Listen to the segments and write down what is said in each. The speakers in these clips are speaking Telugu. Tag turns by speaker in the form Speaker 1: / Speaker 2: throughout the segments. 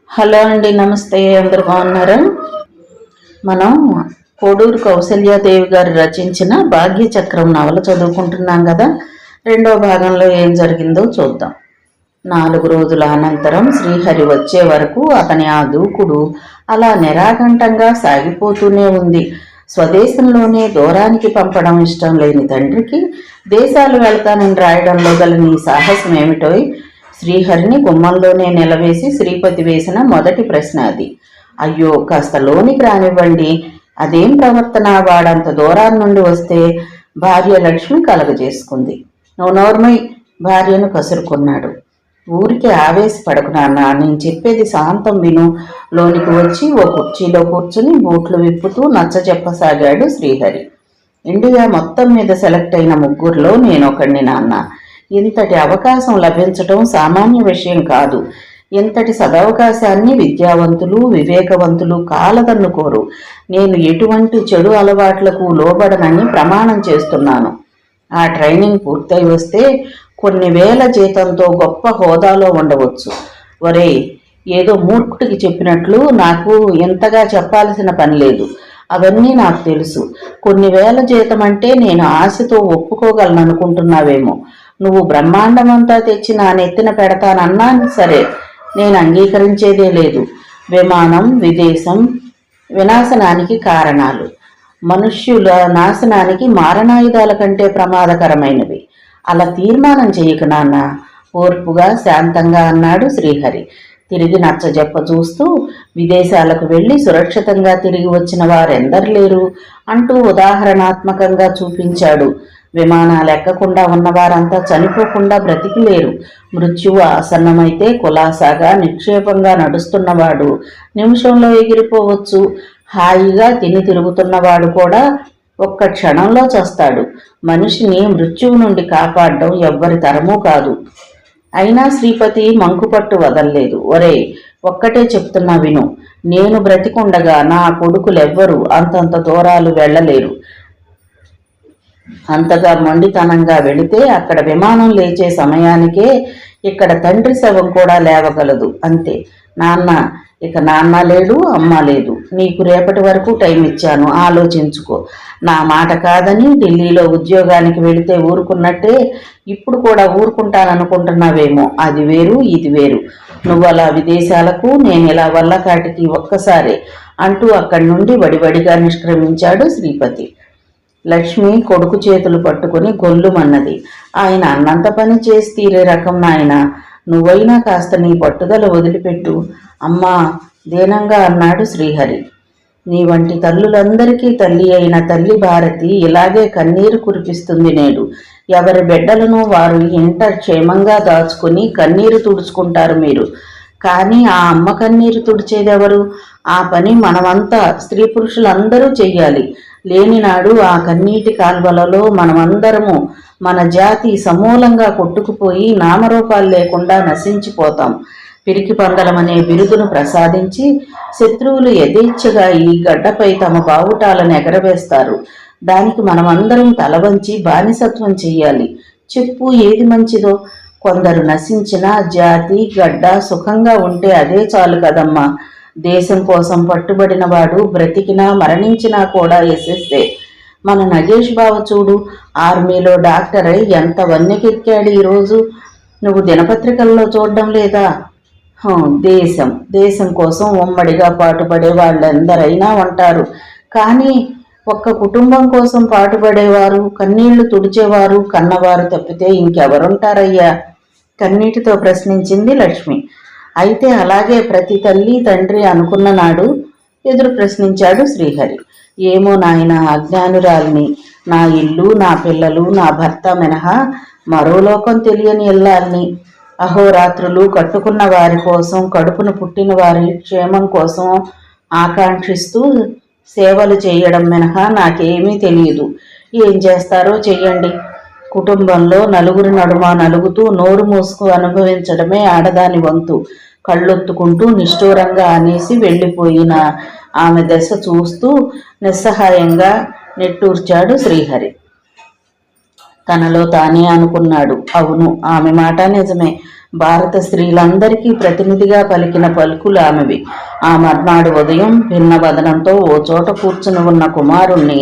Speaker 1: హలో అండి, నమస్తే. అందరు బాగున్నారా? మనం కోడూరు కౌసల్యాదేవి గారు రచించిన భాగ్యచక్రం నవల చదువుకుంటున్నాం కదా. రెండో భాగంలో ఏం జరిగిందో చూద్దాం. 4 రోజుల అనంతరం శ్రీహరి వచ్చే వరకు అతని ఆ దూకుడు అలా నిరాఘంటంగా సాగిపోతూనే ఉంది. స్వదేశంలోనే దూరానికి పంపడం ఇష్టం లేని తండ్రికి దేశాలు వెళ్తానని రాయడంలో గల నీ సాహసం ఏమిటో శ్రీహరిని గుమ్మంలోనే నిలవేసి శ్రీపతి వేసిన మొదటి ప్రశ్న అది. అయ్యో, కాస్త లోనికి రానివ్వండి, అదేం ప్రవర్తన, వాడంత దూరాన్ని నుండి వస్తే భార్య లక్ష్మి కలగజేసుకుంది. నోర్మై, భార్యను కసురుకున్నాడు. ఊరికి ఆవేశపడకు నాన్న, నేను చెప్పేది శాంతం విను. లోనికి వచ్చి ఓ కుర్చీలో కూర్చుని బూట్లు విప్పుతూ నచ్చజెప్పసాగాడు శ్రీహరి. ఇండియా మొత్తం మీద సెలెక్ట్ అయిన ముగ్గురులో నేనొకడిని నాన్న. ఇంతటి అవకాశం లభించటం సామాన్య విషయం కాదు. ఇంతటి సదవకాశాన్ని విద్యావంతులు, వివేకవంతులు కాలదన్నుకోరు. నేను ఎటువంటి చెడు అలవాట్లకు లోబడనని ప్రమాణం చేస్తున్నాను. ఆ ట్రైనింగ్ పూర్తయి వస్తే కొన్ని వేల జీతంతో గొప్ప హోదాలో ఉండవచ్చు. ఒరే, ఏదో మూర్ఖుడికి చెప్పినట్లు నాకు ఎంతగా చెప్పాల్సిన పని లేదు. అవన్నీ నాకు తెలుసు. కొన్ని వేల జీతం అంటే నేను ఆశతో ఒప్పుకోగలను అనుకుంటున్నావేమో. నువ్వు బ్రహ్మాండమంతా తెచ్చి నా నెత్తిన పెడతానన్నా సరే, నేను అంగీకరించేదే లేదు. విమానం, విదేశం వినాశనానికి కారణాలు. మనుష్యుల నాశనానికి మారణాయుధాల కంటే ప్రమాదకరమైనవి. అలా తీర్మానం చేయకు నాన్న, ఓర్పుగా శాంతంగా అన్నాడు శ్రీహరి. తిరిగి నచ్చజెప్ప చూస్తూ, విదేశాలకు వెళ్ళి సురక్షితంగా తిరిగి వచ్చిన వారెందరు లేరు అంటూ ఉదాహరణాత్మకంగా చూపించాడు. విమానాలు ఎక్కకుండా ఉన్నవారంతా చనిపోకుండా బ్రతికి లేరు. మృత్యువు ఆసన్నమైతే కులాసాగా నిక్షేపంగా నడుస్తున్నవాడు నిమిషంలో ఎగిరిపోవచ్చు. హాయిగా తిని తిరుగుతున్నవాడు కూడా ఒక్క క్షణంలో చస్తాడు. మనిషిని మృత్యువు నుండి కాపాడడం ఎవ్వరి తరమూ కాదు. అయినా శ్రీపతి మంకుపట్టు వదల్లేదు. ఒరే, ఒక్కటే చెప్తున్నా విను. నేను బ్రతికుండగా నా కొడుకులెవ్వరూ అంతంత దూరాలు వెళ్ళలేరు. అంతగా మొండితనంగా వెళితే అక్కడ విమానం లేచే సమయానికే ఇక్కడ తండ్రి శవం కూడా లేవగలదు. అంతే నాన్న. ఇక నాన్న లేడు, అమ్మ లేదు. నీకు రేపటి వరకు టైం ఇచ్చాను, ఆలోచించుకో. నా మాట కాదని ఢిల్లీలో ఉద్యోగానికి వెళితే ఊరుకున్నట్టే ఇప్పుడు కూడా ఊరుకుంటాననుకుంటున్నావేమో. అది వేరు, ఇది వేరు. నువ్వలా విదేశాలకు, నేను ఇలా వల్లకాటికి ఒక్కసారే అంటూ అక్కడి నుండి వడివడిగా నిష్క్రమించాడు శ్రీపతి. లక్ష్మి కొడుకు చేతులు పట్టుకుని గొల్లుమన్నది. ఆయన అన్నంత పని చేసి తీరే రకం నాయన. నువ్వైనా కాస్త నీ పట్టుదల వదిలిపెట్టు అమ్మా, దీనంగా అన్నాడు శ్రీహరి. నీ వంటి తల్లులందరికీ తల్లి అయిన తల్లి భారతి ఇలాగే కన్నీరు కురిపిస్తుంది నేడు. ఎవరి బిడ్డలను వారు ఇంట క్షేమంగా దాచుకుని కన్నీరు తుడుచుకుంటారు మీరు. కానీ ఆ అమ్మ కన్నీరు తుడిచేదెవరు? ఆ పని మనమంతా, స్త్రీ పురుషులందరూ చెయ్యాలి. లేనినాడు ఆ కన్నీటి కాల్వలలో మనమందరము, మన జాతి సమూలంగా కొట్టుకుపోయి నామరూపాలు లేకుండా నశించిపోతాం. పిరికి పందలమనే బిరుదును ప్రసాదించి శత్రువులు యథేచ్ఛగా ఈ గడ్డపై తమ బావుటాలను ఎగరవేస్తారు. దానికి మనమందరం తలవంచి బానిసత్వం చెయ్యాలి. చెప్పు, ఏది మంచిదో? కొందరు నశించిన జాతి గడ్డ సుఖంగా ఉంటే అదే చాలు కదమ్మా. దేశం కోసం పట్టుబడిన వాడు బ్రతికినా మరణించినా కూడా యశస్సే. మన నగేష్ బావ చూడు, ఆర్మీలో డాక్టర్ అయి ఎంత వన్నెకెక్కాడు ఈరోజు. నువ్వు దినపత్రికల్లో చూడడం లేదా? దేశం కోసం ఉమ్మడిగా పాటుపడే వాళ్ళెందరైనా ఉంటారు. కానీ ఒక్క కుటుంబం కోసం పాటుపడేవారు, కన్నీళ్లు తుడిచేవారు, కన్నవారు తప్పితే ఇంకెవరుంటారయ్యా? కన్నీటితో ప్రశ్నించింది లక్ష్మి. అయితే అలాగే ప్రతి తల్లి తండ్రి అనుకున్న నాడు ఎదురు ప్రశ్నించాడు శ్రీహరి. ఏమో నాయన, అజ్ఞానురాలిని. నా ఇల్లు, నా పిల్లలు, నా భర్త మినహా మరో లోకం తెలియని ఇల్లాల్ని. అహోరాత్రులు కట్టుకున్న వారి కోసం, కడుపును పుట్టిన వారి క్షేమం కోసం ఆకాంక్షిస్తూ సేవలు చేయడం మినహా నాకేమీ తెలియదు. ఏం చేస్తారో చెయ్యండి. కుటుంబంలో నలుగురి నడుమ నలుగుతూ నోరు మూసుకు అనుభవించడమే ఆడదాని వంతు. కళ్ళొత్తుకుంటూ నిష్ఠూరంగా అనేసి వెళ్ళిపోయిన ఆమె దశ చూస్తూ నిస్సహాయంగా నిట్టూర్చాడు శ్రీహరి. తనలో తానే అనుకున్నాడు, అవును, ఆమె మాట నిజమే. భారత స్త్రీలందరికీ ప్రతినిధిగా పలికిన పలుకులు ఆమెవి. ఆ మర్నాడు ఉదయం భిన్న వదనంతో ఓ చోట కూర్చుని ఉన్న కుమారుణ్ణి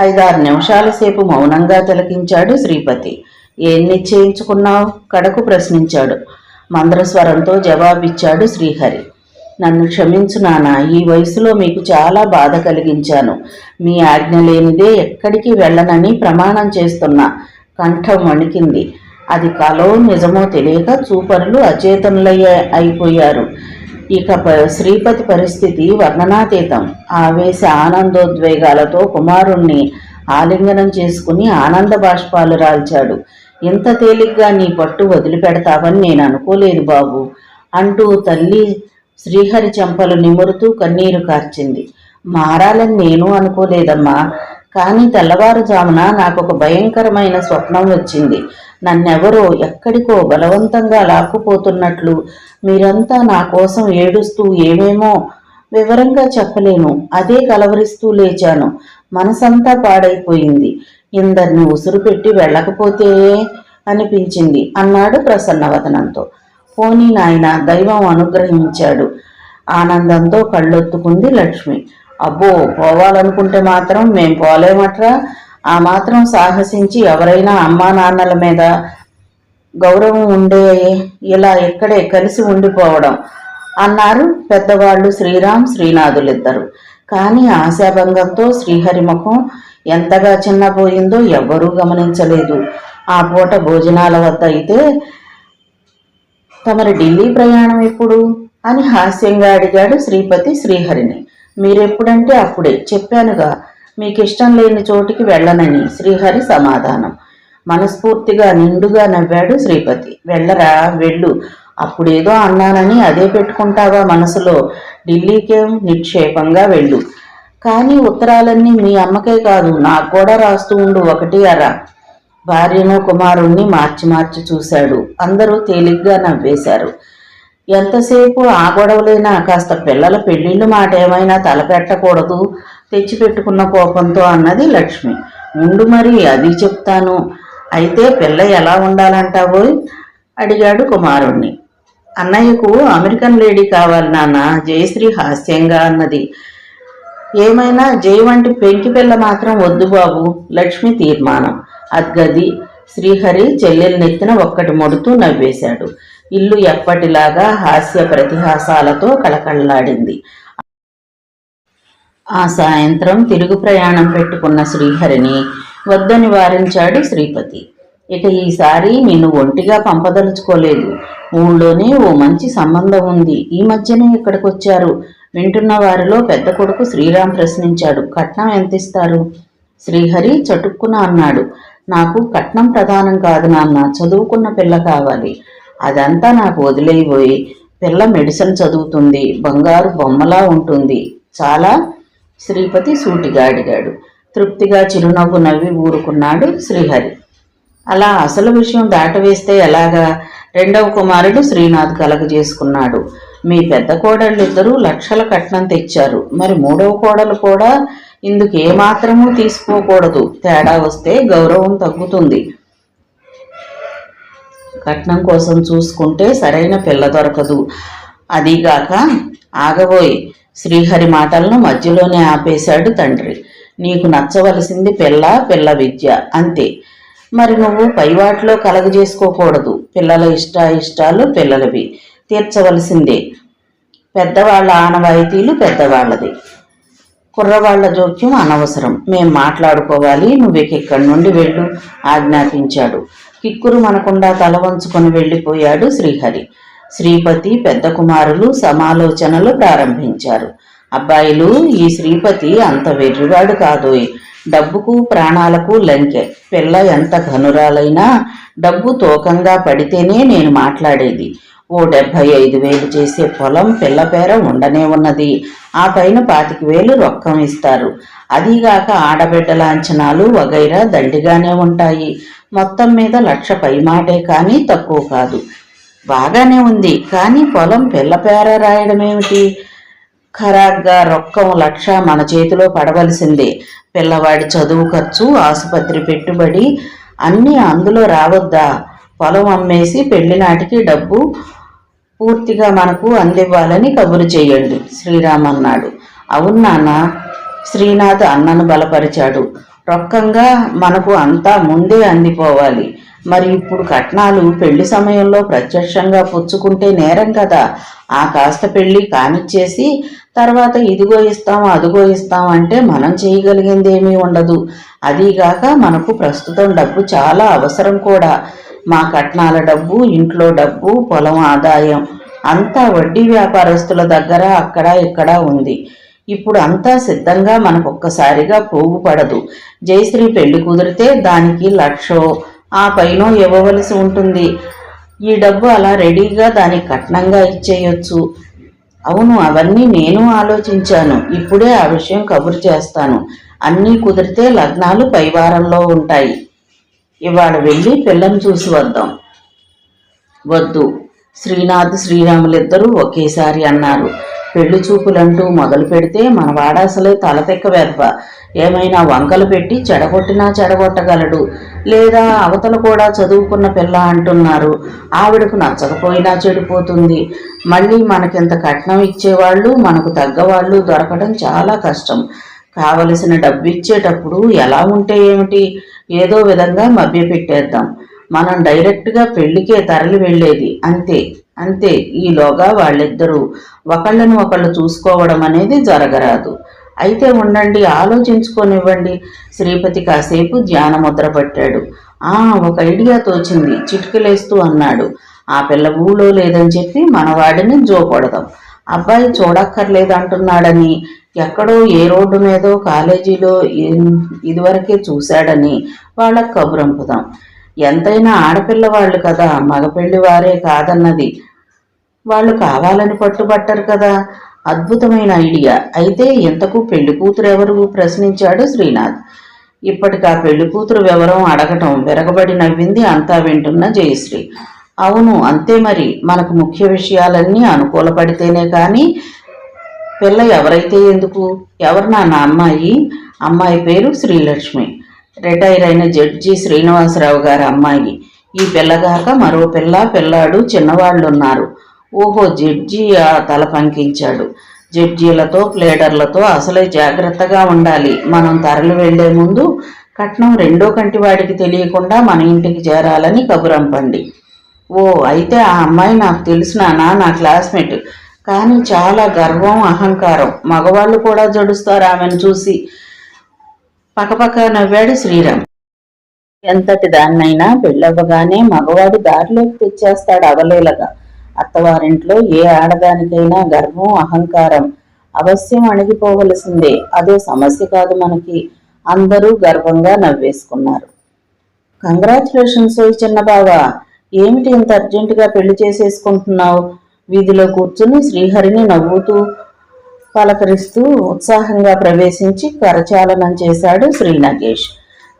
Speaker 1: 5-6 నిమిషాల సేపు మౌనంగా తిలకించాడు శ్రీపతి. ఏం నిశ్చయించుకున్నావు? కడకు ప్రశ్నించాడు. మంద్రస్వరంతో జవాబిచ్చాడు శ్రీహరి. నన్ను క్షమించు నాన్న, ఈ వయసులో మీకు చాలా బాధ కలిగించాను. మీ ఆజ్ఞ లేనిదే ఎక్కడికి వెళ్ళనని ప్రమాణం చేస్తున్నా. కంఠం వణికింది. అది కలో నిజమో తెలియక చూపరులు అయిపోయారు. ఇక శ్రీపతి పరిస్థితి వర్ణనాతీతం. ఆవేశ ఆనందోద్వేగాలతో కుమారుణ్ణి ఆలింగనం చేసుకుని ఆనంద బాష్పాలు రాల్చాడు. ఇంత తేలిగ్గా నీ పట్టు వదిలిపెడతావని నేను అనుకోలేదు బాబు అంటూ తల్లి శ్రీహరి చెంపలు నిమురుతూ కన్నీరు కార్చింది. మారాలని నేను అనుకోలేదమ్మా, కానీ తెల్లవారుజామున నాకొక భయంకరమైన స్వప్నం వచ్చింది. నన్నెవరో ఎక్కడికో బలవంతంగా లాక్కుపోతున్నట్లు, మీరంతా నా కోసం ఏడుస్తూ ఏమేమో వివరంగా చెప్పలేను. అదే కలవరిస్తూ లేచాను. మనసంతా పాడైపోయింది. ఇందరిని ఉసురు పెట్టి వెళ్ళకపోతే అనిపించింది అన్నాడు ప్రసన్నవదనంతో. పోనీ నాయన, దైవం అనుగ్రహించాడు. ఆనందంతో కళ్ళొత్తుకుంది లక్ష్మి. అబ్బో, పోవాలనుకుంటే మాత్రం మేం పోలేమట్రా. ఆ మాత్రం సాహసించి ఎవరైనా అమ్మా నాన్నల మీద గౌరవం ఉండే ఇలా ఇక్కడే కలిసి ఉండిపోవడం అన్నారు పెద్దవాళ్ళు శ్రీరామ్ శ్రీనాథులిద్దరు. కానీ ఆశాభంగంతో శ్రీహరి ముఖం ఎంతగా చిన్నపోయిందో ఎవ్వరూ గమనించలేదు. ఆ పూట భోజనాల వద్ద అయితే, తమరి ఢిల్లీ ప్రయాణం ఎప్పుడు అని హాస్యంగా అడిగాడు శ్రీపతి శ్రీహరిని. మీరెప్పుడంటే అప్పుడే, చెప్పానుగా మీకిష్టం లేని చోటికి వెళ్ళనని శ్రీహరి సమాధానం. మనస్ఫూర్తిగా నిండుగా నవ్వాడు శ్రీపతి. వెళ్ళరా, వెళ్ళు. అప్పుడేదో అన్నానని అదే పెట్టుకుంటావా మనసులో? ఢిల్లీకేం నిక్షేపంగా వెళ్ళు. కానీ ఉత్తరాలన్నీ మీ అమ్మకే కాదు, నాకు కూడా రాస్తూ ఉండు. 1 అరా. భార్యను కుమారుణ్ణి మార్చి మార్చి చూశాడు. అందరూ తేలిగ్గా నవ్వేశారు. ఎంతసేపు ఆ గొడవలైనా కాస్త పిల్లల పెళ్లిళ్ళు మాట ఏమైనా తలపెట్టకూడదు తెచ్చిపెట్టుకున్న కోపంతో అన్నది లక్ష్మి. ఉండు మరి, అది చెప్తాను. అయితే పిల్ల ఎలా ఉండాలంటావో అడిగాడు కుమారుణ్ణి. అన్నయ్యకు అమెరికన్ లేడీ కావాలి నాన్న, జయశ్రీ హాస్యంగా అన్నది. ఏమైనా జయ వంటి పెంకి పిల్ల మాత్రం వద్దు బాబు, లక్ష్మి తీర్మానం. అద్గది. శ్రీహరి చెల్లెలనెత్తిన ఒక్కటి మొడుతూ నవ్వేశాడు. ఇల్లు ఎప్పటిలాగా హాస్య ప్రతిహాసాలతో కళకళలాడింది. ఆ సాయంత్రం తిరుగు ప్రయాణం పెట్టుకున్న శ్రీహరిని వద్దని వారించాడు శ్రీపతి. ఇక ఈసారి నిన్ను ఒంటిగా పంపదలుచుకోలేదు. ఊళ్ళోనే ఓ మంచి సంబంధం ఉంది. ఈ మధ్యనే ఇక్కడికొచ్చారు. వింటున్న వారిలో పెద్ద కొడుకు శ్రీరామ్ ప్రశ్నించాడు. కట్నం ఎంత ఇస్తారు? శ్రీహరి చటుక్కున అన్నాడు. నాకు కట్నం ప్రధానం కాదు నాన్న, చదువుకున్న పిల్ల కావాలి. అదంతా నాకు వదిలేయిపోయి, పిల్ల మెడిసిన్ చదువుతుంది, బంగారు బొమ్మలా ఉంటుంది చాలా. శ్రీపతి సూటిగా అడిగాడు. తృప్తిగా చిరునవ్వు నవ్వి ఊరుకున్నాడు శ్రీహరి. అలా అసలు విషయం దాటవేస్తే ఎలాగా? 2వ కుమారుడు శ్రీనాథ్ కలగజేసుకున్నాడు. మీ పెద్ద కోడళ్ళిద్దరూ లక్షల కట్నం తెచ్చారు. మరి 3వ కోడలు కూడా ఇందుకు ఏమాత్రమూ తీసుకోకూడదు. తేడా వస్తే గౌరవం తగ్గుతుంది. కట్నం కోసం చూసుకుంటే సరైన పిల్ల దొరకదు. అదీగాక ఆగబోయి శ్రీహరి మాటలను మధ్యలోనే ఆపేశాడు తండ్రి. నీకు నచ్చవలసింది పిల్ల విద్య అంతే. మరి నువ్వు పైవాటిలో కలగజేసుకోకూడదు. పిల్లల ఇష్టాలు పిల్లలవి, తీర్చవలసిందే. పెద్దవాళ్ల ఆనవాయితీలు పెద్దవాళ్లది. కుర్రవాళ్ల జోక్యం అనవసరం. మేం మాట్లాడుకోవాలి. నువ్వెక్కడి నుండి వెళ్ళు ఆజ్ఞాపించాడు. కిక్కురు మనకుండా తల వంచుకొని వెళ్ళిపోయాడు శ్రీహరి. శ్రీపతి పెద్ద కుమారులు సమాలోచనలు ప్రారంభించారు. అబ్బాయిలు, ఈ శ్రీపతి అంత వెర్రివాడు కాదోయ్. డబ్బుకు ప్రాణాలకు లంకె. పిల్ల ఎంత ఘనురాలైనా డబ్బు తూకంగా పడితేనే నేను మాట్లాడేది. ఓ 75,000 చేసే పొలం పిల్ల పేర ఉండనే ఉన్నది. ఆ పైన 25,000 రొక్కం ఇస్తారు. అదీగాక ఆడబిడ్డ లాంఛనాలు వగైరా దండిగానే ఉంటాయి. మొత్తం మీద 1,00,000 పైమాటే కానీ తక్కువ కాదు. బాగానే ఉంది, కానీ పొలం పిల్ల పేర రాయడమేమిటి? ఖరాగ్గా రొక్కం 1,00,000 మన చేతిలో పడవలసిందే. పిల్లవాడి చదువు ఖర్చు, ఆసుపత్రి పెట్టుబడి అన్నీ అందులో రావద్దా? పొలం అమ్మేసి పెళ్లి నాటికి డబ్బు పూర్తిగా మనకు అందివ్వాలని కబురు చేయండి శ్రీరామ్ అన్నాడు. అవును నాన్న, శ్రీనాథ్ అన్నను బలపరిచాడు. రొక్కంగా మనకు అంతా ముందే అందిపోవాలి. మరి ఇప్పుడు కట్నాలు పెళ్లి సమయంలో ప్రత్యక్షంగా పుచ్చుకుంటే నేరం కదా. ఆ కాస్త పెళ్లి కానిచ్చేసి తర్వాత ఇదిగో ఇస్తాం అదిగో ఇస్తాం అంటే మనం చేయగలిగింది ఏమీ ఉండదు. అదీగాక మనకు ప్రస్తుతం డబ్బు చాలా అవసరం కూడా. మా కట్నాల డబ్బు, ఇంట్లో డబ్బు, పొలం ఆదాయం అంతా వడ్డీ వ్యాపారస్తుల దగ్గర అక్కడ ఇక్కడ ఉంది. ఇప్పుడు అంతా సిద్ధంగా మనకొక్కసారిగా పోగుపడదు. జయశ్రీ పెళ్లి కుదిరితే దానికి 1,00,000 ఆ పైన ఇవ్వవలసి ఉంటుంది. ఈ డబ్బు అలా రెడీగా దానికి కట్నంగా ఇచ్చేయొచ్చు. అవును, అవన్నీ నేను ఆలోచించాను. ఇప్పుడే ఆ విషయం కబురు చేస్తాను. అన్నీ కుదిరితే లగ్నాలు పైవారంలో ఉంటాయి. ఇవాళ వెళ్ళి పిల్లని చూసి వద్దాం. వద్దు, శ్రీనాథ్ శ్రీరాములిద్దరూ ఒకేసారి అన్నారు. పెళ్లి చూపులంటూ మొదలు పెడితే మన వాడాసలే తలతెక్క వెర్వ. ఏమైనా వంకలు పెట్టి చెడగొట్టినా చెడగొట్టగలడు. లేదా అవతల కూడా చదువుకున్న పిల్ల అంటున్నారు, ఆవిడకు నచ్చకపోయినా చెడిపోతుంది. మళ్ళీ మనకింత కట్నం ఇచ్చేవాళ్ళు, మనకు తగ్గవాళ్ళు దొరకడం చాలా కష్టం. కావలసిన డబ్బు ఇచ్చేటప్పుడు ఎలా ఉంటే ఏమిటి, ఏదో విధంగా మభ్యపెట్టేద్దాం. మనం డైరెక్ట్గా పెళ్లికే తరలి వెళ్ళేది, అంతే అంతే. ఈలోగా వాళ్ళిద్దరూ ఒకళ్ళను ఒకళ్ళు చూసుకోవడం అనేది జరగరాదు. అయితే ఉండండి, ఆలోచించుకోనివ్వండి. శ్రీపతి కాసేపు ధ్యానముద్ర పట్టాడు. ఒక ఐడియా తోచింది, చిటికలేస్తూ అన్నాడు. ఆ పిల్ల ఊళ్ళో లేదని చెప్పి మనవాడిని జోకొడదాం. అబ్బాయి చూడక్కర్లేదంటున్నాడని, ఎక్కడో ఏ రోడ్డు మీదో కాలేజీలో ఇదివరకే చూశాడని వాళ్ళకు కబురంపుదాం. ఎంతైనా ఆడపిల్లవాళ్ళు కదా, మగపెళ్లి వారే కాదన్నది. వాళ్ళు కావాలని పట్టుబట్టరు కదా. అద్భుతమైన ఐడియా. అయితే ఇంతకు పెళ్లి కూతురు ఎవరు ప్రశ్నించాడు శ్రీనాథ్. ఇప్పటికా పెళ్లి కూతురు వివరం అడగటం విరగబడి నవ్వింది అంతా వింటున్న జయశ్రీ. అవును, అంతే మరి. మనకు ముఖ్య విషయాలన్నీ అనుకూలపడితేనే కానీ పిల్ల ఎవరైతే ఎందుకు. ఎవరు నాన్న అమ్మాయి? అమ్మాయి పేరు శ్రీలక్ష్మి, రిటైర్ అయిన జడ్జి శ్రీనివాసరావు గారి అమ్మాయి. ఈ పిల్లగాక మరో పిల్లాడు చిన్నవాళ్ళున్నారు. ఓహో, జడ్జి తల పంకించాడు. జడ్జీలతో ప్లేడర్లతో అసలే జాగ్రత్తగా ఉండాలి. మనం తరలి వెళ్లే ముందు కట్నం రెండో కంటి వాడికి తెలియకుండా మన ఇంటికి చేరాలని కబురంపండి. ఓ, అయితే ఆ అమ్మాయి నాకు తెలిసినానా, నా క్లాస్మేట్. కానీ చాలా గర్వం, అహంకారం. మగవాళ్ళు కూడా జడుస్తారు ఆమెను చూసి. పక్కపక్క నవ్వాడు శ్రీరామ్. ఎంతటి దాన్నైనా పెళ్ళవ్వగానే మగవాడు దారిలోకి తెచ్చేస్తాడు అవలేలగా. అత్తవారింట్లో ఏ ఆడదానికైనా గర్వం, అహంకారం అవశ్యం అణిగిపోవలసిందే. అదో సమస్య కాదు మనకి. అందరూ గర్వంగా నవ్వేసుకున్నారు. కంగ్రాచులేషన్స్ చిన్న బావా, ఏమిటి ఇంత అర్జెంటుగా పెళ్లి చేసేసుకుంటున్నావు? వీధిలో కూర్చుని శ్రీహరిని నవ్వుతూ పలకరిస్తూ ఉత్సాహంగా ప్రవేశించి కరచాలనం చేశాడు శ్రీ నగేష్.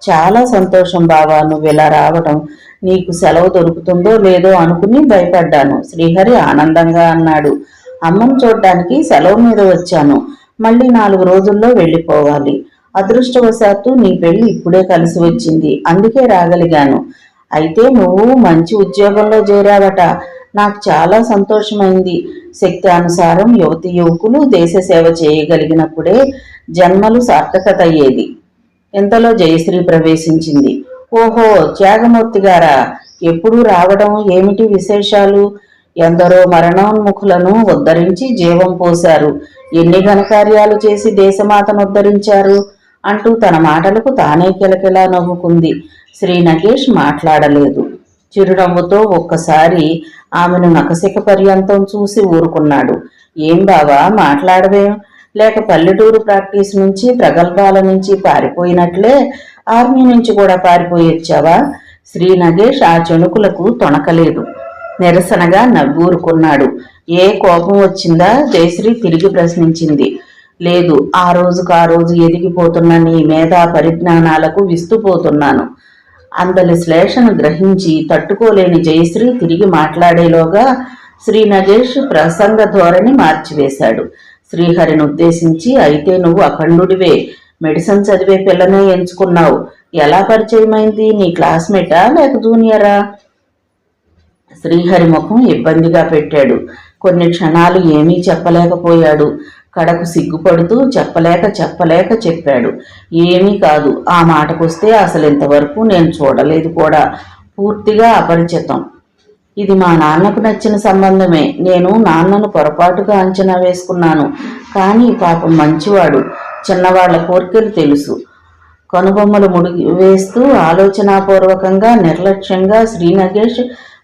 Speaker 1: చాలా సంతోషం బావా, నువ్విలా రావడం. నీకు సెలవు దొరుకుతుందో లేదో అనుకుని భయపడ్డాను, శ్రీహరి ఆనందంగా అన్నాడు. అమ్మను చూడ్డానికి సెలవు మీద వచ్చాను. మళ్ళీ 4 రోజుల్లో వెళ్ళిపోవాలి. అదృష్టవశాత్తు నీ పెళ్లి ఇప్పుడే కలిసి వచ్చింది, అందుకే రాగలిగాను. అయితే నువ్వు మంచి ఉద్యోగంలో చేరావట. నాకు చాలా సంతోషమైంది. శక్తి అనుసారం యువతి యువకులు దేశ సేవ చేయగలిగినప్పుడే జన్మలు సార్థకత అయ్యేది. ఇంతలో జయశ్రీ ప్రవేశించింది. ఓహో, త్యాగమూర్తి గారా, ఎప్పుడూ రావడం? ఏమిటి విశేషాలు? ఎందరో మరణోన్ముఖులను ఉద్ధరించి జీవం పోశారు. ఎన్ని ఘనకార్యాలు చేసి దేశమాతను ఉద్ధరించారు అంటూ తన మాటలకు తానే కిలకిలా నవ్వుకుంది. శ్రీ నగేష్ మాట్లాడలేదు. చిరునవ్వుతో ఒక్కసారి ఆమెను నకసిక పర్యంతం చూసి ఊరుకున్నాడు. ఏం బావా, మాట్లాడవేం? లేక పల్లెటూరు ప్రాక్టీస్ నుంచి, ప్రగల్భాల నుంచి పారిపోయినట్లే ఆర్మీ నుంచి కూడా పారిపోయి వచ్చావా? శ్రీ నగేష్ ఆ చెణుకులకు తొణకలేదు. నిరసనగా నవ్వూరుకున్నాడు. ఏ కోపం వచ్చిందా? జయశ్రీ తిరిగి ప్రశ్నించింది. లేదు, ఆ రోజు ఎదిగిపోతున్న నీ మేధా పరిజ్ఞానాలకు విస్తుపోతున్నాను. అందరి శ్లేషను గ్రహించి తట్టుకోలేని జయశ్రీ తిరిగి మాట్లాడేలోగా శ్రీ నగేష్ ప్రసంగ ధోరణి మార్చివేశాడు. శ్రీహరిని ఉద్దేశించి, అయితే నువ్వు అఖండుడివే, మెడిసిన్ చదివే పిల్లనే ఎంచుకున్నావు. ఎలా పరిచయమైంది? నీ క్లాస్మేటా లేక జూనియరా? శ్రీహరి ముఖం ఇబ్బందిగా పెట్టాడు. కొన్ని క్షణాలు ఏమీ చెప్పలేకపోయాడు. కడకు సిగ్గుపడుతూ చెప్పలేక చెప్పాడు. ఏమీ కాదు, ఆ మాటకొస్తే అసలు ఇంతవరకు నేను చూడలేదు కూడా, పూర్తిగా అపరిచితం. ఇది మా నాన్నకు నచ్చిన సంబంధమే. నేను నాన్నను పొరపాటుగా అంచనా వేసుకున్నాను. కానీ పాపం మంచివాడు, చిన్నవాళ్ల కోరికలు తెలుసు. కనుబొమ్మలు ముడిగి వేస్తూ ఆలోచనాపూర్వకంగా నిర్లక్ష్యంగా శ్రీ నగేష్,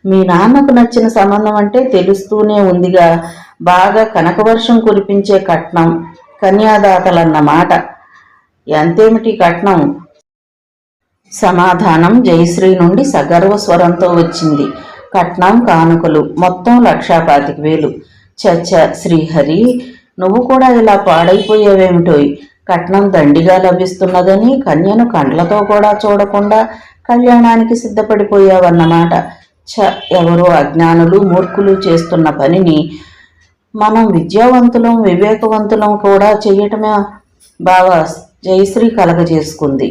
Speaker 1: మీ నాన్నకు నచ్చిన సంబంధం అంటే తెలుస్తూనే ఉందిగా, బాగా కనకవర్షం కురిపించే కట్నం, కన్యాదాతలన్నమాట. ఎంతేమిటి కట్నం? సమాధానం జయశ్రీ నుండి సగర్వ స్వరంతో వచ్చింది. కట్నం కానుకలు మొత్తం 1,25,000. చచ్చ శ్రీహరి, నువ్వు కూడా ఇలా పాడైపోయావేమిటోయ్. కట్నం దండిగా లభిస్తున్నదని కన్యను కండ్లతో కూడా చూడకుండా కళ్యాణానికి సిద్ధపడిపోయావన్నమాట. ఎవరో అజ్ఞానులు మూర్ఖులు చేస్తున్న పనిని మనం విద్యావంతులం వివేకవంతులం కూడా చేయటమే బావా. జయశ్రీ కలగజేసుకుంది.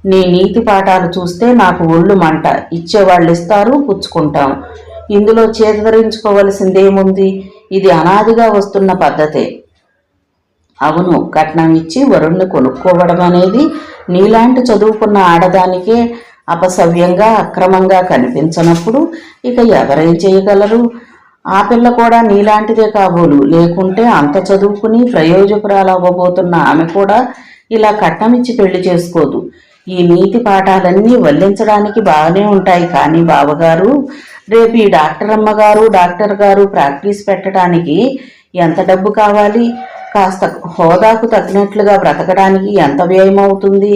Speaker 1: నీ నీతి పాఠాలు చూస్తే నాకు ఒళ్ళు మంట. ఇచ్చేవాళ్ళు ఇస్తారు, పుచ్చుకుంటాం. ఇందులో చేదరించుకోవలసిందేముంది? ఇది అనాదిగా వస్తున్న పద్ధతే. అవును, కట్నం ఇచ్చి వరుణ్ణి కొనుక్కోవడం అనేది నీలాంటి చదువుకున్న ఆడదానికే అపసవ్యంగా అక్రమంగా కనిపించనప్పుడు ఇక ఎవరేం చేయగలరు? ఆ పిల్ల కూడా నీలాంటిదే కాబోలు. లేకుంటే అంత చదువుకుని ప్రయోజకురాలు అవ్వబోతున్న ఆమె కూడా ఇలా కట్నమిచ్చి పెళ్లి చేసుకోదు. ఈ నీతి పాఠాలన్నీ వల్లించడానికి బాగానే ఉంటాయి, కానీ బావగారు, రేపు ఈ డాక్టర్ అమ్మగారు డాక్టర్ గారు ప్రాక్టీస్ పెట్టడానికి ఎంత డబ్బు కావాలి? కాస్త హోదాకు తగినట్లుగా బ్రతకడానికి ఎంత వ్యయం అవుతుంది?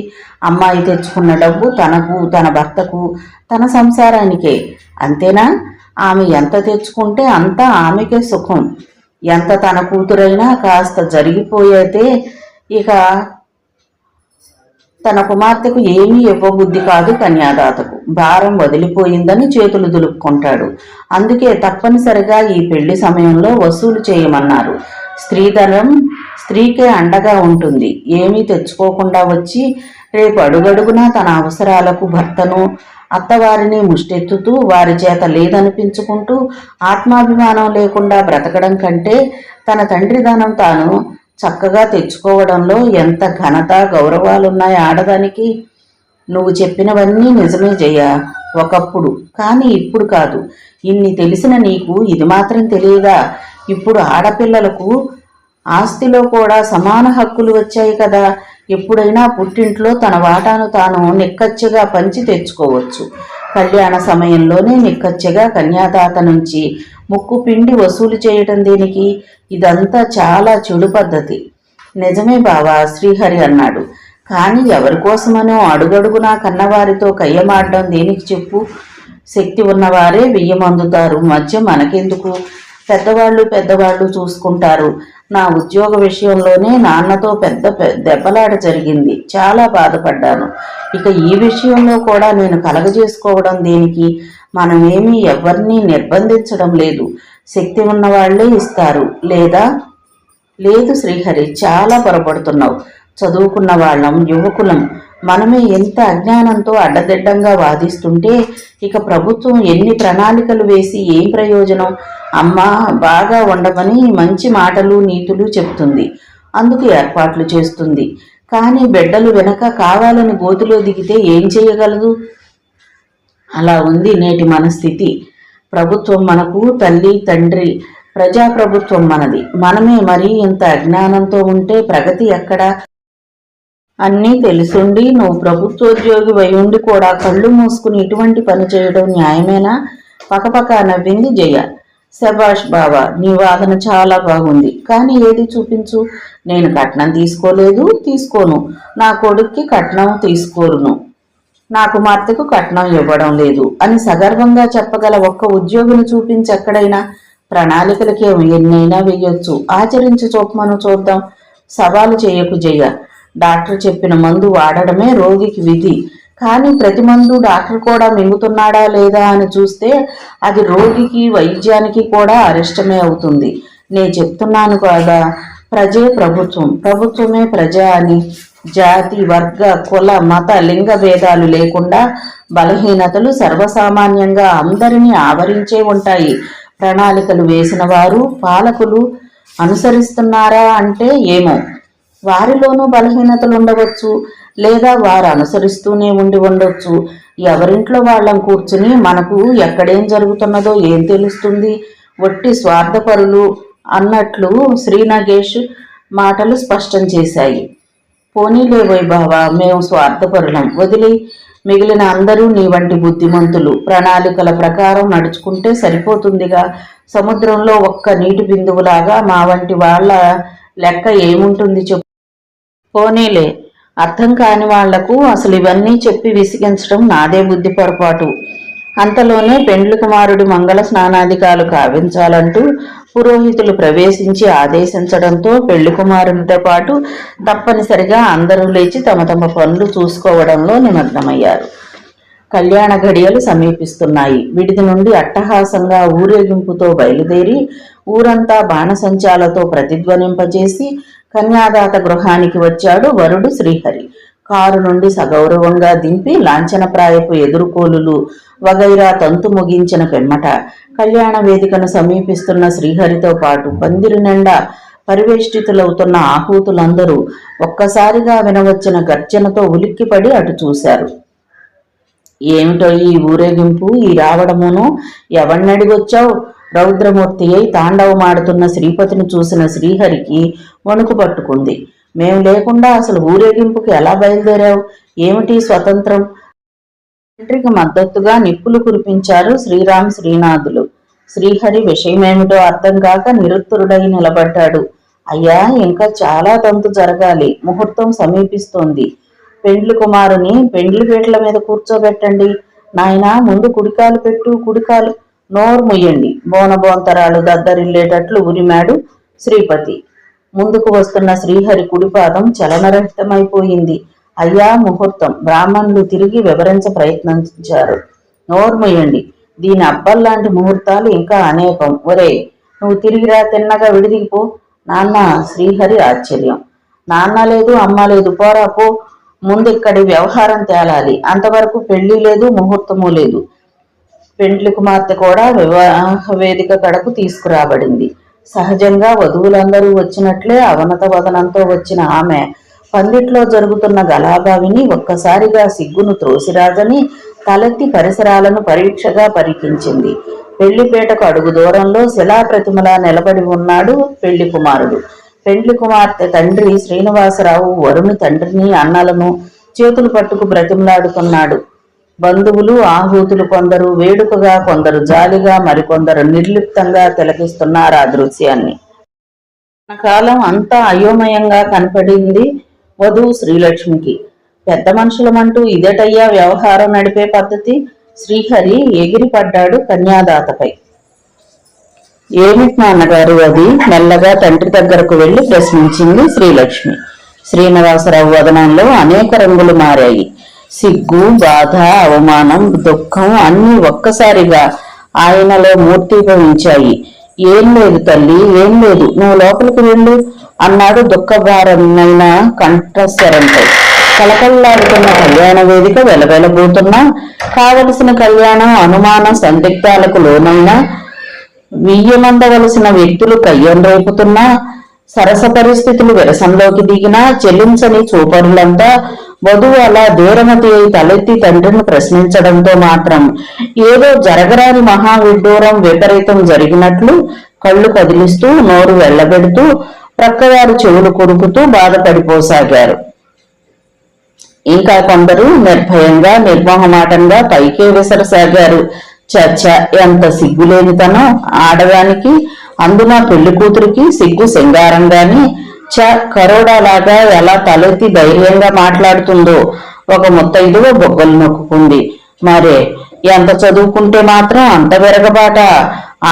Speaker 1: అమ్మాయి తెచ్చుకున్న డబ్బు తనకు, తన భర్తకు, తన సంసారానికే. అంతేనా? ఆమె ఎంత తెచ్చుకుంటే అంత ఆమెకే సుఖం. ఎంత తన కూతురైనా కాస్త జరిగిపోయేతే ఇక తన కుమార్తెకు ఏమీ ఇవ్వబుద్ధి కాదు. కన్యాదాతకు భారం వదిలిపోయిందని చేతులు దులుపుకుంటాడు. అందుకే తప్పనిసరిగా ఈ పెళ్లి సమయంలో వసూలు చేయమన్నారు. స్త్రీధనం స్త్రీకే అండగా ఉంటుంది. ఏమీ తెచ్చుకోకుండా వచ్చి రేపు అడుగడుగునా తన అవసరాలకు భర్తను, అత్తవారిని ముష్టెత్తుతూ వారి చేత లేదనిపించుకుంటూ ఆత్మాభిమానం లేకుండా బ్రతకడం కంటే తన తండ్రి ధనం తాను చక్కగా తెచ్చుకోవడంలో ఎంత ఘనత గౌరవాలున్నాయి ఆడదానికి. నువ్వు చెప్పినవన్నీ నిజమే జయ, ఒకప్పుడు. కానీ ఇప్పుడు కాదు. ఇన్ని తెలిసిన నీకు ఇది మాత్రం తెలియదా? ఇప్పుడు ఆడపిల్లలకు ఆస్తిలో కూడా సమాన హక్కులు వచ్చాయి కదా. ఎప్పుడైనా పుట్టింట్లో తన వాటాను తాను నిక్కచ్చిగా పంచి తెచ్చుకోవచ్చు. కళ్యాణ సమయంలోనే నిక్కచ్చిగా కన్యాదాత నుంచి ముక్కు పిండి వసూలు చేయటం దేనికి? ఇదంతా చాలా చెడు పద్ధతి. నిజమే బావా, శ్రీహరి అన్నాడు. కానీ ఎవరి కోసమనో అడుగడుగునా కన్నవారితో కయ్యమాడడం దేనికి చెప్పు? శక్తి ఉన్నవారే బియ్యమందుతారు. మధ్య మనకెందుకు? పెద్దవాళ్ళు చూసుకుంటారు. నా ఉద్యోగ విషయంలోనే నాన్నతో పెద్ద దెబ్బలాట జరిగింది. చాలా బాధపడ్డాను. ఇక ఈ విషయంలో కూడా నేను కలగజేసుకోవడం దేనికి? మనమేమీ ఎవరినీ నిర్బంధించడం లేదు. శక్తి ఉన్నవాళ్లే ఇస్తారు. లేదు శ్రీహరి, చాలా పొరపడుతున్నావు. చదువుకున్న వాళ్ళం, యువకులం మనమే ఎంత అజ్ఞానంతో అడ్డదిడ్డంగా వాదిస్తుంటే ఇక ప్రభుత్వం ఎన్ని ప్రణాళికలు వేసి ఏం ప్రయోజనం? అమ్మ బాగా ఉండమని మంచి మాటలు నీతులు చెప్తుంది, అందుకు ఏర్పాట్లు చేస్తుంది. కానీ బిడ్డలు వెనక కావాలని గోతిలో దిగితే ఏం చేయగలదు? అలా ఉంది నేటి మన స్థితి. ప్రభుత్వం మనకు తల్లి తండ్రి, ప్రజాప్రభుత్వం మనది. మనమే మరీ ఇంత అజ్ఞానంతో ఉంటే ప్రగతి ఎక్కడా? అన్నీ తెలుసుండి నువ్వు ప్రభుత్వోద్యోగి ఉండి కూడా కళ్ళు మూసుకుని ఇటువంటి పని చేయడం న్యాయమేనా? పకపక నవ్వింది జయ. శభాష్ బావా, నీ వాదన చాలా బాగుంది. కానీ ఏది చూపించు. నేను కట్నం తీసుకోలేదు, తీసుకోను. నా కొడుక్కి కట్నం తీసుకోరును. నా కుమార్తెకు కట్నం ఇవ్వడం లేదు అని సగర్వంగా చెప్పగల ఒక్క ఉద్యోగిని చూపించెక్కడైనా. ప్రణాళికలకే ఎన్నైనా వెయ్యొచ్చు. ఆచరించి చూపమను చూద్దాం. సవాలు చేయకు జయ. డాక్టర్ చెప్పిన మందు వాడడమే రోగికి విధి. కానీ ప్రతి మందు డాక్టర్ కూడా మింగుతున్నాడా లేదా అని చూస్తే అది రోగికి వైద్యానికి కూడా అరిష్టమే అవుతుంది. నేను చెప్తున్నాను కదా, ప్రజే ప్రభుత్వం, ప్రభుత్వమే ప్రజ అని. జాతి, వర్గ, కుల, మత, లింగ భేదాలు లేకుండా బలహీనతలు సర్వసామాన్యంగా అందరినీ ఆవరించే ఉంటాయి. ప్రణాళికలు వేసిన వారు, పాలకులు అనుసరిస్తున్నారా అంటే ఏమో, వారిలోనూ బలహీనతలు ఉండవచ్చు, లేదా వారు అనుసరిస్తూనే ఉండొచ్చు. ఎవరింట్లో వాళ్ళం కూర్చుని మనకు ఎక్కడేం జరుగుతున్నదో ఏం తెలుస్తుంది? ఒట్టి స్వార్థపరులు అన్నట్లు శ్రీనగేష్ మాటలు స్పష్టం చేశాయి. పోనీలేవోయ్ బావా, మేము స్వార్థపరులం వదిలి, మిగిలిన అందరూ నీ వంటి బుద్ధిమంతులు. ప్రణాళికల ప్రకారం నడుచుకుంటే సరిపోతుందిగా. సముద్రంలో ఒక్క నీటి బిందువులాగా మా వంటి వాళ్ళ లెక్క ఏముంటుంది చెప్పు. పోనీలే, అర్థం కాని వాళ్లకు అసలు ఇవన్నీ చెప్పి విసిగించడం నాదే బుద్ధి పొరపాటు. అంతలోనే పెండ్లి కుమారుడి మంగళ స్నానాధికాలు కావించాలంటూ పురోహితులు ప్రవేశించి ఆదేశించడంతో పెళ్లి కుమారునితో పాటు తప్పనిసరిగా అందరూ లేచి తమ తమ పనులు చూసుకోవడంలో నిమగ్నమయ్యారు. కళ్యాణ ఘడియలు సమీపిస్తున్నాయి. విడిది నుండి అట్టహాసంగా ఊరేగింపుతో బయలుదేరి ఊరంతా బాణసంచాలతో ప్రతిధ్వనింపజేసి కన్యాదాత గృహానికి వచ్చాడు వరుడు శ్రీహరి. కారు నుండి సగౌరవంగా దింపి లాంఛనప్రాయపు ఎదురుకోలులు వగైరా తంతు ముగించిన పిమ్మట కళ్యాణ వేదికను సమీపిస్తున్న శ్రీహరితో పాటు పందిరి నిండా పరివేష్టితులవుతున్న ఆహూతులందరూ ఒక్కసారిగా వినవచ్చిన గర్జనతో ఉలిక్కిపడి అటు చూశారు. ఏమిటో ఈ ఊరేగింపు, ఈ రావడమును? ఎవణ్ణడిగొచ్చావు? రౌద్రమూర్తి అయి తాండవమాడుతున్న శ్రీపతిని చూసిన శ్రీహరికి వణుకు పట్టుకుంది. మేము లేకుండా అసలు ఊరేగింపుకి ఎలా బయలుదేరావు? ఏమిటి స్వతంత్రం? తండ్రికి మద్దతుగా నిప్పులు కురిపించారు శ్రీరామ్ శ్రీనాథులు. శ్రీహరి విషయమేమిటో అర్థం కాక నిరుత్తరుడై నిలబడ్డాడు. అయ్యా, ఇంకా చాలా తంతు జరగాలి. ముహూర్తం సమీపిస్తోంది. పెండ్లి కుమారుని పెండ్లి పీటల మీద కూర్చోబెట్టండి. నాయనా, ముందు కుడికాలు పెట్టు, కుడికాలు. నోరు ముయ్యండి. బోనబోంతరాలు దద్దరిల్లేటట్లు ఉరిమాడు శ్రీపతి. ముందుకు వస్తున్న శ్రీహరి కుడిపాదం చలనరహితమైపోయింది. అయ్యా, ముహూర్తం. బ్రాహ్మణులు తిరిగి వివరించ ప్రయత్నించారు. నోరు ముయ్యండి. దీని అబ్బల్లాంటి ముహూర్తాలు ఇంకా అనేకం. ఒరే, నువ్వు తిరిగిరా, తిన్నగా విడిదిగిపో. నాన్న. శ్రీహరి ఆశ్చర్యం. నాన్న లేదు, అమ్మ లేదు, పోరా పో. ముందు ఇక్కడి వ్యవహారం తేలాలి. అంతవరకు పెళ్లి లేదు, ముహూర్తము లేదు. పెండ్లి కుమార్తె కూడా వివాహ వేదిక కడకు తీసుకురాబడింది. సహజంగా వధువులందరూ వచ్చినట్లే అవనత వదనంతో వచ్చిన ఆమె పందిట్లో జరుగుతున్న గలాబావిని ఒక్కసారిగా సిగ్గును త్రోసిరాజని తలెత్తి పరిసరాలను పరీక్షగా పరికించింది. పెళ్లిపేటకు అడుగు దూరంలో శిలాప్రతిమలా నిలబడి ఉన్నాడు పెళ్లి కుమారుడు. పెండ్లి కుమార్తె తండ్రి శ్రీనివాసరావు వరుణి తండ్రిని, అన్నలను చేతులు పట్టుకు బ్రతిమలాడుతున్నాడు. బంధువులు, ఆహూతులు కొందరు వేడుకగా, కొందరు జాలిగా, మరికొందరు నిర్లిప్తంగా తిలకిస్తున్నారు ఆ దృశ్యాన్ని. కాలం అంతా అయోమయంగా కనపడింది వధువు శ్రీలక్ష్మికి. పెద్ద మనుషులమంటూ ఇదేటయ్యా వ్యవహారం నడిపే పద్ధతి? శ్రీహరి ఎగిరిపడ్డాడు కన్యాదాతపై. ఏమిటి నాన్నగారు అది? మెల్లగా తండ్రి దగ్గరకు వెళ్లి ప్రశ్నించింది శ్రీలక్ష్మి. శ్రీనివాసరావు వదనంలో అనేక రంగులు మారాయి. సిగ్గు, బాధ, అవమానం, దుఃఖం అన్నీ ఒక్కసారిగా ఆయనలో మూర్తిభవించాయి. ఏం లేదు తల్లి, ఏం లేదు, నువ్వు లోపలికి వెళ్ళు అన్నాడు దుఃఖభారమైన కంఠస్వరంతో. కలకల్లాడుతున్న కళ్యాణ వేదిక వెలవెలబోతున్నా, కావలసిన కళ్యాణం అనుమాన సందిగ్ధాలకు లోనైనా, వియ్యమందవలసిన వ్యక్తులు కయ్యం రేపుతున్నా, సరస పరిస్థితులు విరసంలోకి దిగినా చెల్లించని చూపరులంతా వధువు అలా దూరమతి అయి తలెత్తి తండ్రిని ప్రశ్నించడంతో మాత్రం ఏదో జరగరాని మహావిడ్డూరం, విపరీతం జరిగినట్లు కళ్ళు కదిలిస్తూ, నోరు వెళ్లబెడుతూ, ప్రక్కవారు చెవులు కొరుకుతూ బాధపడిపోసాగారు. ఇంకా కొందరు నిర్భయంగా, నిర్మోహమాటంగా పైకే విసరసాగారు. చర్చ, ఎంత సిగ్గులేనితనం ఆడదానికి, అందున పెళ్లి కూతురికి సిగ్గు సింగారంగాని. కరోడాలాగా ఎలా తలెత్తి ధైర్యంగా మాట్లాడుతుందో. ఒక ముత్తైదువ బొగ్గలు నొక్కుంది. మరే ఎంత చదువుకుంటే మాత్రం అంత విరగబాట?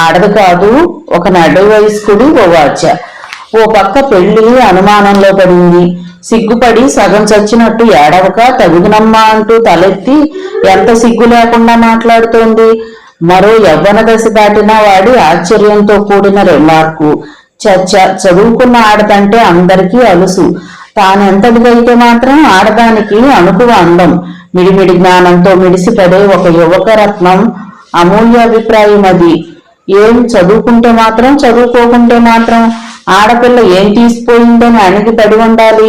Speaker 1: ఆడది కాదు, ఒక నడు వయస్కుడు ఓ వాచ. ఓ పక్క పెళ్లి అనుమానంలో పడింది. సిగ్గుపడి సగం చచ్చినట్టు ఏడవక తగుదునమ్మా అంటూ తలెత్తి ఎంత సిగ్గు లేకుండా మాట్లాడుతోంది. మరో యవ్వన దశ దాటిన వాడి ఆశ్చర్యంతో కూడిన రిమార్కు. చదువుకున్న ఆడదంటే అందరికీ అలుసు. తానెంతటిదైతే మాత్రం ఆడదానికి అణుకువ అందం, మిడిమిడి జ్ఞానంతో మిడిసిపడే ఒక యువక రత్నం అమూల్య అభిప్రాయం అది. ఏం చదువుకుంటే మాత్రం చదువుకోకుంటే మాత్రం ఆడపిల్ల ఏం తీసిపోయిందని అణిగి పడి ఉండాలి.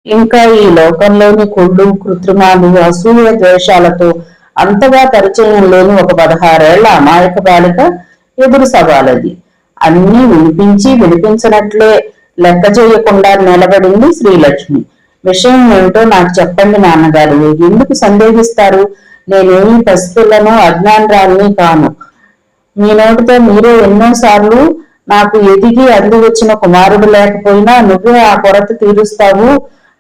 Speaker 1: ఇంకా ఈ లోకంలోని కుళ్ళు, కృత్రిమాలు, అసూయ ద్వేషాలతో అంతగా పరిచయం లేని ఒక 16 ఏళ్ల అమాయక బాలిక ఎదురు సవాలది. అన్నీ వినిపించినట్లే లెక్క చేయకుండా నిలబడింది శ్రీలక్ష్మి. విషయం ఏమిటో నాకు చెప్పండి నాన్నగారు. ఎందుకు సందేహిస్తారు? నేనేమీ పసిపిల్లను, అజ్ఞానరాల్ని కాను. మీ నోటితో మీరే ఎన్నోసార్లు నాకు ఎదిగి అంది వచ్చిన కుమారుడు లేకపోయినా నువ్వే ఆ కొరత తీరుస్తావు,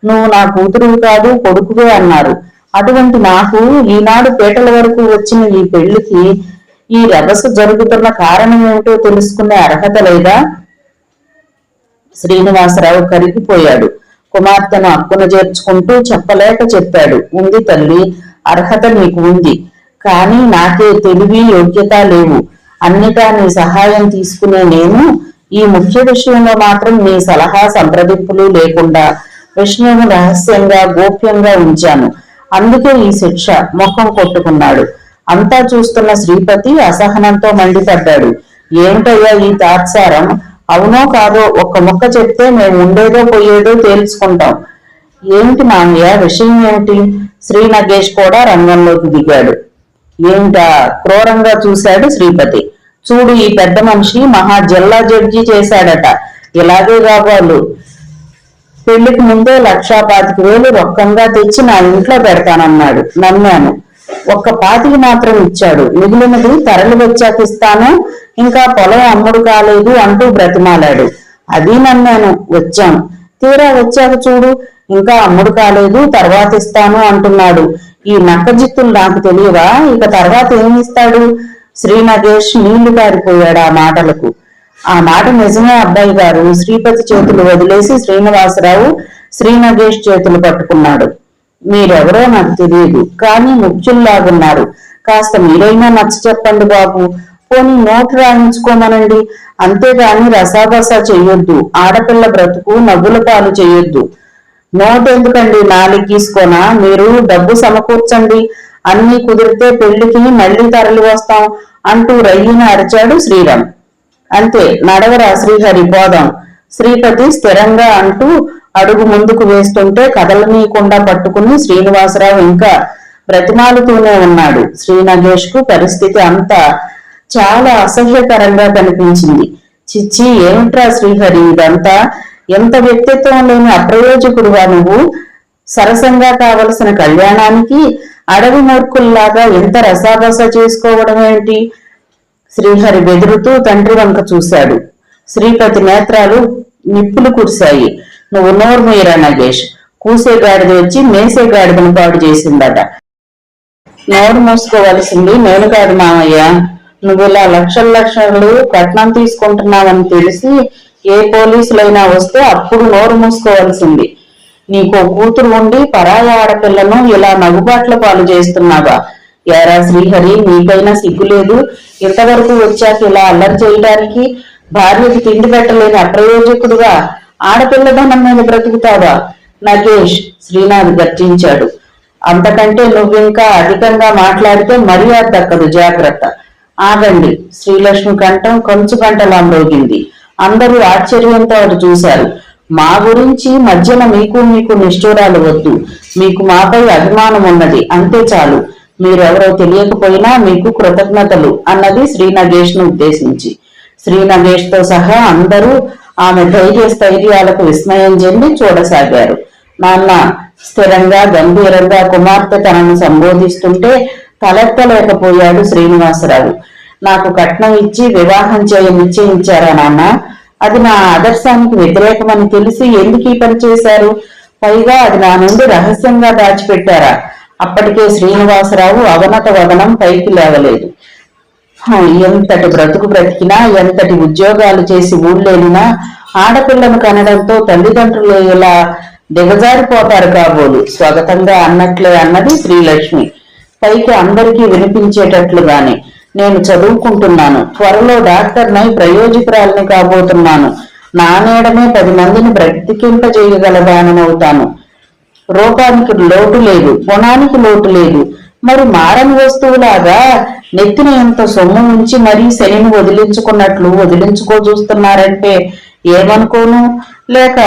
Speaker 1: నువ్వు నా కూతురువి కాదు కొడుకువే అన్నారు. అటువంటి నాకు ఈనాడు పేటల వరకు వచ్చిన ఈ పెళ్లికి ఈ రభస జరుగుతున్న కారణం ఏమిటో తెలుసుకునే అర్హత లేదా? శ్రీనివాసరావు కరిగిపోయాడు. కుమార్తెను అక్కున చేర్చుకుంటూ చెప్పలేక చెప్పాడు. ఉంది తల్లి, అర్హత నీకు ఉంది. కానీ నాకే తెలివి, యోగ్యత లేవు. అన్నిటా నీ సహాయం తీసుకునే నేను ఈ ముఖ్య విషయంలో మాత్రం నీ సలహా సంప్రదింపులు లేకుండా విషయం రహస్యంగా గోప్యంగా ఉంచాను. అందుకే ఈ శిక్ష. ముఖం కొట్టుకున్నాడు. అంతా చూస్తున్న శ్రీపతి అసహనంతో మండిపడ్డాడు. ఏమిటయ్యా ఈ తాత్సారం? అవునో కాదో ఒక్క ముక్క చెప్తే మేము ఉండేదో పోయేదో తేల్చుకుంటాం. ఏమిటి మామయ్య, విషయం ఏమిటి? శ్రీ నగేష్ కూడా రంగంలోకి దిగాడు. ఏమిటా? క్రూరంగా చూశాడు శ్రీపతి. చూడు, ఈ పెద్ద మనిషి మహా జిల్లా జడ్జి చేశాడట. ఇలాగే కావాలి. పెళ్లికి ముందే 1,25,000 రొక్కంగా తెచ్చి నా ఇంట్లో పెడతానన్నాడు. నమ్మాను. ఒక్క 25 మాత్రం ఇచ్చాడు. మిగిలినది తరలి వచ్చాక ఇస్తాను, ఇంకా పొలం అమ్ముడు కాలేదు అంటూ బ్రతిమాలాడు. అది నమ్మాను. వచ్చాం. తీరా వచ్చాక చూడు, ఇంకా అమ్ముడు కాలేదు, తర్వాత ఇస్తాను అంటున్నాడు. ఈ నక్కజిత్తులు నాకు తెలియవా? ఇక తర్వాత ఏమిస్తాడు? శ్రీ నగేష్ నీళ్లు కారిపోయాడు ఆ మాటలకు. ఆ మాట నిజమే అబ్బాయి గారు. శ్రీపతి చేతులు వదిలేసి శ్రీనివాసరావు శ్రీ నగేష్ చేతులు పట్టుకున్నాడు. మీరెవరో నాకు తెలియదు, కానీ ముఖ్యుల్లాగున్నారు. కాస్త మీరైనా నచ్చ చెప్పండి బాబు. పోనీ నోటు రాయించుకోమనండి. అంతేగాని రసాబసా చెయ్యొద్దు. ఆడపిల్ల బ్రతుకు నవ్వుల పాలు చెయ్యొద్దు. నోటు ఎందుకండి, నాలుగు గీసుకోనా? మీరు డబ్బు సమకూర్చండి. అన్నీ కుదిరితే పెళ్లికి మళ్లీ తరలి వస్తాం అంటూ రయ్యిన అరిచాడు శ్రీరామ్. అంతే, నడవరా శ్రీహరి, పోదాం. శ్రీపతి స్థిరంగా అంటూ అడుగు ముందుకు వేస్తుంటే కదలనీయకుండా పట్టుకుని శ్రీనివాసరావు ఇంకా బ్రతిమాలుతూనే ఉన్నాడు. శ్రీ నగేష్ కు పరిస్థితి అంతా చాలా అసహ్యకరంగా కనిపించింది. చిచ్చి, ఏమిట్రా శ్రీహరి ఇదంతా? ఎంత వ్యక్తిత్వం లేని అప్రయోజకుడుగా నువ్వు. సరసంగా కావలసిన కళ్యాణానికి అడవి మూర్ఖుల్లాగా ఎంత రసాబస చేసుకోవడం ఏంటి? శ్రీహరి బెదురుతూ తండ్రి వంక చూశాడు. శ్రీపతి నేత్రాలు నిప్పులు కురిశాయి. నువ్వు నోరు మీరా నగేష్. కూసే గాడిద వచ్చి మేసే గాడిదను పాడు చేసిందట. నోరు మూసుకోవలసింది నేను కాదు మామయ్య. నువ్వు ఇలా లక్షలు కట్నం తీసుకుంటున్నావని తెలిసి ఏ పోలీసులైనా వస్తే అప్పుడు నోరు మూసుకోవలసింది. నీకో కూతురు ఉండి పరాయ ఆడపిల్లను ఇలా నగుబాట్ల పాలు చేస్తున్నావా? యారా శ్రీహరి, నీకైనా సిగ్గులేదు? ఇంతవరకు వచ్చాక ఇలా అల్లరి చేయడానికి? భార్యకి తిండి పెట్టలేని అప్రయోజకుడుగా ఆడపిల్లదనం మీద బ్రతుకుతావా? నగేష్, శ్రీనాథ్ గర్జించాడు. అంతకంటే నువ్వింకా అధికంగా మాట్లాడితే మర్యాద దక్కదు, జాగ్రత్త. ఆగండి. శ్రీలక్ష్మి కంఠం కంచు గంటలా మ్రోగింది. అందరూ ఆశ్చర్యంతో అటు చూశారు. మా గురించి మధ్యన మీకు నిష్ఠూరాలు వద్దు. మీకు మాపై అభిమానం ఉన్నది, అంతే చాలు. మీరెవరో తెలియకపోయినా మీకు కృతజ్ఞతలు అన్నది శ్రీ నగేష్ ను ఉద్దేశించి. శ్రీ నగేష్ తో సహా అందరూ ఆమె ధైర్య స్థైర్యాలకు విస్మయం చెంది చూడసాగారు. నాన్న, స్థిరంగా గంభీరంగా కుమార్తె తనను సంబోధిస్తుంటే తలెత్తలేకపోయాడు శ్రీనివాసరావు. నాకు కట్నం ఇచ్చి వివాహం నిశ్చయించారా నాన్న? అది నా ఆదర్శానికి వ్యతిరేకమని తెలిసి ఎందుకు ఈ పని చేశారు? పైగా అది నా నుండి రహస్యంగా దాచిపెట్టారా? అప్పటికే శ్రీనివాసరావు అవనత వదనం పైకి లేవలేదు. ఎంతటి బ్రతుకు బ్రతికినా, ఎంతటి ఉద్యోగాలు చేసి ఊళ్ళేలినా ఆడపిల్లను కనడంతో తల్లిదండ్రులు ఇలా దిగజారిపోతారు కాబోలు. స్వాగతంగా అన్నట్లే అన్నది శ్రీలక్ష్మి, పైకి అందరికీ వినిపించేటట్లుగానే. నేను చదువుకుంటున్నాను. త్వరలో డాక్టర్నై ప్రయోజకురాలిని కాబోతున్నాను. నా నీడమే 10 మందిని బ్రతికింపజేయగలదానవుతాను. రూపానికి లోటు లేదు, గుణానికి లోటు లేదు. మరి మారని వస్తువులాగా నెత్తిన ఎంత సొమ్ము ఉంచి మరీ శనిని వదిలించుకున్నట్లు వదిలించుకో చూస్తున్నారంటే ఏమనుకోను? లేక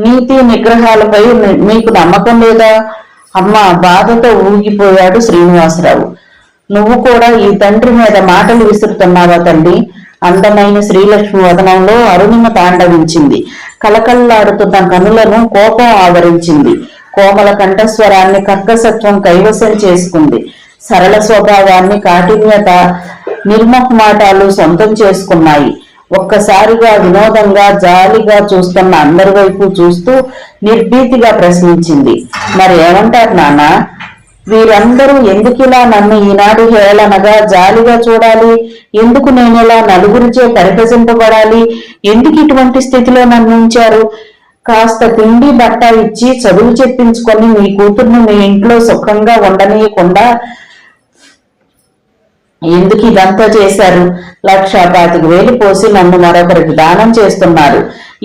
Speaker 1: నీతి నిగ్రహాలపై మీకు నమ్మకం లేదా? అమ్మ బాధతో ఊగిపోయాడు శ్రీనివాసరావు. నువ్వు కూడా ఈ తండ్రి మీద మాటలు విసురుతున్నావా తల్లి? అందమైన శ్రీలక్ష్మి వదనంలో అరుణిమ తాండవించింది. కలకల్లాడుతున్న కనులను కోపం ఆవరించింది. కోమల కంఠస్వరాన్ని కర్కసత్వం కైవసం చేసుకుంది. సరళ స్వభావాన్ని కాఠిన్యత నిర్మహమాటాలు సొంతం చేసుకున్నాయి. ఒక్కసారిగా వినోదంగా జాలిగా చూస్తున్న అందరి వైపు చూస్తూ నిర్భీతిగా ప్రశ్నించింది. మరి ఏమంటారు నాన్న? వీరందరూ ఎందుకిలా నన్ను ఈనాడు హేళనగా జాలిగా చూడాలి? ఎందుకు నేనిలా నలుగురిచే పరిహసింపబడాలి? ఎందుకు ఇటువంటి స్థితిలో నన్ను ఉంచారు? కాస్త తిండి బట్ట ఇచ్చి చదువు చెప్పించుకొని మీ కూతుర్ని మీ ఇంట్లో సుఖంగా ఉండనీయకుండా ఎందుకు ఇదంతా చేశారు? 1,25,000 పోసి నన్ను మరొకరికి దానం చేస్తున్నారు.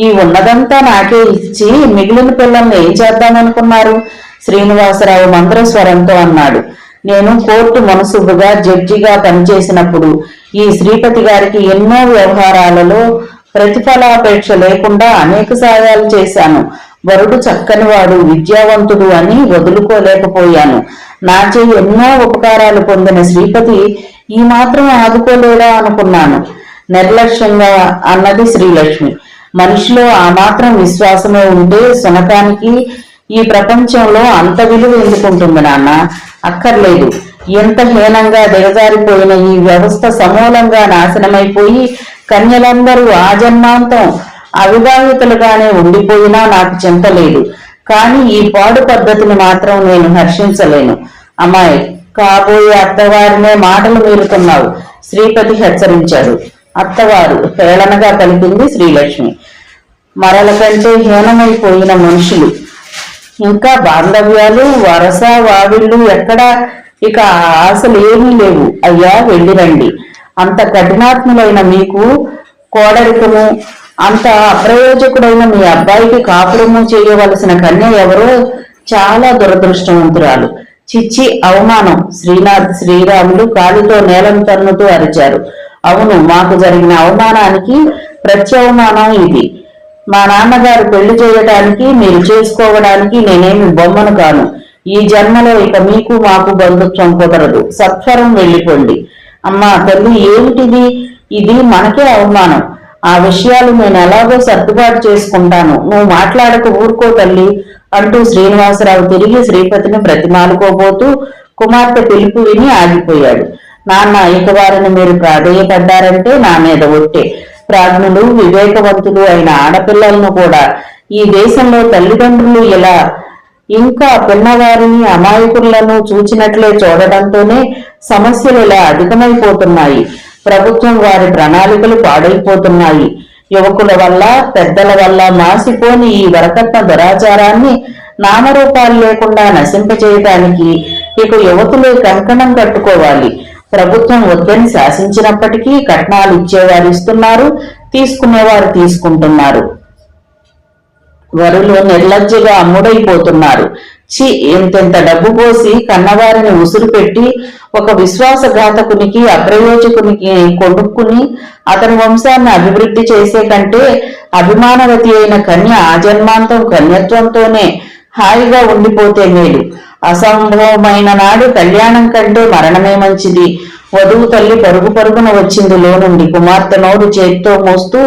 Speaker 1: ఈ ఉన్నదంతా నాకే ఇచ్చి మిగిలిన పిల్లల్ని ఏం చేద్దామనుకున్నారు? శ్రీనివాసరావు మంత్రస్వరంతో అన్నాడు. నేను కోర్టు మనసుబుగా జడ్జిగా పనిచేసినప్పుడు ఈ శ్రీపతి గారికి ఎన్నో వ్యవహారాలలో ప్రతిఫలాపేక్ష లేకుండా అనేక సాయాలు చేశాను. వరుడు చక్కనివాడు, విద్యావంతుడు అని వదులుకోలేకపోయాను. నాచే ఎన్నో ఉపకారాలు పొందిన శ్రీపతి ఈ మాత్రం ఆదుకోలేడా అనుకున్నాను. నిర్లక్ష్యంగా అన్నది శ్రీలక్ష్మి. మనిషిలో ఆ మాత్రం విశ్వాసమే ఉంటే సునకానికి ఈ ప్రపంచంలో అంత విలువ ఎందుకుంటుంది నాన్న? అక్కర్లేదు. ఎంత హీనంగా దిగజారిపోయిన ఈ వ్యవస్థ సమూలంగా నాశనమైపోయి కన్యలందరూ ఆజన్మాంతం అవివాహితులుగానే ఉండిపోయినా నాకు చింత లేదు. కానీ ఈ పాడు పద్ధతిని మాత్రం నేను హర్షించలేను. అమ్మాయి, కాబోయే అత్తవారినే మాటలు మీరుతున్నావు, శ్రీపతి హెచ్చరించాడు. అత్తవారు హేళనగా పలికింది శ్రీలక్ష్మి. మరల కంటే హీనమైపోయిన మనుషులు, ఇంకా బాంధవ్యాలు, వరస వావిళ్ళు ఎక్కడా? ఇక ఆశలు ఏమీ లేవు. అయ్యా వెళ్ళిరండి. అంత కఠినాత్ములైన మీకు కోడరికము, అంత అప్రయోజకుడైన మీ అబ్బాయికి కాపురము చేయవలసిన కన్య ఎవరో? చాలా దురదృష్టవంతురాలు. చిచ్చి, అవమానం! శ్రీరాములు కాలితో నేలను తన్నుతూ అరిచారు. అవును, మాకు జరిగిన అవమానానికి ప్రత్యవమానం ఇది. మా నాన్నగారు పెళ్లి చేయటానికి, మీరు చేసుకోవడానికి నేనేమి బొమ్మను కాను. ఈ జన్మలో ఇక మీకు మాకు బంధుత్వం కుదరదు. సత్వరం వెళ్ళిపోండి. అమ్మా తల్లి, ఏమిటిది? ఇది మనకే అవమానం. ఆ విషయాలు నేను ఎలాగో సర్దుబాటు చేసుకుంటాను. నువ్వు మాట్లాడక ఊరుకో తల్లి అంటూ శ్రీనివాసరావు తిరిగి శ్రీపతిని బ్రతిమాలుకోబోతూ కుమార్తె పిలుపు విని ఆగిపోయాడు. నాన్న, ఇక వారిని మీరు ప్రాధేయపడ్డారంటే నా మీద ఒట్టే. ప్రాజ్ఞులు, వివేకవంతులు అయిన ఆడపిల్లలను కూడా ఈ దేశంలో తల్లిదండ్రులు ఇలా ఇంకా పిన్నవారిని అమాయకులను చూచినట్లే చూడడంతోనే సమస్యలు ఇలా అధికమైపోతున్నాయి. ప్రభుత్వం వారి ప్రణాళికలు పాడైపోతున్నాయి. యువకుల వల్ల, పెద్దల వల్ల మాసిపోని ఈ వరకట్న దురాచారాన్ని నామరూపాలు లేకుండా నశింపజేయడానికి ఇక యువతులే కంకణం కట్టుకోవాలి. ప్రభుత్వం వద్దని శాసించినప్పటికీ కట్నాలు ఇచ్చేవారు ఇస్తున్నారు, తీసుకునేవారు తీసుకుంటున్నారు. వరులు నిర్లజ్జగా అమ్ముడైపోతున్నారు. ఎంతెంత డబ్బు పోసి కన్నవారిని ఉసురు పెట్టి ఒక విశ్వాసఘాతకునికి, అప్రయోజకునికి కొనుక్కుని అతని వంశాన్ని అభివృద్ధి చేసే కంటే అభిమానవతి అయిన కన్య ఆజన్మాంతం కన్యత్వంతోనే హాయిగా ఉండిపోతే మేలు. అసంభవమైన నాడు కళ్యాణం కంటే మరణమే మంచిది. వధువు తల్లి పరుగు పరుగున వచ్చింది లోనుండి. కుమార్తె నోరు చేతితో మోస్తూ,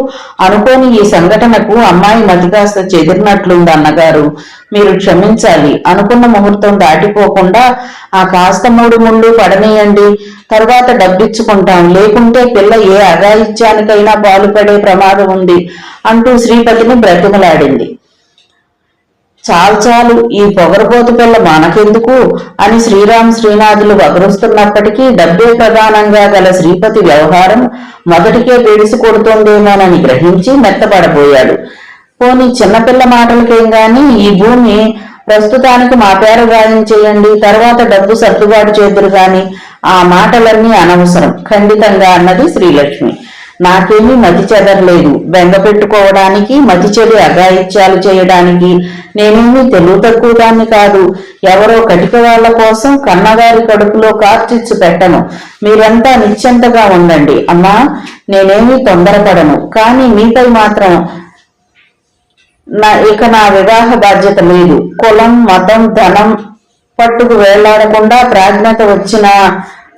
Speaker 1: అనుకోని ఈ సంఘటనకు అమ్మాయి మతి కాస్త చెదిరినట్లుంది అన్నగారు, మీరు క్షమించాలి. అనుకున్న ముహూర్తం దాటిపోకుండా ఆ కాస్త 3 ముళ్ళు పడనీయండి, తర్వాత డబ్బిచ్చుకుంటాం. లేకుంటే పిల్ల ఏ అఘాయిత్యానికైనా పాలుపడే ప్రమాదం ఉంది అంటూ శ్రీపతిని బ్రతిమలాడింది. చాలు, ఈ పొగరబోతు పిల్ల మనకెందుకు అని శ్రీనాథులు వగరుస్తున్నప్పటికీ డబ్బే ప్రధానంగా గల శ్రీపతి వ్యవహారం మొదటికే బెడిసి కొడుతోందేమోనని గ్రహించి మెత్తపడబోయాడు. పోనీ చిన్నపిల్ల మాటలకేం గాని, ఈ భూమి ప్రస్తుతానికి మా పేర గాయం చేయండి, తర్వాత డబ్బు సర్దుబాటు చేదురు గాని ఆ మాటలన్నీ అనవసరం ఖండితంగా అన్నది శ్రీలక్ష్మి. నాకేమీ మతి చెదరలేదు. బెంగ పెట్టుకోవడానికి, మతి చెడి అఘాయిత్యాలు చేయడానికి నేనేమీ తెలివి తక్కువ దాన్ని కాదు. ఎవరో కటిక వాళ్ల కోసం కన్నగారి కడుపులో కార్చిచ్చు పెట్టను. మీరంతా నిశ్చింతగా ఉండండి అమ్మా, నేనేమీ తొందరపడను. కానీ మీపై మాత్రం ఇక నా వివాహ బాధ్యత లేదు. కులం, మతం, ధనం పట్టుకు వేళ్లాడకుండా ప్రాజ్ఞత వచ్చిన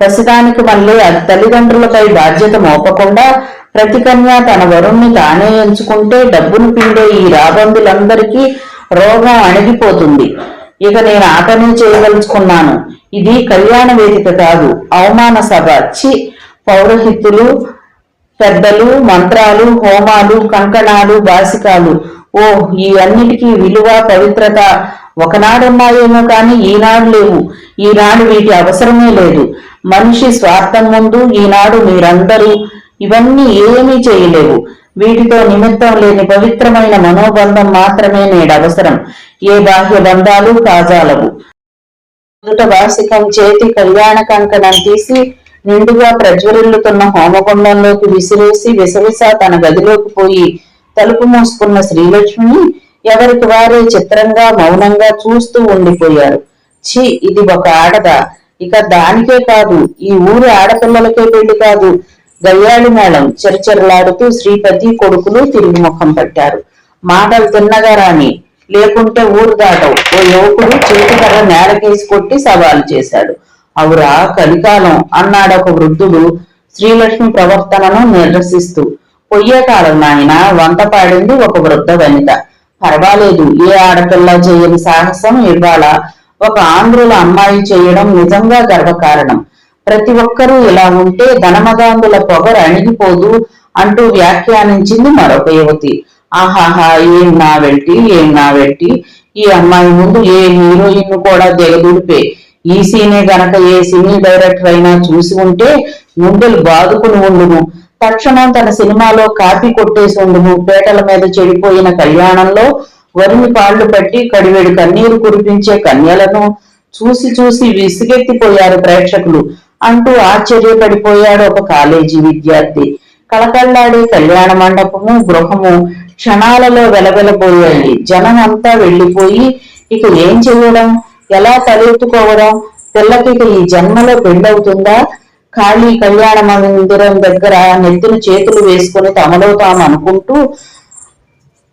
Speaker 1: ప్రస్తుతానికి మళ్ళీ తల్లిదండ్రులపై బాధ్యత మోపకుండా ప్రతి కన్య తన వరుణ్ణి తానే ఎంచుకుంటే డబ్బును పిండే ఈ రాబందులందరికీ రోగం అణిగిపోతుంది. ఇక నేను ఆ పని చేయదలుచుకున్నాను. ఇది కళ్యాణ వేదిక కాదు, అవమాన సభ. పౌరహితులు, పెద్దలు, మంత్రాలు, హోమాలు, కంకణాలు, బాసికాలు, ఓ ఈ అన్నిటికీ విలువ, పవిత్రత ఒకనాడున్నాయేమో కానీ ఈనాడు లేవు. ఈనాడు వీటి అవసరమే లేదు. మనిషి స్వార్థం ముందు ఈనాడు మీరందరూ ఇవన్నీ ఏమీ చేయలేవు. వీటితో నిమిత్తం లేని పవిత్రమైన మనోబంధం మాత్రమే నేడవసరం. ఏ బాహ్య బంధాలు కాజాలవు. మొదట వాసికం చేతి కళ్యాణ కంకణం తీసి నిండుగా ప్రజ్వరిల్లుతున్న హోమగుండంలోకి విసిరేసి విసవిస తన గదిలోకి పోయి తలుపు మూసుకున్న శ్రీలక్ష్మిని ఎవరికి వారే చిత్రంగా మౌనంగా చూస్తూ ఉండిపోయారు. ఇది ఒక ఆడదా? ఇక దానికే కాదు, ఈ ఊరి ఆడపిల్లలకే పెళ్లి కాదు. గయ్యాళి మేళం చెరచెరలాడుతూ శ్రీపతి కొడుకులు తిరిగి ముఖం పట్టారు. మాటలు తిన్నగా రాని, లేకుంటే ఊరు దాటవు. ఓ యువకుడు చేతికర్ర నేలకేసి కొట్టి సవాలు చేశాడు. అవురా కలికాలం అన్నాడు ఒక వృద్ధుడు శ్రీలక్ష్మి ప్రవర్తనను నిరసిస్తూ. పొయ్యే కాలం నాయన, వంట పాడింది ఒక వృద్ధ వనిత. పర్వాలేదు, ఏ ఆడపిల్ల చేయని సాహసం ఇవాళ ఒక ఆంధ్రుల అమ్మాయి చేయడం నిజంగా గర్వకారణం. ప్రతి ఒక్కరూ ఇలా ఉంటే ధనమదాంగుల పొగరు అణిగిపోదు అంటూ వ్యాఖ్యానించింది మరొక యువతి. ఆహాహా, ఏం నావెల్టి. ఈ అమ్మాయి ముందు ఏ హీరోయిన్ కూడా దిగదుడిపే. ఈ సీనే గనక ఏ సినీ డైరెక్టర్ అయినా చూసి ఉంటే గుండెలు బాదుకుని ఉండును. తక్షణం తన సినిమాలో కాపీ కొట్టేసి ఉండును. పేటల మీద చెడిపోయిన కళ్యాణంలో వరిని కాళ్లు పట్టి కడివేడి కన్నీరు కురిపించే కన్యలను చూసి చూసి విసిగెత్తిపోయారు ప్రేక్షకులు అంటూ ఆశ్చర్యపడిపోయాడు ఒక కాలేజీ విద్యార్థి. కళకళ్లాడే కళ్యాణ మండపము, గృహము క్షణాలలో వెలవెలబోయాయి. జనం అంతా వెళ్లిపోయి ఇక ఏం చెయ్యడం, ఎలా తలెత్తుకోవడం? పిల్లకి ఈ జన్మలో పెళ్ళవుతుందా? ఖాళీ కళ్యాణ మందిరం దగ్గర నెత్తిన చేతులు వేసుకుని తమలో తాము అనుకుంటూ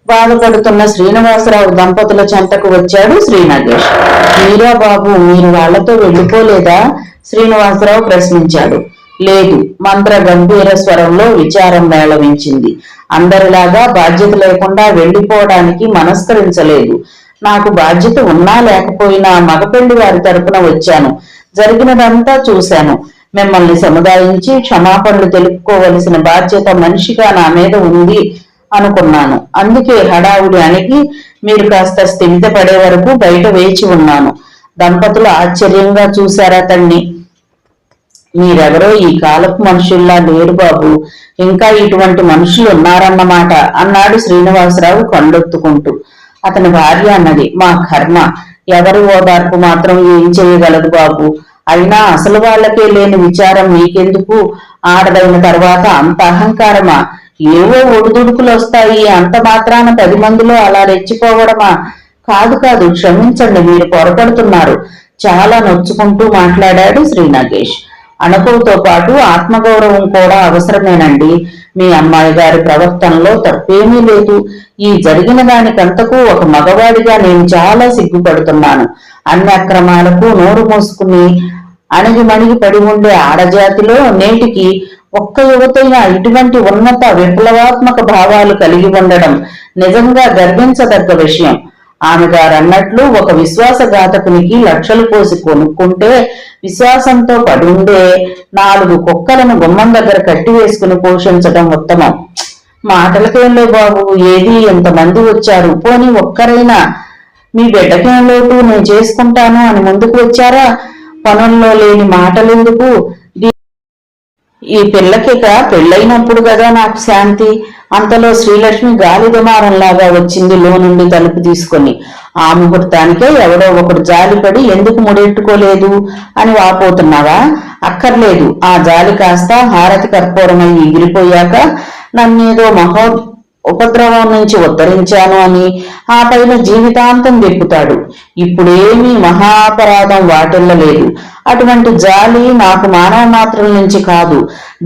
Speaker 1: బాధపడుతున్న శ్రీనివాసరావు దంపతుల చెంతకు వచ్చాడు శ్రీనాగేష్. మీరా బాబు, మీరు వాళ్లతో వెళ్ళిపోలేదా? శ్రీనివాసరావు ప్రశ్నించాడు. లేదు, మంత్ర గంభీర స్వరంలో విచారం మేళవించింది. అందరిలాగా బాధ్యత లేకుండా వెళ్లిపోవడానికి మనస్కరించలేదు. నాకు బాధ్యత ఉన్నా లేకపోయినా మగపెళ్లి వారి తరపున వచ్చాను. జరిగినదంతా చూశాను. మిమ్మల్ని సముదాయించి క్షమాపణలు తెలుపుకోవలసిన బాధ్యత మనిషిగా నా మీద ఉంది అనుకున్నాను. అందుకే హడావుడి అణిగి మీరు కాస్త స్థిమిత పడే వరకు బయట వేచి ఉన్నాను. దంపతులు ఆశ్చర్యంగా చూశారా తండ్రి. మీరెవరో ఈ కాలపు మనుషుల్లా లేరు బాబు, ఇంకా ఇటువంటి మనుషులు ఉన్నారన్నమాట అన్నాడు శ్రీనివాసరావు కండొత్తుకుంటూ. అతని భార్య అన్నది, మా కర్మ, ఎవరి ఓదార్పు మాత్రం ఏం చేయగలదు బాబు. అయినా అసలు వాళ్ళకే లేని విచారం మీకెందుకు? ఆడదైన తర్వాత అంత అహంకారమా? ఏవో ఒడిదుడుకులు వస్తాయి, అంత మాత్రాన 10 మందిలో అలా రెచ్చిపోవడమా? కాదు, క్షమించండి, మీరు పొరపడుతున్నారు. చాలా నొచ్చుకుంటూ మాట్లాడాడు శ్రీనాగేష్. అణకువతో పాటు ఆత్మగౌరవం కూడా అవసరమేనండి. మీ అమ్మాయి గారి ప్రవర్తనలో తప్పేమీ లేదు. ఈ జరిగిన దానికంతకు ఒక మగవాడిగా నేను చాలా సిగ్గుపడుతున్నాను. అన్ని అక్రమాలకు నోరు మోసుకుని అణిగిమణిగి పడి ఉండే ఆడజాతిలో నేటికి ఒక్క యువతైన ఇటువంటి ఉన్నత విప్లవాత్మక భావాలు కలిగి ఉండడం నిజంగా గర్వించదగ్గ విషయం. ఆమె గారు అన్నట్లు ఒక విశ్వాసఘాతకునికి లక్షలు పోసి కొనుక్కుంటే విశ్వాసంతో పడుండే 4 కుక్కలను గుమ్మం దగ్గర కట్టి వేసుకుని పోషించడం ఉత్తమం. మాటలకేంలే బాబు, ఏది ఎంతమంది వచ్చారు, పోనీ ఒక్కరైనా మీ బిడ్డకేం లోటు, నేను చేసుకుంటాను అని ముందుకు వచ్చారా? పనుల్లో లేని మాటలెందుకు? ఈ పిల్లకిక పెళ్ళైనప్పుడు కదా నాకు శాంతి. అంతలో శ్రీలక్ష్మి గాలి దుమారంలాగా వచ్చింది లో నుండి తలుపు తీసుకొని. ఆ ముహూర్తానికే ఎవడో ఒకడు జాలిపడి ఎందుకు ముడెట్టుకోలేదు అని వాపోతున్నావా? అక్కర్లేదు. ఆ జాలి కాస్త హారతి కర్పూరమై ఎగిరిపోయాక నన్నేదో ఉపద్రవం నుంచి ఉద్ధరించాను అని ఆ పైన జీవితాంతం దెప్పుతాడు. ఇప్పుడేమీ మహాపరాధం వాటిల్లలేదు. అటువంటి జాలి నాకు మానవ మాత్రం నుంచి కాదు,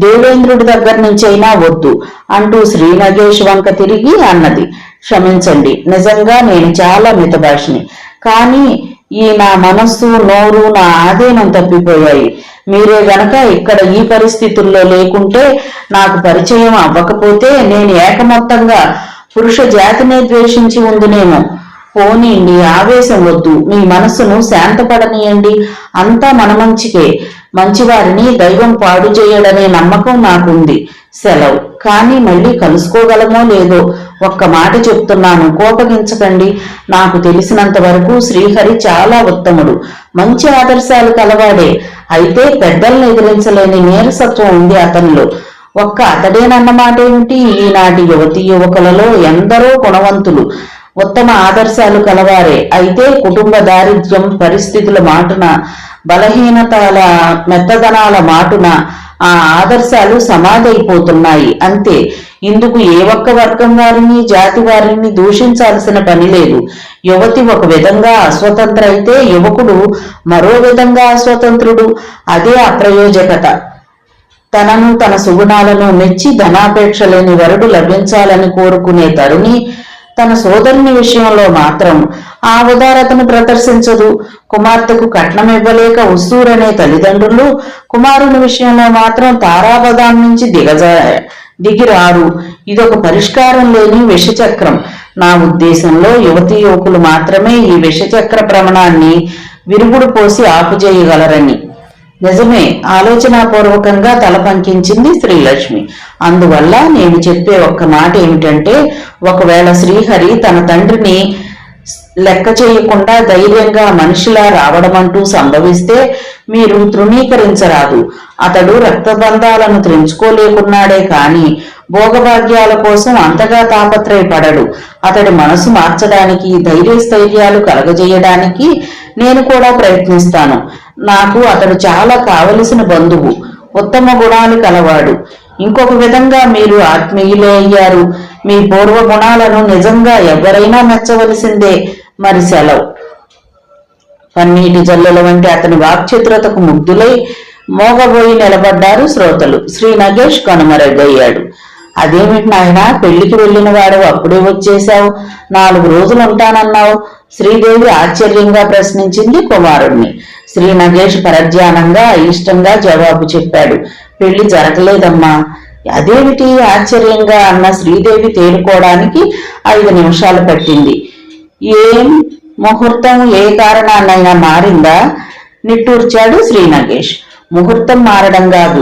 Speaker 1: దేవేంద్రుడి దగ్గర నుంచి అయినా వద్దు అంటూ శ్రీ నగేష్ వంక తిరిగి అన్నది. క్షమించండి, నిజంగా నేను చాలా మితభాషిని. కానీ ఈ నా మనస్సు నోరు నా ఆధీనం తప్పిపోయాయి. మీరే గనక ఇక్కడ ఈ పరిస్థితుల్లో లేకుంటే, నాకు పరిచయం అవ్వకపోతే నేను ఏకమొత్తంగా పురుష జాతినే ద్వేషించి ఉందునేమో. పోనీండి, ఆవేశం వద్దు. మీ మనస్సును శాంతపడనీయండి. అంతా మన మంచికే. మంచివారిని దైవం పాడు చేయడనే నమ్మకం నాకుంది. సెలవు. కానీ మళ్ళీ కలుసుకోగలమో లేదో ఒక్క మాట చెప్తున్నాను, కోపగించకండి. నాకు తెలిసినంత వరకు శ్రీహరి చాలా ఉత్తముడు, మంచి ఆదర్శాలు కలవాడే. అయితే పెద్దల్ని ఎదిరించలేని నీరసత్వం ఉంది అతనిలో. ఒక్క అతడేనన్నమాట ఏమిటి? ఈనాటి యువతీ యువకులలో ఎందరో గుణవంతులు, ఉత్తమ ఆదర్శాలు కలవారే. అయితే కుటుంబ దారిద్ర్యం, పరిస్థితుల మాటున, బలహీనతల మెత్తదనాల మాటున ఆ ఆదర్శాలు సమాధైపోతున్నాయి అంతే. ఇందుకు ఏ ఒక్క వర్గం వారిని, జాతి వారిని దూషించాల్సిన పని లేదు. యువతి ఒక విధంగా అస్వతంత్ర అయితే యువకుడు మరో విధంగా అస్వతంత్రుడు. అదే అప్రయోజకత. తనను తన సుగుణాలను మెచ్చి ధనాపేక్ష లేని వరుడు లభించాలని కోరుకునే తరుణి తన సోదరుని విషయంలో మాత్రం ఆ ఉదారతను ప్రదర్శించదు. కుమార్తెకు కట్నం ఇవ్వలేక ఉస్తూరనే తల్లిదండ్రులు కుమారుని విషయంలో మాత్రం తారాబదాం నుంచి దిగిరారు. ఇదొక పరిష్కారం లేని విషచక్రం. నా ఉద్దేశంలో యువతీ యువకులు మాత్రమే ఈ విషచక్ర భ్రమణాన్ని విరుగుడు పోసి ఆపుచేయగలరని. నిజమే, ఆలోచనాపూర్వకంగా తల పంకించింది శ్రీలక్ష్మి. అందువల్ల నేను చెప్పే ఒక్క మాట ఏమిటంటే, ఒకవేళ శ్రీహరి తన తండ్రిని లెక్క చేయకుండా ధైర్యంగా మనిషిలా రావడమంటూ సంభవిస్తే మీరు తృణీకరించరాదు. అతడు రక్తబంధాలను త్రెంచుకోలేకున్నాడే కాని భోగభాగ్యాల కోసం అంతగా తాపత్రయపడడు. అతడి మనసు మార్చడానికి, ధైర్యస్థైర్యాలు కలగజేయడానికి నేను కూడా ప్రయత్నిస్తాను. నాకు అతడు చాలా కావలసిన బంధువు, ఉత్తమ గుణాలు కలవాడు. ఇంకొక విధంగా మీరు ఆత్మీయులే అయ్యారు. మీ పూర్వ గుణాలను నిజంగా ఎవరైనా మెచ్చవలసిందే. మరి సెలవు. పన్నీటి జల్లుల వంటి అతని వాక్చతురతకు ముగ్ధులై మోగబోయి నిలబడ్డారు శ్రోతలు. శ్రీ నగేష్ కనుమరుగయ్యాడు. అదేమిటి నాయనా, పెళ్లికి వెళ్ళిన వాడు అప్పుడే వచ్చేశావు, 4 రోజులు ఉంటానన్నావు? శ్రీదేవి ఆశ్చర్యంగా ప్రశ్నించింది కుమారుణ్ణి. శ్రీ నగేష్ పరధ్యానంగా అయిష్టంగా జవాబు చెప్పాడు. పెళ్లి జరగలేదమ్మా. అదేమిటి ఆశ్చర్యంగా అన్న శ్రీదేవి తేరుకోవడానికి 5 నిమిషాలు పట్టింది. ఏం ముహూర్తం ఏ కారణాన్నైనా మారిందా? నిట్టూర్చాడు శ్రీ నగేష్. ముహూర్తం మారడం కాదు,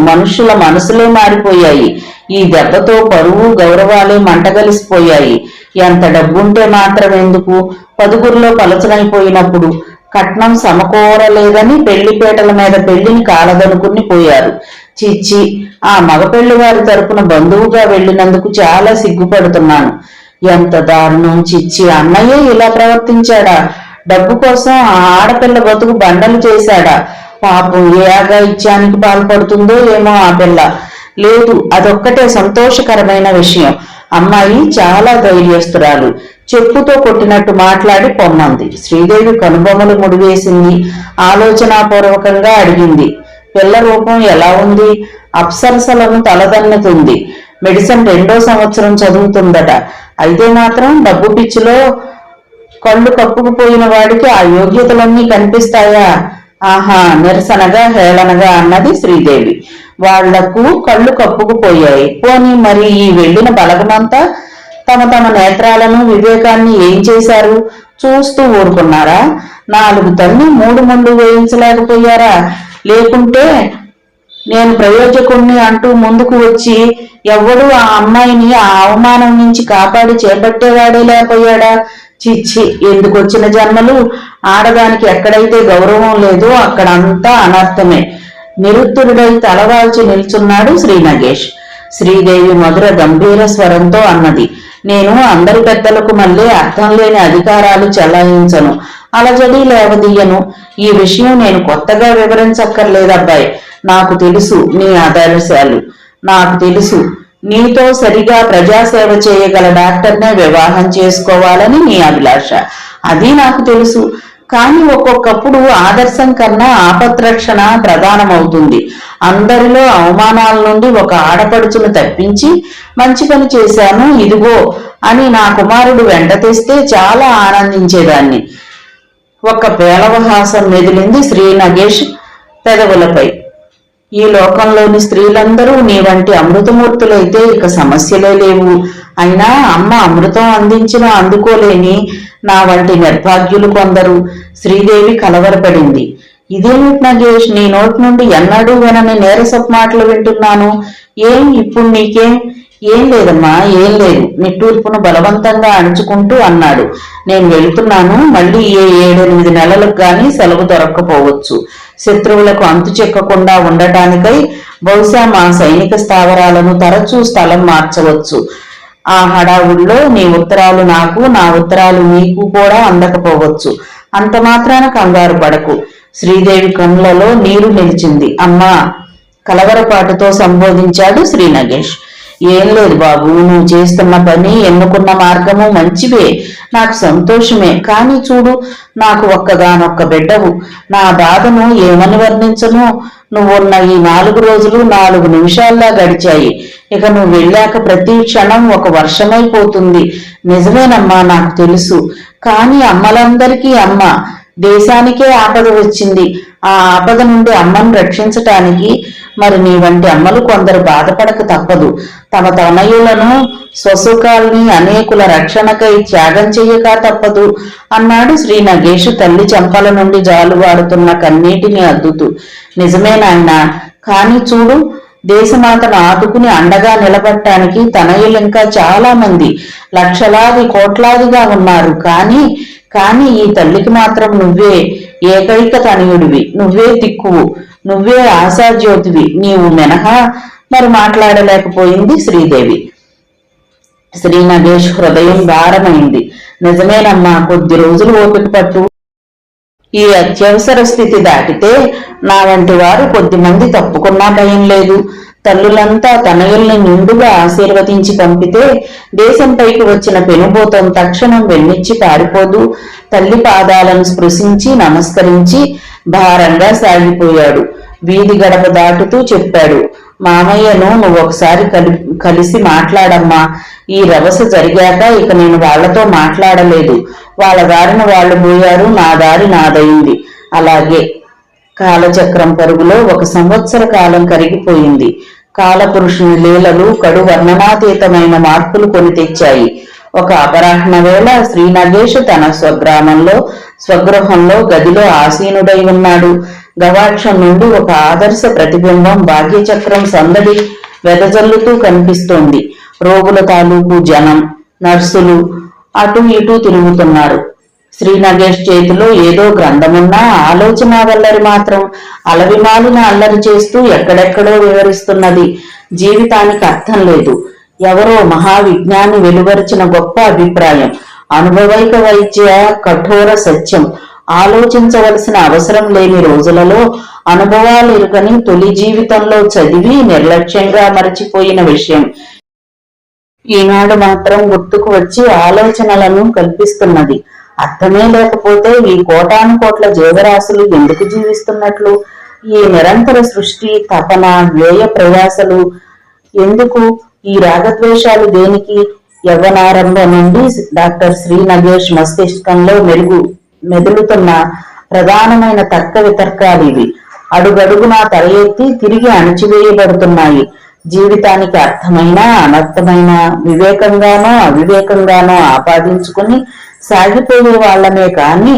Speaker 1: మనుషుల మనసులే మారిపోయాయి. ఈ దెబ్బతో పరువు గౌరవాలే మంటగలిసిపోయాయి. ఎంత డబ్బుంటే మాత్రం ఎందుకు, 10గురిలో పలచనైపోయినప్పుడు కట్నం సమకూరలేదని పెళ్లిపేటల మీద పెళ్లిని కాలదనుకుని పోయారు. చిచ్చి, ఆ మగ పెళ్లి వారి తరపున బంధువుగా వెళ్ళినందుకు చాలా సిగ్గుపడుతున్నాను. ఎంత దారుణం! చిచ్చి, అన్నయ్యే ఇలా ప్రవర్తించాడా? డబ్బు కోసం ఆ ఆడపిల్ల బతుకు బండలు చేశాడా? పాపం ఏ అఘాయిత్యానికి పాల్పడుతుందో ఏమో ఆ పిల్ల. లేదు, అదొక్కటే సంతోషకరమైన విషయం. అమ్మాయి చాలా ధైర్యస్తురాలు. చెప్పుతో కొట్టినట్టు మాట్లాడి పొమ్మంది. శ్రీదేవి కనుబొమ్మలు ముడివేసింది. ఆలోచనాపూర్వకంగా అడిగింది, పిల్ల రూపం ఎలా ఉంది? అప్సరసలను తలదన్నుతుంది. మెడిసిన్ 2వ సంవత్సరం చదువుతుందట. అయితే మాత్రం డబ్బు పిచ్చిలో కళ్ళు కప్పుకుపోయిన వాడికి ఆ యోగ్యతలన్నీ కనిపిస్తాయా? ఆహా, నిరసనగా హేళనగా అన్నది శ్రీదేవి. వాళ్లకు కళ్ళు కప్పుకుపోయాయి. పోనీ మరి ఈ వెళ్లిన బలగమంతా తమ తమ నేత్రాలను, వివేకాన్ని ఏం చేశారు? చూస్తూ ఊరుకున్నారా? 4 తన్ని 3 ముందు వేయించలేకపోయారా? లేకుంటే నేను ప్రయోజకుణ్ణి అంటూ ముందుకు వచ్చి ఎవ్వడూ ఆ అమ్మాయిని ఆ అవమానం నుంచి కాపాడి చేపట్టేవాడే లేకపోయాడా? చిచ్చి, ఎందుకొచ్చిన జన్మలు! ఆడదానికి ఎక్కడైతే గౌరవం లేదో అక్కడంతా అనర్థమే. నిరుత్తరుడై తలవాల్చి నిల్చున్నాడు శ్రీ నగేష్. శ్రీదేవి మధుర గంభీర స్వరంతో అన్నది, నేను అందరి పెద్దలకు మళ్ళీ అర్థం లేని అధికారాలు చెలాయించను, అలజడి లేవదీయను. ఈ విషయం నేను కొత్తగా వివరించక్కర్లేదబ్బాయి. నాకు తెలుసు నీ ఆదర్శాలు, నాకు తెలుసు నీతో సరిగా ప్రజాసేవ చేయగల డాక్టర్నే వివాహం చేసుకోవాలని నీ అభిలాష. అది నాకు తెలుసు. కానీ ఒక్కొక్కప్పుడు ఆదర్శం కన్నా ఆపత్రక్షణ ప్రధానమవుతుంది. అందరిలో అవమానాల నుండి ఒక ఆడపడుచును తప్పించి మంచి పని చేశాను ఇదిగో అని నా కుమారుడు వెంట తెస్తే చాలా ఆనందించేదాన్ని. ఒక్క పేలవహాసం మెదిలింది శ్రీ నగేష్ పెదవులపై. ఈ లోకంలోని స్త్రీలందరూ నీ వంటి అమృతమూర్తులైతే ఇక సమస్యలే లేవు. అయినా అమ్మ అమృతం అందించినా అందుకోలేని నా వంటి నిర్భాగ్యులు కొందరు. శ్రీదేవి కలవరపడింది. ఇదేమిటి నగేష్, నీ నోటి నుండి ఎన్నడూ వినని నీరసపు మాటలు వింటున్నాను. ఏం ఇప్పుడు నీకేం? ఏం లేదమ్మా, ఏం లేదు, నిట్టూర్పును బలవంతంగా అణుచుకుంటూ అన్నాడు. నేను వెళ్తున్నాను. మళ్ళీ 7-8 నెలలకు గాని సెలవు దొరక్కపోవచ్చు. శత్రువులకు అంతు చెక్కకుండా ఉండటానికై బహుశా మా సైనిక స్థావరాలను తరచూ స్థలం మార్చవచ్చు. ఆ హడావుల్లో నీ ఉత్తరాలు నాకు, నా ఉత్తరాలు నీకు కూడా అందకపోవచ్చు. అంత మాత్రాన కంగారు పడకు. శ్రీదేవి కన్నులలో నీరు నిలిచింది. అమ్మా, కలవరపాటుతో సంబోధించాడు శ్రీ నగేష్. ఏం లేదు బాబు, నువ్వు చేస్తున్న పని, ఎన్నుకున్న మార్గము మంచివే, నాకు సంతోషమే. కానీ చూడు, నాకు ఒక్కగానొక్క బిడ్డవు. నా బాధను ఏమని వర్ణించను? నువ్వున్న ఈ 4 రోజులు 4 నిమిషాల్లా గడిచాయి. ఇక నువ్వు వెళ్ళాక ప్రతి క్షణం ఒక వర్షమైపోతుంది. నిజమేనమ్మా, నాకు తెలుసు. కానీ అమ్మలందరికీ అమ్మ. దేశానికే ఆపద వచ్చింది. ఆ ఆపద నుండి అమ్మను రక్షించటానికి మరి నీ వంటి అమ్మలు కొందరు బాధపడక తప్పదు. తమ తనయులను, స్వసుఖాల్ని అనేకుల రక్షణకై త్యాగం చెయ్యక తప్పదు అన్నాడు శ్రీ నగేష్ తల్లి చెంపల నుండి జాలువారుతున్న కన్నీటిని అద్దుతూ. నిజమే నాయనా, కానీ చూడు, దేశమాతను ఆదుకుని అండగా నిలబట్టడానికి తనయులు ఇంకా చాలా మంది, లక్షలాది కోట్లాదిగా ఉన్నారు. కానీ ఈ తల్లికి మాత్రం నువ్వే ఏకైక తనయుడివి, నువ్వే దిక్కువు, నువ్వే ఆశాజ్యోతివి. నీవు మినహా మరి మాట్లాడలేకపోయింది శ్రీదేవి. శ్రీ నగేష్ హృదయం భారమైంది. నిజమేనమ్మా, కొద్ది రోజులు ఓపిక పట్టు. ఈ అత్యవసర స్థితి దాటితే నా వంటి వారు కొద్దిమంది తప్పుకున్నా భయం లేదు. తల్లులంతా తనయుల్ని నిండుగా ఆశీర్వదించి పంపితే దేశంపైకి వచ్చిన పెనుభూతం తక్షణం వెన్నిచ్చి పారిపోదు. తల్లి పాదాలను స్పృశించి నమస్కరించి భారంగా సాగిపోయాడు. వీధి గడప దాటుతూ చెప్పాడు, మామయ్యను నువ్వొకసారి కలిసి మాట్లాడమ్మా. ఈ రవస జరిగాక ఇక నేను వాళ్లతో మాట్లాడలేదు. వాళ్ళ దారిన వాళ్ళు పోయారు, నా దారి నాదయింది. అలాగే కాలచక్రం పరుగులో 1 సంవత్సర కాలం కరిగిపోయింది. కాలపురుషుని లీలలు కడు వర్ణనాతీతమైన మార్పులు కొని తెచ్చాయి. ఒక అపరాహ్న వేళ శ్రీ నగేష్ తన స్వగృహంలో గదిలో ఆసీనుడై ఉన్నాడు. గవాక్షం నుండి ఒక ఆదర్శ ప్రతిబింబం భాగ్యచక్రం సందడి వెదజల్లుతూ కనిపిస్తోంది. రోగుల తాలూకు జనం, నర్సులు అటు ఇటు తిరుగుతున్నారు. శ్రీ నగేష్ చేతిలో ఏదో గ్రంథమున్నా ఆలోచన వల్లరి మాత్రం అలవిమాలిన అల్లరి చేస్తూ ఎక్కడెక్కడో వివరిస్తున్నది. జీవితానికి అర్థం లేదు. ఎవరో మహావిజ్ఞాని వెలువరిచిన గొప్ప అభిప్రాయం, అనుభవైక వైద్య కఠోర సత్యం. ఆలోచించవలసిన అవసరం లేని రోజులలో అనుభవాలు ఇరుకని తొలి జీవితంలో చదివి నిర్లక్ష్యంగా మరచిపోయిన విషయం ఈనాడు మాత్రం గుర్తుకు వచ్చి ఆలోచనలను కల్పిస్తున్నది. అర్థమే లేకపోతే ఈ కోటాను కోట్ల జీవరాశులు ఎందుకు జీవిస్తున్నట్లు? ఈ నిరంతర సృష్టి, తపన, వ్యయ ప్రయాసలు ఎందుకు? ఈ రాగద్వేషాలు దేనికి? యవ్వనారంభం నుండి డాక్టర్ శ్రీ నగేష్ మస్తిష్కంలో మెదులుతున్న ప్రధానమైన తర్క వితర్కాలు ఇవి. అడుగడుగునా తల ఎత్తి తిరిగి అణచివేయబడుతున్నాయి. జీవితానికి అర్థమైన, అనర్థమైన, వివేకంగానో అవివేకంగానో ఆపాదించుకుని సాగిపోయే వాళ్లమే కాని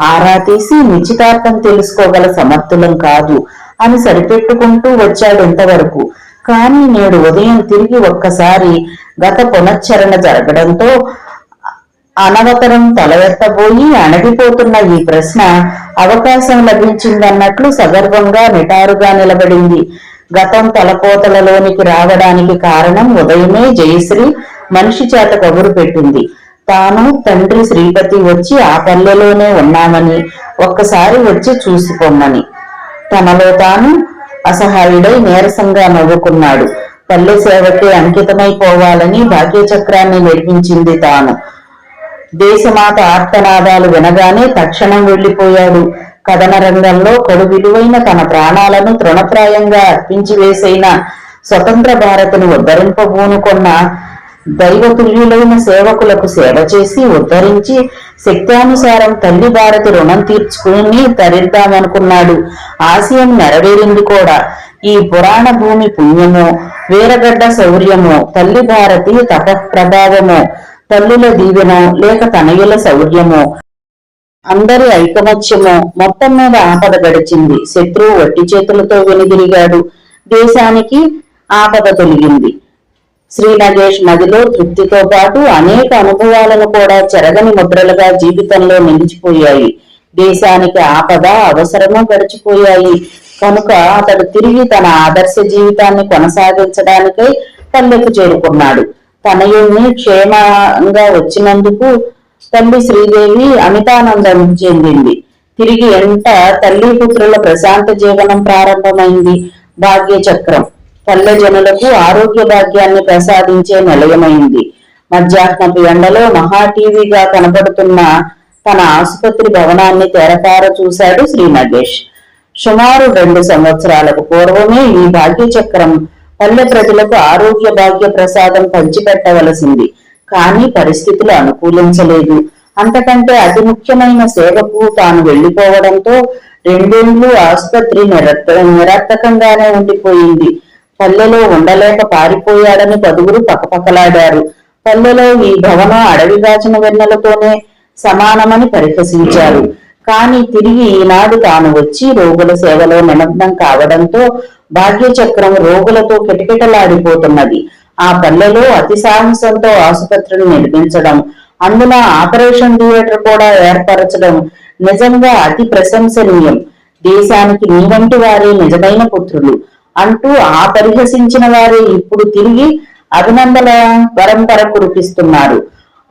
Speaker 1: ఆరా తీసి నిశ్చితార్థం తెలుసుకోగల సమర్థులం కాదు అని సరిపెట్టుకుంటూ వచ్చాడు ఇంతవరకు. కానీ నేడు ఉదయం తిరిగి ఒక్కసారి గత పునశ్చరణ జరగడంతో అనవతరం తల ఎత్తబోయి అణగిపోతున్న ఈ ప్రశ్న అవకాశం లభించిందన్నట్లు సగర్వంగా నిటారుగా నిలబడింది. గతం తలపోతలలోనికి రావడానికి కారణం ఉదయమే జయశ్రీ మనిషి చేత కబురు పెట్టింది. తాను తండ్రి శ్రీపతి వచ్చి ఆ పల్లెలోనే ఉన్నామని, ఒక్కసారి వచ్చి చూసిపోమ్మని. తనలో తాను అసహాయుడై నీరసంగా నవ్వుకున్నాడు. పల్లె సేవకి అంకితమైపోవాలని భాగ్యచక్రాన్ని నిర్మించింది తాను. దేశమాత ఆర్తనాదాలు వినగానే తక్షణం వెళ్లిపోయాడు. కథన రంగంలో కడు విలువైన తన ప్రాణాలను తృణప్రాయంగా అర్పించి వేసైన స్వతంత్ర భారత్ను ఉద్ధరింపబూనుకొన్న దైవతుల్యులైన సేవకులకు సేవ చేసి ఉద్ధరించి శక్త్యానుసారం తల్లి భారతి రుణం తీర్చుకుని తరిద్దామనుకున్నాడు. ఆశయం నెరవేరింది కూడా. ఈ పురాణ భూమి పుణ్యమో, వీరగడ్డ శౌర్యమో, తల్లి భారతి తపఃప్రభావమో, తల్లుల దీవెనో, లేక తనయుల శౌర్యమో, అందరి ఐకమత్యమో మొత్తం మీద ఆపద గడిచింది. శత్రువు వట్టి చేతులతో వెనుదిరిగాడు. దేశానికి ఆపద తొలగింది. శ్రీ నగేష్ మదిలో తృప్తితో పాటు అనేక అనుభవాలను కూడా చెరగని ముద్రలుగా జీవితంలో నిలిచిపోయాయి. దేశానికి ఆపద అవసరము గడిచిపోయాయి. కనుక అతడు తిరిగి తన ఆదర్శ జీవితాన్ని కొనసాగించడానికై పల్లెకు చేరుకున్నాడు. తనయుణ్ణి క్షేమంగా వచ్చినందుకు తల్లి శ్రీదేవి అమితానందం చెందింది. తిరిగి ఎంట తల్లి పుత్రుల ప్రశాంత జీవనం ప్రారంభమైంది. భాగ్యచక్రం పల్లె జనులకు ఆరోగ్య భాగ్యాన్ని ప్రసాదించే నిలయమైంది. మధ్యాహ్నపు ఎండలో మహా టీవీగా కనబడుతున్న తన ఆసుపత్రి భవనాన్ని తెరపార చూశాడు శ్రీ నగేష్. సుమారు 2 సంవత్సరాలకు పూర్వమే ఈ భాగ్యచక్రం పల్లె ప్రజలకు ఆరోగ్య భాగ్య ప్రసాదం పంచిపెట్టవలసింది. కానీ పరిస్థితులు అనుకూలించలేదు. అంతకంటే అతి ముఖ్యమైన సేవకు తాను వెళ్లిపోవడంతో 2 ఏళ్లు ఆసుపత్రి నిరర్థకంగానే ఉండిపోయింది. పల్లెలో ఉండలేక పారిపోయాడని పదుగురు పకపకలాడారు. పల్లెలో ఈ భవనం అడవిగాచిన వెన్నెలతోనే సమానమని పరిహసించారు. కానీ తిరిగి ఈనాడు తాను వచ్చి రోగుల సేవలో నిమగ్నం కావడంతో భాగ్యచక్రం రోగులతో కిటకిటలాడిపోతున్నది. ఆ పల్లెలో అతి సాహసంతో ఆసుపత్రిని నిర్మించడం, అందులో ఆపరేషన్ థియేటర్ కూడా ఏర్పరచడం నిజంగా అతి ప్రశంసనీయం. దేశానికి నీ వంటి వారే నిజమైన పుత్రులు అంటూ ఆ పరిహసించిన వారే ఇప్పుడు తిరిగి అభినందన పరంపర కురిపిస్తున్నారు.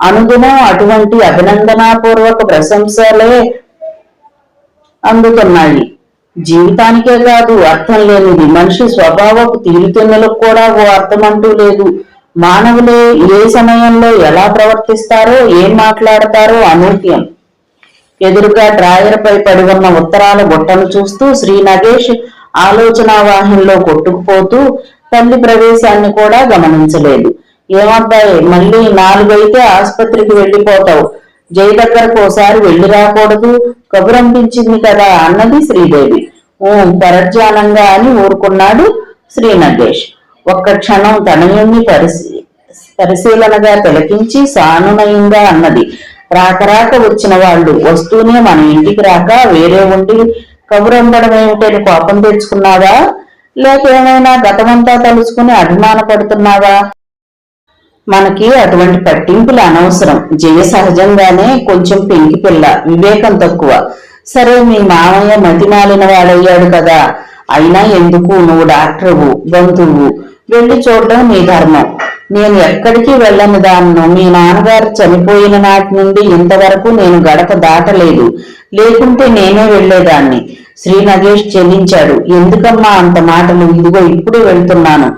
Speaker 1: అనుదినం అటువంటి అభినందనాపూర్వక ప్రశంసలే అందుతున్నాయి. జీవితానికే కాదు అర్థం లేనిది, మనిషి స్వభావపు తీరుతెన్నులకు కూడా ఓ అర్థమంటూ లేదు. మానవులే ఏ సమయంలో ఎలా ప్రవర్తిస్తారో, ఏం మాట్లాడతారో అనూహ్యం. ఎదురుగా డ్రాయర్పై పడి ఉన్న ఉత్తరాల బుట్టను చూస్తూ శ్రీ నగేష్ ఆలోచనా వాహినిలో కొట్టుకుపోతూ తల్లి ప్రవేశాన్ని కూడా గమనించలేదు. ఏమబ్బాయి, మళ్ళీ 4 అయితే ఆసుపత్రికి వెళ్లిపోతావు. జై దగ్గరకు ఓసారి వెళ్లి రాకూడదు, కబురంపించింది కదా అన్నది శ్రీదేవి. పరధ్యానంగా అని ఊరుకున్నాడు శ్రీ నగేష్. ఒక్క క్షణం తనయుణ్ణి పరిశీలనగా తిలకించి సానునయంగా అన్నది. రాక వచ్చిన వాళ్ళు వస్తూనే మన ఇంటికి రాక వేరే ఉండి కబురంపడం ఏమిటని కోపం తెచ్చుకున్నావా, లేక ఏమైనా గతమంతా తలుచుకుని అభిమానపడుతున్నావా? మనకి అటువంటి పట్టింపులు అనవసరం. జయ సహజంగానే కొంచెం పెంకి పిల్ల, వివేకం తక్కువ. సరే, మీ మామయ్య మతిమాలిన వాడయ్యాడు కదా, అయినా ఎందుకు, నువ్వు డాక్టరువు, బంధువు, వెళ్లి చూడడం నీ ధర్మం. నేను ఎక్కడికి వెళ్ళని దాన్ను. మీ నాన్నగారు చనిపోయిన నాటి నుండి ఇంతవరకు నేను గడప దాటలేదు. లేకుంటే నేనే వెళ్లేదాన్ని. శ్రీ నగేష్ చెల్లించాడు. ఎందుకమ్మా అంత మాటలు? ఇదిగో ఇప్పుడు వెళ్తున్నాను,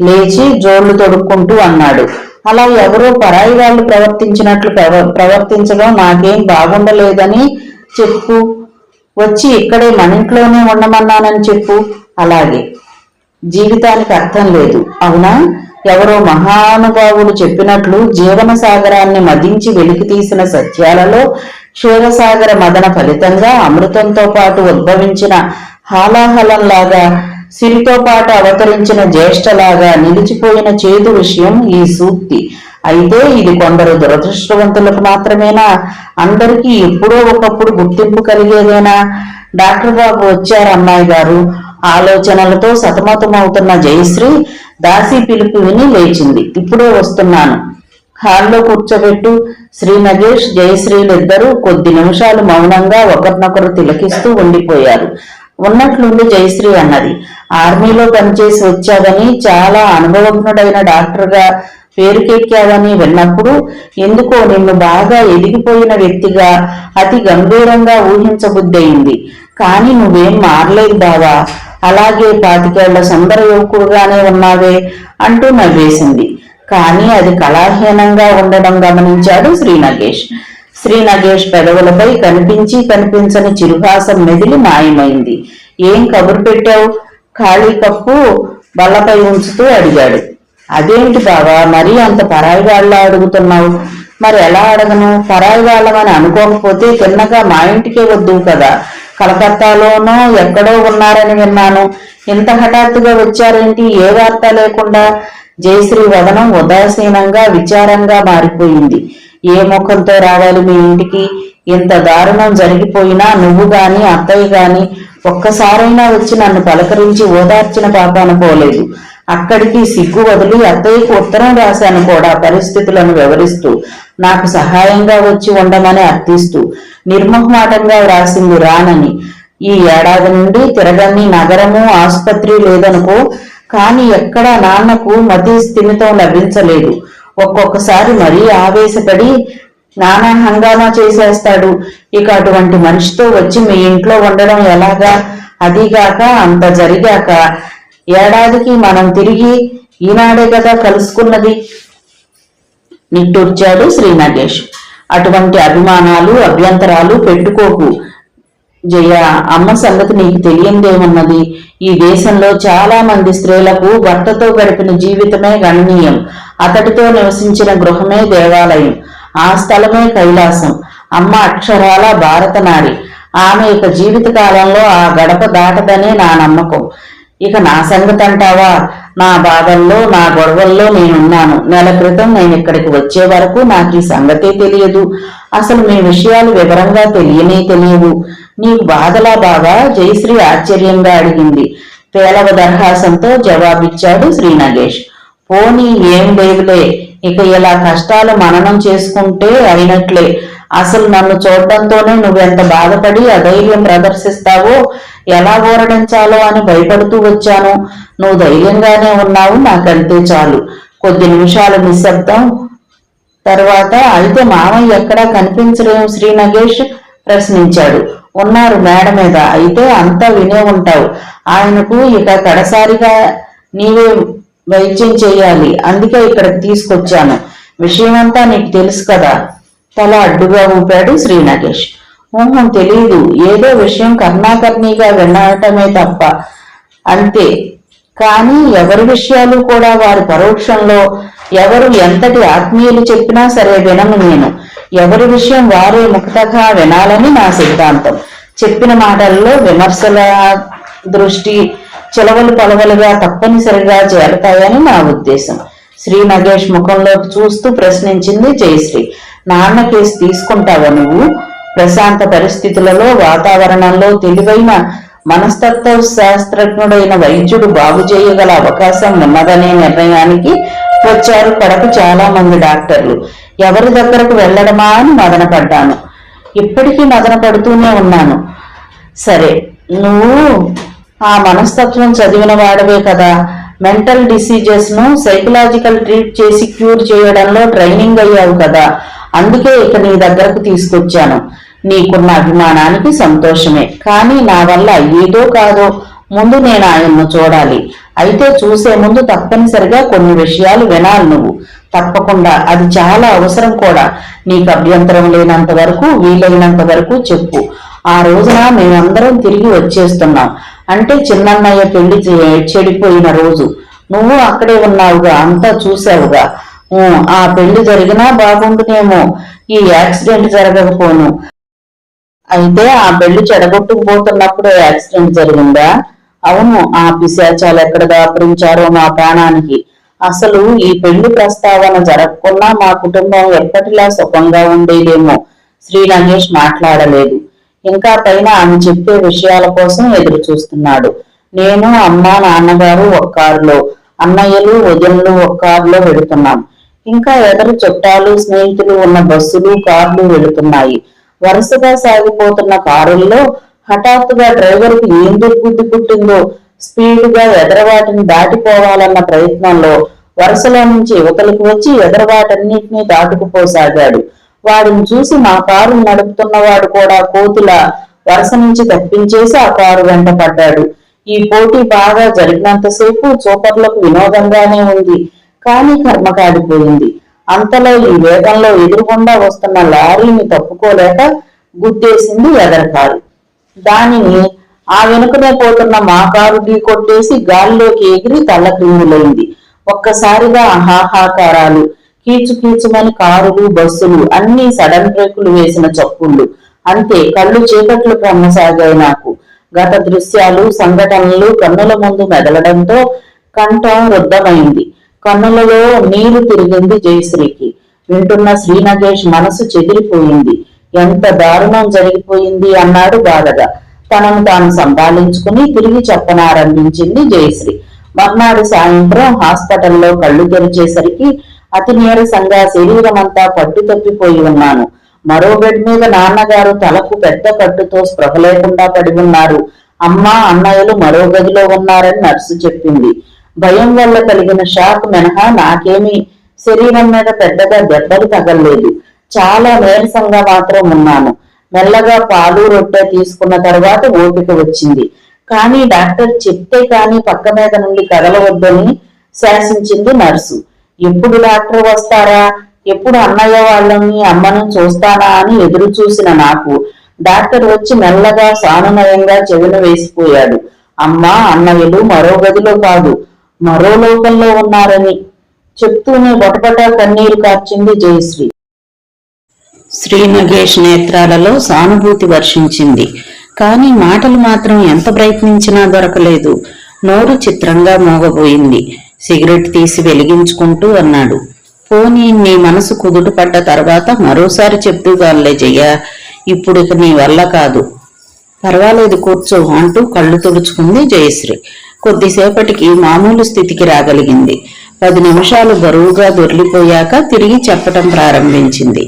Speaker 1: లేచి జోళ్లు తొడుక్కుంటూ అన్నాడు. అలా ఎవరో పరాయి వాళ్ళు ప్రవర్తించినట్లు ప్రవర్తించడం నాకేం బాగుండలేదని చెప్పు. వచ్చి ఇక్కడే మన ఇంట్లోనే ఉండమన్నానని చెప్పు. అలాగే. జీవితానికి అర్థం లేదు, అవునా? ఎవరో మహానుభావులు చెప్పినట్లు జీవన సాగరాన్ని మదించి వెలికి తీసిన సత్యాలలో క్షీరసాగర మదన ఫలితంగా అమృతంతో పాటు ఉద్భవించిన హాలాహలంలాగా, సిరితో పాటు అవతరించిన జ్యేష్ఠలాగా నిలిచిపోయిన చేదు విషయం ఈ సూక్తి. అయితే ఇది కొందరు దురదృష్టవంతులకు మాత్రమేనా? అందరికీ ఎప్పుడో ఒకప్పుడు గుర్తింపు కలిగేదేనా? డాక్టర్ బాబు వచ్చారు అమ్మాయి గారు. ఆలోచనలతో సతమతమవుతున్న జయశ్రీ దాసి పిలుపు విని లేచింది. ఇప్పుడే వస్తున్నాను. హాల్లో కూర్చోబెట్టు. శ్రీ నగేష్, జయశ్రీలిద్దరూ కొద్ది నిమిషాలు మౌనంగా ఒకరినొకరు తిలకిస్తూ ఉండిపోయారు. ఉన్నట్లుండి జయశ్రీ అన్నది, ఆర్మీలో పనిచేసి వచ్చావని, చాలా అనుభవజ్ఞుడైన డాక్టర్గా పేరుకెక్కావని విన్నప్పుడు ఎందుకో నిన్ను బాగా ఎదిగిపోయిన వ్యక్తిగా అతి గంభీరంగా ఊహించబుద్దయింది. కాని నువ్వేం మారలేదు బావా, అలాగే 25 సుందర యువకుడుగానే ఉన్నావే అంటూ నవ్వేసింది. కానీ అది కళాహీనంగా ఉండడం గమనించాడు శ్రీనగేష్. శ్రీనగేష్ పెదవులపై కనిపించి కనిపించని చిరుహాసం మెదిలి మాయమైంది. ఏం కబురు పెట్టావు? ఖాళీ కప్పు బల్లపై ఉంచుతూ అడిగాడు. అదేంటి బావా, మరీ అంత పరాయి వాళ్ళ అడుగుతున్నావు? మరి ఎలా అడగను? పరాయి వాళ్ళమని అనుకోకపోతే తిన్నగా మా ఇంటికే వద్దు కదా. కలకత్తాలోనో ఎక్కడో ఉన్నారని విన్నాను. ఇంత హఠాత్తుగా వచ్చారేంటి? ఏ వార్త లేకుండా? జయశ్రీ వదనం ఉదాసీనంగా విచారంగా మారిపోయింది. ఏ ముఖంతో రావాలి మీ ఇంటికి? ఇంత దారుణం జరిగిపోయినా నువ్వు గాని అత్తయ్య గాని ఒక్కసారైనా వచ్చి నన్ను పలకరించి ఓదార్చిన పాపాన పోలేదు. అక్కడికి సిగ్గు వదిలి అత్తయ్యకు ఉత్తరం రాశాను కూడా, పరిస్థితులను వివరిస్తూ, నాకు సహాయంగా వచ్చి ఉండమని అర్థిస్తూ. నిర్మోహమాటంగా వ్రాసింది రానని. ఈ ఏడాది నుండి తిరగని నగరము ఆసుపత్రి లేదనుకో, కాని ఎక్కడా నాన్నకు మతి స్థిమితం లభించలేదు. ఒక్కొక్కసారి మరీ ఆవేశపడి నానా హంగామా చేసేస్తాడు. ఇక అటువంటి మనిషితో వచ్చి మీ ఇంట్లో ఉండడం ఎలాగా? అదీగాక అంత జరిగాక ఏడాదికి మనం తిరిగి ఈనాడే కదా కలుసుకున్నది. నిట్టూర్చాడు శ్రీనగేష్. అటువంటి అభిమానాలు అభ్యంతరాలు పెట్టుకోకు జయ. అమ్మ సంగతి నీకు తెలియందేమన్నది? ఈ దేశంలో చాలా మంది స్త్రీలకు భర్తతో గడిపిన జీవితమే గణనీయం. అతడితో నివసించిన గృహమే దేవాలయం, ఆ స్థలమే కైలాసం. అమ్మ అక్షరాల భారతనారి. ఆమె ఇక జీవిత కాలంలో ఆ గడప దాటదనే నా నమ్మకం. ఇక నా సంగతి అంటావా? నా బాధల్లో నా గొడవల్లో నేనున్నాను. నెల క్రితం నేను ఇక్కడికి వచ్చే వరకు నాకు ఈ సంగతే తెలియదు. అసలు మీ విషయాలు వివరంగా తెలియవు. నీకు బాధలా బాగా? జయశ్రీ ఆశ్చర్యంగా అడిగింది. పేలవ దర్హాసంతో జవాబిచ్చాడు శ్రీనగేష్. పోనీ ఏం లేవులే, ఇక ఇలా కష్టాలు మననం చేసుకుంటే అయినట్లే. అసలు నన్ను చూడడంతోనే నువ్వెంత బాధపడి అధైర్యం ప్రదర్శిస్తావో, ఎలా ఊరడించాలో అని భయపడుతూ వచ్చాను. నువ్వు ధైర్యంగానే ఉన్నావు, నాకంతే చాలు. కొద్ది నిమిషాల నిశ్శబ్దం తర్వాత, అయితే మామయ్య ఎక్కడా కనిపించలేము శ్రీనగేష్ ప్రశ్నించాడు. ఉన్నారు మేడ మీద. అయితే అంతా వినే ఉంటావు. ఆయనకు ఇక కడసారిగా నీవే వైద్యం చేయాలి, అందుకే ఇక్కడికి తీసుకొచ్చాను. విషయమంతా నీకు తెలుసు కదా? తల అడ్డుగా ఊపాడు శ్రీనగేష్. ఊహం తెలీదు, ఏదో విషయం కర్ణాకర్ణిగా వినటమే తప్ప, అంతే. కానీ ఎవరి విషయాలు కూడా వారి పరోక్షంలో ఎవరు ఎంతటి ఆత్మీయులు చెప్పినా సరే వినను నేను. ఎవరి విషయం వారే ముక్తగా వినాలని నా సిద్ధాంతం. చెప్పిన మాటల్లో విమర్శల దృష్టి చిలవలు పలవలుగా తప్పనిసరిగా చేరతాయని నా ఉద్దేశం. శ్రీనగేష్ ముఖంలో చూస్తూ ప్రశ్నించింది జయశ్రీ. నాన్న కేసు తీసుకుంటావా నువ్వు? ప్రశాంత పరిస్థితులలో వాతావరణంలో తెలివైన మనస్తత్వ శాస్త్రజ్ఞుడైన వైద్యుడు బాగు చేయగల అవకాశం ఉన్నదనే నిర్ణయానికి వచ్చారు కడకు చాలా మంది డాక్టర్లు. ఎవరి దగ్గరకు వెళ్ళడమా అని మదనపడ్డాను. ఇప్పటికీ మదన పడుతూనే ఉన్నాను. సరే, నువ్వు ఆ మనస్తత్వం చదివిన వాడవే కదా. మెంటల్ డిసీజెస్ ను సైకలాజికల్ ట్రీట్ చేసి క్యూర్ చేయడంలో ట్రైనింగ్ అయ్యావు కదా. అందుకే ఇక నీ దగ్గరకు తీసుకొచ్చాను. నీకున్న అభిమానానికి సంతోషమే, కానీ నా వల్ల అయ్యేదో కాదో ముందు నేను ఆయన్ను చూడాలి. అయితే చూసే ముందు తప్పనిసరిగా కొన్ని విషయాలు వినాలి నువ్వు. తప్పకుండా, అది చాలా అవసరం కూడా. నీకు అభ్యంతరం లేనంత వరకు, వీలైనంత వరకు చెప్పు. ఆ రోజున మేమందరం తిరిగి వచ్చేస్తున్నాం. అంటే చిన్నన్నయ్య పెళ్లి చెడిపోయిన రోజు. నువ్వు అక్కడే ఉన్నావుగా, అంతా చూసావుగా. ఆ పెళ్లి జరిగినా బాగుండునేమో, ఈ యాక్సిడెంట్ జరగకపోను. అయితే ఆ పెళ్లి చెడగొట్టుకుపోతున్నప్పుడు యాక్సిడెంట్ జరిగిందా? అవును. ఆ పిశాచాలు ఎక్కడ దాపురించారో మా ప్రాణానికి. అసలు ఈ పెళ్లి ప్రస్తావన జరగకున్నా మా కుటుంబం ఎప్పటిలా సుఖంగా ఉండేదేమో. శ్రీనగేష్ మాట్లాడలేదు. ఇంకా పైన ఆమె చెప్పే విషయాల కోసం ఎదురు చూస్తున్నాడు. నేను, అమ్మ, నాన్నగారు ఒక కారులో, అన్నయ్యలు వదినలు ఒక కారులో వెళుతున్నాం. ఇంకా ఎదురు చుట్టాలు స్నేహితులు ఉన్న బస్సులు కార్లు వెళుతున్నాయి. వరుసగా సాగిపోతున్న కారుల్లో హఠాత్తుగా డ్రైవర్కు ఏం దుర్బుద్ధి పుట్టిందో స్పీడుగా ఎదరవాటిని దాటిపోవాలన్న ప్రయత్నంలో వరుసలో నుంచి యువతలకు వచ్చి ఎదరవాటన్నిటినీ దాటుకుపోసాగాడు. వాడిని చూసి మా కారు నడుపుతున్నవాడు కూడా కోతిలా వరుస నుంచి తప్పించేసి ఆ కారు వెంట పడ్డాడు. ఈ పోటీ బాగా జరిగినంతసేపు చూపర్లకు వినోదంగానే ఉంది. కానీ కర్మ కాడిపోయింది. అంతలో ఈ వేగంలో ఎదురుగుండా వస్తున్న లారీని తప్పుకోలేక గుద్దేసింది ఎదరకారు. దానిని ఆ వెనుకనే పోతున్న మా కారు ఢీ కొట్టేసి గాలిలోకి ఎగిరి తల్లక్రిందులైంది. ఒక్కసారిగా హాహాకారాలు, కీచుకీచుమని కారులు బస్సులు అన్ని సడన్ బ్రేకులు వేసిన చప్పుళ్ళు. అంతే, కళ్ళు చీకట్లు కమ్మసాగాయి నాకు. గత దృశ్యాలు సంఘటనలు కన్నుల ముందు మెదలడంతో కంఠం రుద్ధమైంది. కన్నులలో నీరు తిరిగింది జయశ్రీకి. వింటున్న శ్రీనగేష్ మనసు చెదిరిపోయింది. ఎంత దారుణం జరిగిపోయింది అన్నాడు బాధగా. తనను తాను సంభాళించుకుని తిరిగి చెప్పనారంభించింది జయశ్రీ. మర్నాడు సాయంత్రం హాస్పిటల్లో కళ్ళు తెరిచేసరికి అతి నీరసంగా శరీరమంతా పట్టు తప్పిపోయి ఉన్నాను. మరో బెడ్ మీద నాన్నగారు తలకు పెద్ద కట్టుతో స్పృహ లేకుండా పడి ఉన్నారు. అమ్మ అన్నయ్యలు మరో గదిలో ఉన్నారని నర్సు చెప్పింది. భయం వల్ల కలిగిన షాక్ మినహా నాకేమీ శరీరం మీద పెద్దగా దెబ్బలు తగలలేదు. చాలా నీరసంగా మాత్రం ఉన్నాను. మెల్లగా పాలు రొట్టె తీసుకున్న తర్వాత ఓపిక వచ్చింది. కానీ డాక్టర్ చెప్తే కానీ పక్క మీద నుండి కదలవద్దని శాసించింది నర్సు. ఎప్పుడు డాక్టర్ వస్తారా, ఎప్పుడు అన్నయ్య వాళ్ళని అమ్మని చూస్తానా అని ఎదురు చూసిన నాకు డాక్టర్ వచ్చి మెల్లగా సానునయంగా చెవిన వేసిపోయాడు. అమ్మ అన్నయ్యలు మరో గదిలో కాదు, మరో లోకంలో ఉన్నారని చెప్తూనే బొటబట కన్నీరు కార్చింది జయశ్రీ. శ్రీనగేష్ నేత్రాలలో సానుభూతి వర్షించింది. కానీ మాటలు మాత్రం ఎంత ప్రయత్నించినా దొరకలేదు. నోరు చిత్రంగా మోగబోయింది. సిగరెట్ తీసి వెలిగించుకుంటూ అన్నాడు, పోనీ నీ మనసు కుదుట పడ్డ తర్వాత మరోసారి చెప్తూగాలే జయ్య, ఇప్పుడు ఇక నీ వల్ల కాదు. పర్వాలేదు కూర్చో అంటూ కళ్ళు తుడుచుకుంది జయశ్రీ. కొద్దిసేపటికి మామూలు స్థితికి రాగలిగింది. 10 నిమిషాలు బరువుగా దొర్లిపోయాక తిరిగి చెప్పటం ప్రారంభించింది.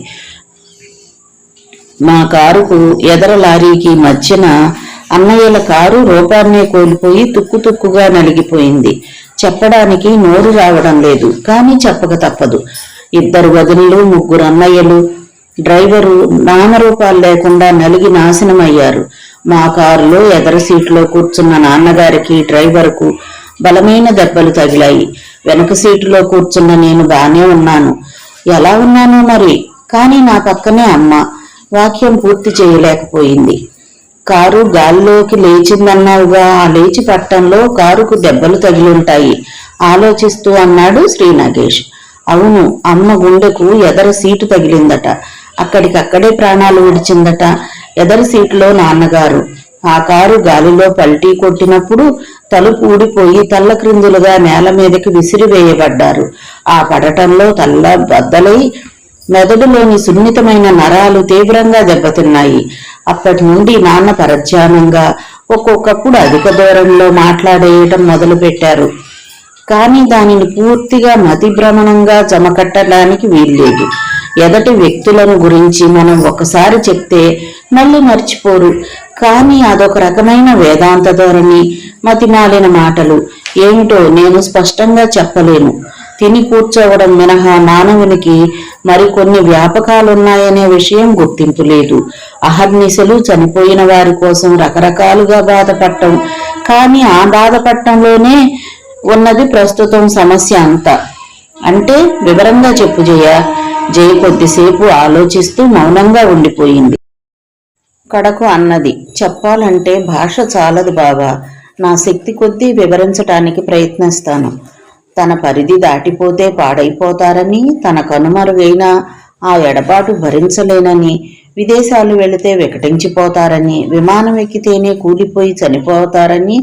Speaker 1: మా కారుకు ఎదర లారీకి మధ్యన అన్నయ్యల కారు రూపాన్నే కోల్పోయి తుక్కుతుక్కుగా నలిగిపోయింది. చెప్పడానికి నోరు రావడం లేదు, కానీ చెప్పక తప్పదు. 2 వదినలు 3 అన్నయ్యలు డ్రైవరు నామరూపాలు లేకుండా నలిగి నాశనమయ్యారు. మా కారులో ఎదర సీట్లో కూర్చున్న నాన్నగారికి డ్రైవర్కు బలమైన దెబ్బలు తగిలాయి. వెనక సీటులో కూర్చున్న నేను బానే ఉన్నాను. ఎలా ఉన్నానో మరి, కానీ నా పక్కనే అమ్మ. వాక్యం పూర్తి చేయలేకపోయింది. కారు గాలిలోకి లేచిందన్నావుగా, ఆ లేచి పట్టంలో కారుకు దెబ్బలు తగిలుంటాయి ఆలోచిస్తూ అన్నాడు శ్రీనగేష్. అవును, అమ్మ గుండెకు ఎదర సీటు తగిలిందట. అక్కడికక్కడే ప్రాణాలు విడిచిందట. ఎదర సీటులో నాన్నగారు. ఆ కారు గాలిలో పల్టీ కొట్టినప్పుడు తలుపు ఊడిపోయి తల్ల క్రిందులుగా నేల మీదకి విసిరివేయబడ్డారు. ఆ పడటంలో తల్ల బద్దలై మెదడులోని సున్నితమైన నరాలు తీవ్రంగా దెబ్బతిన్నాయి. అప్పటి నుండి నాన్న పరధ్యానంగా ఒక్కొక్కప్పుడు అధిక దూరంలో మాట్లాడేయటం మొదలుపెట్టారు. కానీ దానిని పూర్తిగా మతిభ్రమణంగా జమకట్టడానికి వీల్లేదు. ఎదటి వ్యక్తులను గురించి మనం ఒకసారి చెప్తే మళ్ళీ మర్చిపోరు. కానీ అదొక రకమైన వేదాంత ధోరణి, మతిమాలిన మాటలు. ఏమిటో నేను స్పష్టంగా చెప్పలేను. తిని కూర్చోవడం మినహా మానవునికి మరికొన్ని వ్యాపకాలున్నాయనే విషయం గుర్తింపు లేదు. అహర్నిశలు చనిపోయిన వారి కోసం రకరకాలుగా బాధపడటం, కానీ ఆ బాధపడటంలోనే ఉన్నది ప్రస్తుతం సమస్య అంతా. అంటే వివరంగా చెప్పు జయ. జయ కొద్దిసేపు ఆలోచిస్తూ మౌనంగా ఉండిపోయింది. కడకు అన్నది, చెప్పాలంటే భాష చాలదు బాబా. నా శక్తి కొద్దీ వివరించటానికి ప్రయత్నిస్తాను. తన పరిధి దాటిపోతే పాడైపోతారని, తన కనుమరుగైన ఆ ఎడబాటు భరించలేనని, విదేశాలు వెళితే వికటించిపోతారని, విమానం ఎక్కితేనే కూలిపోయి చనిపోతారని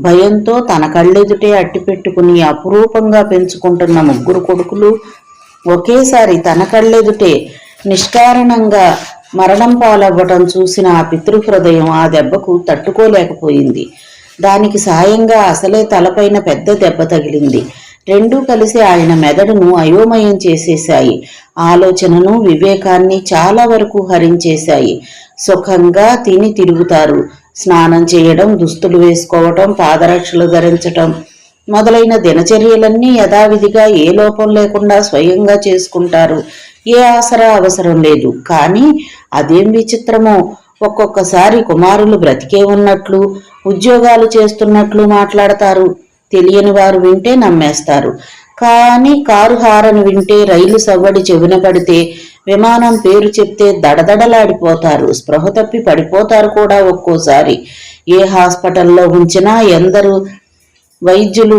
Speaker 1: భయంతో తన కళ్ళెదుటే అట్టిపెట్టుకుని అపురూపంగా పెంచుకుంటున్న 3 కొడుకులు ఒకేసారి తన కళ్ళెదుటే నిష్కారణంగా మరణం పాలవ్వటం చూసిన ఆ పితృహృదయం ఆ దెబ్బకు తట్టుకోలేకపోయింది. దానికి సాయంగా అసలే తలపైన పెద్ద దెబ్బ తగిలింది. రెండూ కలిసి ఆయన మెదడును అయోమయం చేసేశాయి. ఆలోచనను, వివేకాన్ని చాలా వరకు హరించేశాయి. సుఖంగా తిని తిరుగుతారు. స్నానం చేయడం, దుస్తులు వేసుకోవటం, పాదరక్షలు ధరించటం మొదలైన దినచర్యలన్నీ యథావిధిగా ఏ లోపం లేకుండా స్వయంగా చేసుకుంటారు. ఏ ఆసరా అవసరం లేదు. కానీ అదేం విచిత్రమో, ఒక్కొక్కసారి కుమారులు బ్రతికే ఉన్నట్లు, ఉద్యోగాలు చేస్తున్నట్లు మాట్లాడతారు. తెలియని వారు వింటే నమ్మేస్తారు. కానీ కారు హారన్ వింటే, రైలు సవ్వడి చెవిన పడితే, విమానం పేరు చెప్తే దడదడలాడిపోతారు. స్పృహ తప్పి పడిపోతారు కూడా ఒక్కోసారి. ఏ హాస్పిటల్లో ఉంచినా, ఎందరు వైద్యులు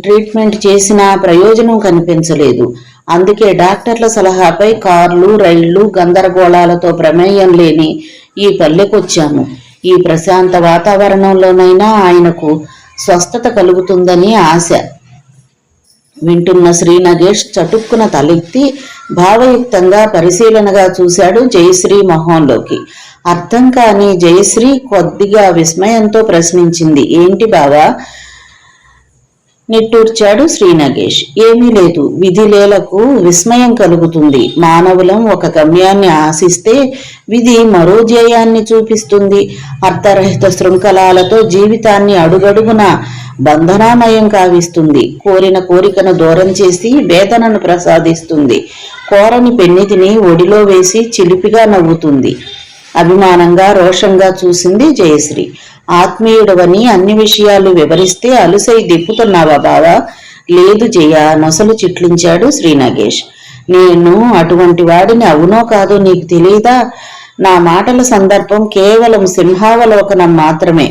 Speaker 1: ట్రీట్మెంట్ చేసినా ప్రయోజనం కనిపించలేదు. అందుకే డాక్టర్ల సలహాపై కార్లు, రైళ్లు, గందరగోళాలతో ప్రమేయం లేని ఈ పల్లెకొచ్చాము. ఈ ప్రశాంత వాతావరణంలోనైనా ఆయనకు స్వస్థత కలుగుతుందని ఆశ. వింటున్న శ్రీ నగేష్ చటుక్కున తలెత్తి భావయుక్తంగా పరిశీలనగా చూశాడు జయశ్రీ మొహంలోకి. అర్థం కాని జయశ్రీ కొద్దిగా విస్మయంతో ప్రశ్నించింది. ఏంటి బావా? నిట్టూర్చాడు శ్రీ నగేష్. ఏమీ లేదు. విధిలేలకు విస్మయం కలుగుతుంది. మానవులం ఒక గమ్యాన్ని ఆశిస్తే విధి మరో ధ్యేయాన్ని చూపిస్తుంది. అర్థరహిత శృంఖలాలతో జీవితాన్ని అడుగడుగున బంధనామయం కావిస్తుంది. కోరిన కోరికను దూరం చేసి వేదనను ప్రసాదిస్తుంది. కోరని పెన్నిధిని ఒడిలో వేసి చిలిపిగా నవ్వుతుంది. అభిమానంగా, రోషంగా చూసింది జయశ్రీ. ఆత్మీయుడవని అన్ని విషయాలు వివరిస్తే అలుసై దిప్పుతున్నావా బావా? లేదు జయ, నొసలు చిట్లించాడు శ్రీ నగేష్. నేను అటువంటి వాడిని అవునో కాదో నీకు తెలియదా? నా మాటల సందర్భం కేవలం సింహావలోకనం మాత్రమే.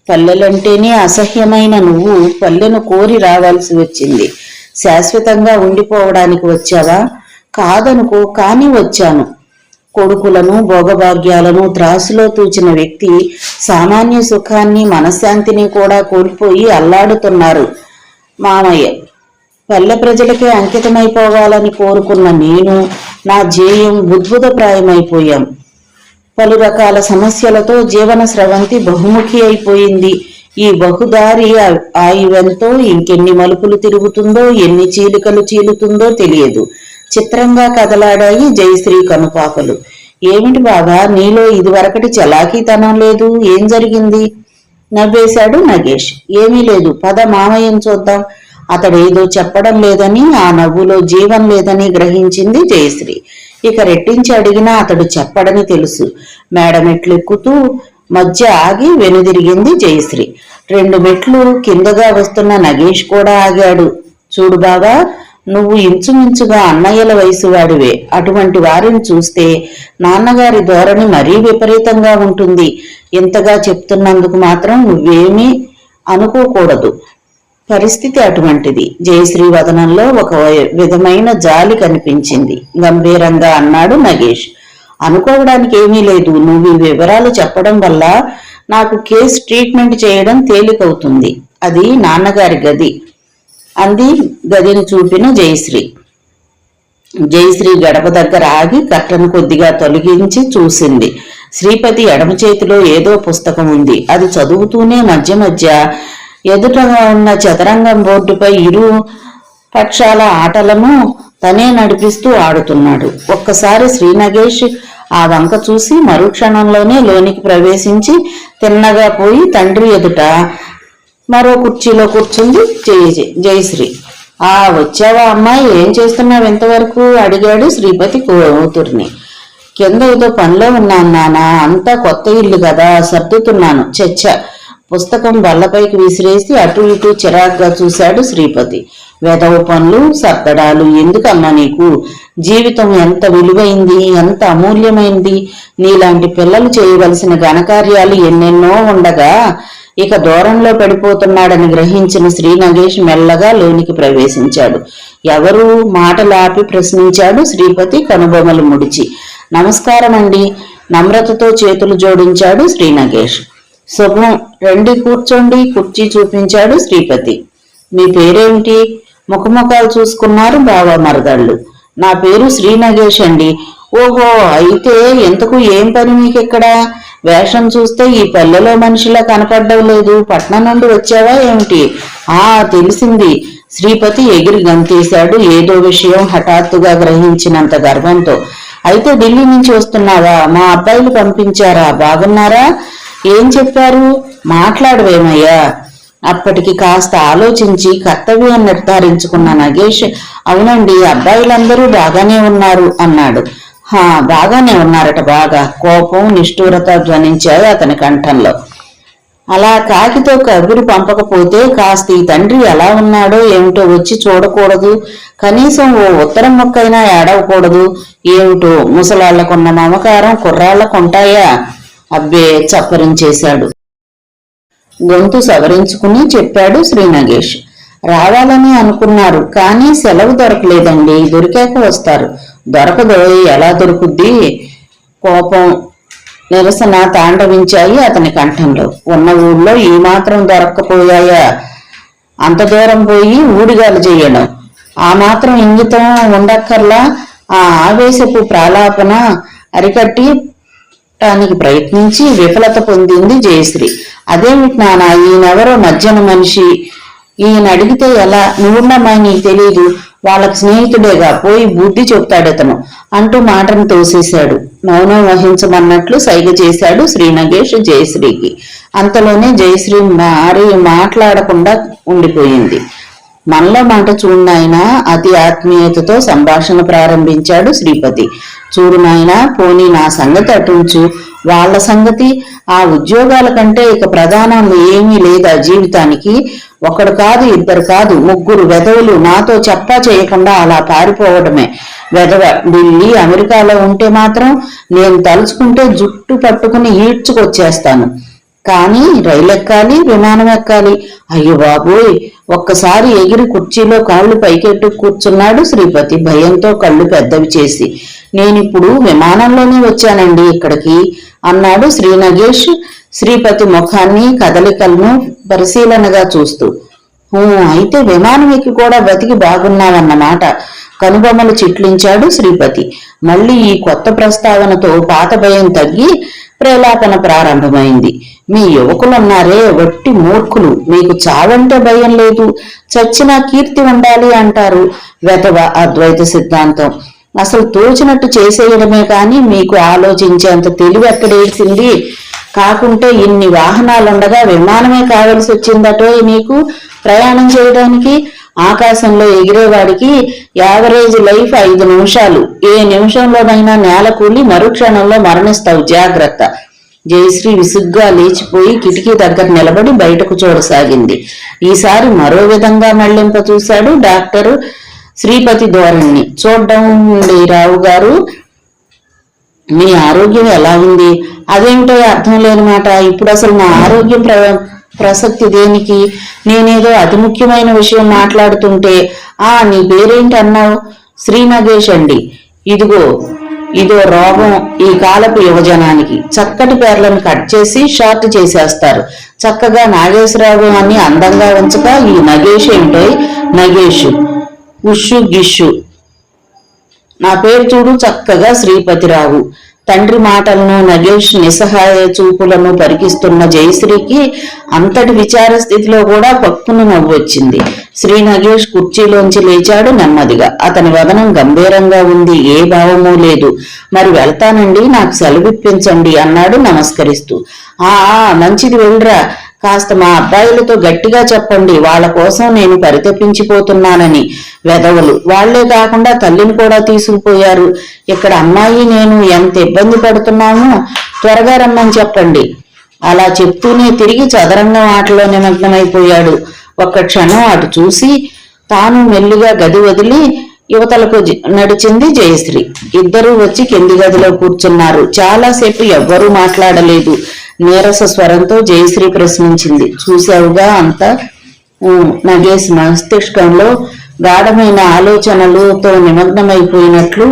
Speaker 1: పల్లెలంటేనే అసహ్యమైన నువ్వు పల్లెను కోరి రావాల్సి వచ్చింది. శాశ్వతంగా ఉండిపోవడానికి వచ్చావా? కాదనుకో, కానీ వచ్చాను. కొడుకులను, భోగభాగ్యాలను త్రాసులో తూచిన వ్యక్తి సామాన్య సుఖాన్ని, మనశ్శాంతిని కూడా కోల్పోయి అల్లాడుతున్నారు మామయ్య. పల్లె ప్రజలకే అంకితమైపోవాలని కోరుకున్న నేను, నా ధ్యేయం ఉద్భుతప్రాయమైపోయాం. పలు రకాల సమస్యలతో జీవన స్రవంతి బహుముఖి అయిపోయింది. ఈ బహుదారి ఆయువెంతో ఇంకెన్ని మలుపులు తిరుగుతుందో, ఎన్ని చీలికలు చీలుతుందో తెలియదు. చిత్రంగా కదలాడాయి జయశ్రీ కనుపాపలు. ఏమిటి బాబా, నీలో ఇదివరకటి చలాకీతనం లేదు, ఏం జరిగింది? నవ్వేశాడు నగేష్. ఏమీ లేదు, పద మామయ్యను చూద్దాం. అతడేదో చెప్పడం లేదని, ఆ నవ్వులో జీవం లేదని గ్రహించింది జయశ్రీ. ఇక రెట్టించి అడిగినా అతడు చెప్పడని తెలుసు. మేడమెట్లెక్కుతూ మధ్య ఆగి వెనుదిరిగింది జయశ్రీ. 2 మెట్లు కిందగా వస్తున్న నగేష్ కూడా ఆగాడు. చూడు బాబా, నువ్వు ఇంచుమించుగా అన్నయ్యల వయసు వాడివే. అటువంటి వారిని చూస్తే నాన్నగారి ధోరణి మరీ విపరీతంగా ఉంటుంది. ఇంతగా చెప్తున్నందుకు మాత్రం నువ్వేమీ అనుకోకూడదు. పరిస్థితి అటువంటిది. జయశ్రీ వదనంలో ఒక విధమైన జాలి కనిపించింది. గంభీరంగా అన్నాడు నగేష్. అనుకోవడానికి ఏమీ లేదు. నువ్వు ఈ వివరాలు చెప్పడం వల్ల నాకు కేసు ట్రీట్మెంట్ చేయడం తేలికవుతుంది. అది నాన్నగారి గది అంది గదిని చూపిన జయశ్రీ. జయశ్రీ గడప దగ్గర ఆగి కర్టను కొద్దిగా తొలగించి చూసింది. శ్రీపతి ఎడమ చేతిలో ఏదో పుస్తకం ఉంది. అది చదువుతూనే మధ్య మధ్య ఎదుటగా ఉన్న చదరంగం బోర్డుపై ఇరు పక్షాల ఆటలను తనే నడిపిస్తూ ఆడుతున్నాడు. ఒక్కసారి శ్రీ నగేష్ ఆ వంక చూసి మరుక్షణంలోనే లోనికి ప్రవేశించి తిన్నగా పోయి తండ్రి ఎదుట మరో కుర్చీలో కూర్చుంది జయశ్రీ. వచ్చావా అమ్మాయి, ఏం చేస్తున్నావు ఇంతవరకు? అడిగాడు శ్రీపతి కూతుర్ని. కింద ఏదో పనిలో ఉన్నాను నానా, అంతా కొత్త ఇల్లు కదా, సర్దుతున్నాను. చచ్చా. పుస్తకం బల్లపైకి విసిరేసి అటు ఇటు చిరాగ్గా చూశాడు శ్రీపతి. వెధవ పనులు, సర్దడాలు ఎందుకమ్మా నీకు? జీవితం ఎంత విలువైంది, ఎంత అమూల్యమైంది. నీలాంటి పిల్లలు చేయవలసిన ఘనకార్యాలు ఎన్నెన్నో ఉండగా ఇక దూరంలో పడిపోతున్నాడని గ్రహించిన శ్రీ నగేష్ మెల్లగా లోనికి ప్రవేశించాడు. ఎవరు? మాటలాపి ప్రశ్నించాడు శ్రీపతి కనుబొమలు ముడిచి. నమస్కారం అండి, నమ్రతతో చేతులు జోడించాడు శ్రీ నగేష్. శుభం, రండి కూర్చోండి, కుర్చీ చూపించాడు శ్రీపతి. మీ పేరేమిటి? ముఖముఖాలు చూసుకున్నారు బావా మరదళ్ళు. నా పేరు శ్రీ నగేష్ అండి. ఓహో, అయితే ఎంతకు ఏం పని మీకెక్కడ? వేషం చూస్తే ఈ పల్లెలో మనిషిలా కనపడ్డం లేదు. పట్నం నుండి వచ్చావా ఏమిటి? తెలిసింది. శ్రీపతి ఎగిరి గంతేశాడు, ఏదో విషయం హఠాత్తుగా గ్రహించినంత గర్వంతో. అయితే ఢిల్లీ నుంచి వస్తున్నావా? మా అబ్బాయిలు పంపించారా? బాగున్నారా? ఏం చెప్పారు? మాట్లాడవేమయ్యా. అప్పటికి కాస్త ఆలోచించి కర్తవ్యం నిర్ధారించుకున్న నగేష్, అవునండి, అబ్బాయిలందరూ బాగానే ఉన్నారు అన్నాడు. బాగానే ఉన్నారట. బాగా కోపం, నిష్ఠూరత ధ్వనించాయి అతని కంఠంలో. అలా కాకితో కబురు పంపకపోతే కాస్త ఈ తండ్రి ఎలా ఉన్నాడో ఏమిటో వచ్చి చూడకూడదు? కనీసం ఓ ఉత్తరం మొక్కైనా ఏడవకూడదు? ఏమిటో ముసలాళ్లకున్న మమకారం కుర్రాళ్లకుంటాయా? అబ్బే, చప్పరించేశాడు. గొంతు సవరించుకుని చెప్పాడు శ్రీ నగేష్. రావాలని అనుకున్నారు, కానీ సెలవు దొరకలేదండి. దొరికాక వస్తారు. దొరకదో? ఎలా దొరుకుద్ది? కోపం, నిరసన తాండవించాయి అతని కంఠంలో. ఉన్న ఊళ్ళో ఈ మాత్రం దొరక్కపోయాయా? అంత దూరం పోయి ఊడిగాలు చేయడం, ఆ మాత్రం ఇంగితం ఉండక్కర్లా? ఆ ఆవేశపు ప్రాలాపన అరికట్టి టానికి ప్రయత్నించి విఫలత పొందింది జయశ్రీ. అదేమిటి నాన్న, ఈయనెవరో మధ్యన మనిషి, ఈయన అడిగితే ఎలా? నువ్వున్నమ్మా, నీకు తెలీదు, వాళ్ళకి స్నేహితుడేగా, పోయి బుద్ధి చెప్తాడతను అంటూ మాటను తోసేశాడు. మౌనం వహించమన్నట్లు సైగ చేశాడు శ్రీ నగేష్ జయశ్రీకి. అంతలోనే జయశ్రీ మాట్లాడకుండా ఉండిపోయింది. మనలో మాట చూడు నాయనా, అతి ఆత్మీయతతో సంభాషణ ప్రారంభించాడు శ్రీపతి. చూడు నాయనా, పోనీ నా సంగతి అటుంచు, వాళ్ల సంగతి, ఆ ఉద్యోగాల కంటే ఇక ప్రధానం ఏమీ లేదా జీవితానికి? ఒకడు కాదు, ఇద్దరు కాదు, ముగ్గురు వెధవులు నాతో చెప్పా చేయకుండా అలా పారిపోవడమే. వెధవ ఢిల్లీ, అమెరికాలో ఉంటే మాత్రం నేను తలుచుకుంటే జుట్టు పట్టుకుని ఈడ్చుకొచ్చేస్తాను. కానీ రైలు ఎక్కాలి, విమానం ఎక్కాలి. అయ్యో బాబోయ్! ఒక్కసారి ఎగిరి కుర్చీలో కాళ్లు పైకెట్టు కూర్చున్నాడు శ్రీపతి భయంతో కళ్ళు పెద్దవి చేసి. నేనిప్పుడు విమానంలోనే వచ్చానండి ఇక్కడికి అన్నాడు శ్రీ నగేష్ శ్రీపతి ముఖాన్ని కదలికలను పరిశీలనగా చూస్తూ. అయితే విమానం ఎక్కి కూడా బతికి బాగున్నావన్నమాట. కనుబొమ్మలు చిట్లించాడు శ్రీపతి. మళ్ళీ ఈ కొత్త ప్రస్తావనతో పాత భయం తగ్గి ప్రేలాపన ప్రారంభమైంది. మీ యువకులున్నారే, వట్టి మూర్ఖులు. మీకు చావంటే భయం లేదు, చచ్చినా కీర్తి ఉండాలి అంటారు. వెధవ అద్వైత సిద్ధాంతం. అసలు తోచినట్టు చేసేయడమే కాని మీకు ఆలోచించేంత తెలివి ఎక్కడేసింది? కాకుంటే ఇన్ని వాహనాలుండగా విమానమే కావలసి వచ్చిందటో మీకు ప్రయాణం చేయడానికి? ఆకాశంలో ఎగిరేవాడికి యావరేజ్ లైఫ్ 5 నిమిషాలు. ఏ నిమిషంలోనైనా నేల కూలి మరుక్షణంలో మరణిస్తావు, జాగ్రత్త. జయశ్రీ విసుగ్గా లేచిపోయి కిటికీ దగ్గర నిలబడి బయటకు చూడసాగింది. ఈసారి మరో విధంగా మళ్లింప చూశాడు డాక్టర్ శ్రీపతి ధోరణిని. చూడ్డం రావు గారు, మీ ఆరోగ్యం ఎలా ఉంది? అదేమిటో అర్థం లేని మాట. ఇప్పుడు అసలు నా ఆరోగ్యం ప్రసక్తి దేనికి? నేనేదో అతి ముఖ్యమైన విషయం మాట్లాడుతుంటే నీ పేరేంటి అన్నావు? శ్రీ నగేష్ అండి. ఇదో రోగం ఈ కాలపు యువజనానికి. చక్కటి పేర్లను కట్ చేసి షార్ట్ చేసేస్తారు. చక్కగా నాగేశ్వరరావు అని అందంగా ఉంచక ఈ నగేష్ ఏంటో? నగేష్ ఉషు గిషు. నా పేరు చూడు, చక్కగా శ్రీపతిరావు. తండ్రి మాటలను, నగేష్ నిస్సహాయ చూపులను పరికిస్తున్న జయశ్రీకి అంతటి విచార స్థితిలో కూడా పక్కున నవ్వు వచ్చింది. శ్రీ నగేష్ కుర్చీలోంచి లేచాడు నెమ్మదిగా. అతని వదనం గంభీరంగా ఉంది, ఏ భావమూ లేదు. మరి వెళ్తానండి, నాకు సెలవిప్పించండి అన్నాడు నమస్కరిస్తూ. మంచిది, వెళ్ళరా. కాస్త మా అబ్బాయిలతో గట్టిగా చెప్పండి, వాళ్ళ కోసం నేను పరితపించిపోతున్నానని. వెధవలు వాళ్లే కాకుండా తల్లిని కూడా తీసుకుపోయారు. ఇక్కడ అమ్మాయి నేను ఎంత ఇబ్బంది పడుతున్నామో, త్వరగా రమ్మని చెప్పండి. అలా చెప్తూనే తిరిగి చదరంగం ఆటలో నిమగ్నమైపోయాడు. ఒక్క క్షణం అటు చూసి తాను మెల్లిగా గది వదిలి యువతలకు నడిచింది జయశ్రీ. ఇద్దరూ వచ్చి కింది గదిలో కూర్చున్నారు. చాలాసేపు ఎవ్వరూ మాట్లాడలేదు. నీరస స్వరంతో జయశ్రీ ప్రశ్నించింది. చూసావుగా అంతా? నగేష్ మస్తిష్కంలో గాఢమైన ఆలోచనలతో నిమగ్నమైపోయినట్లు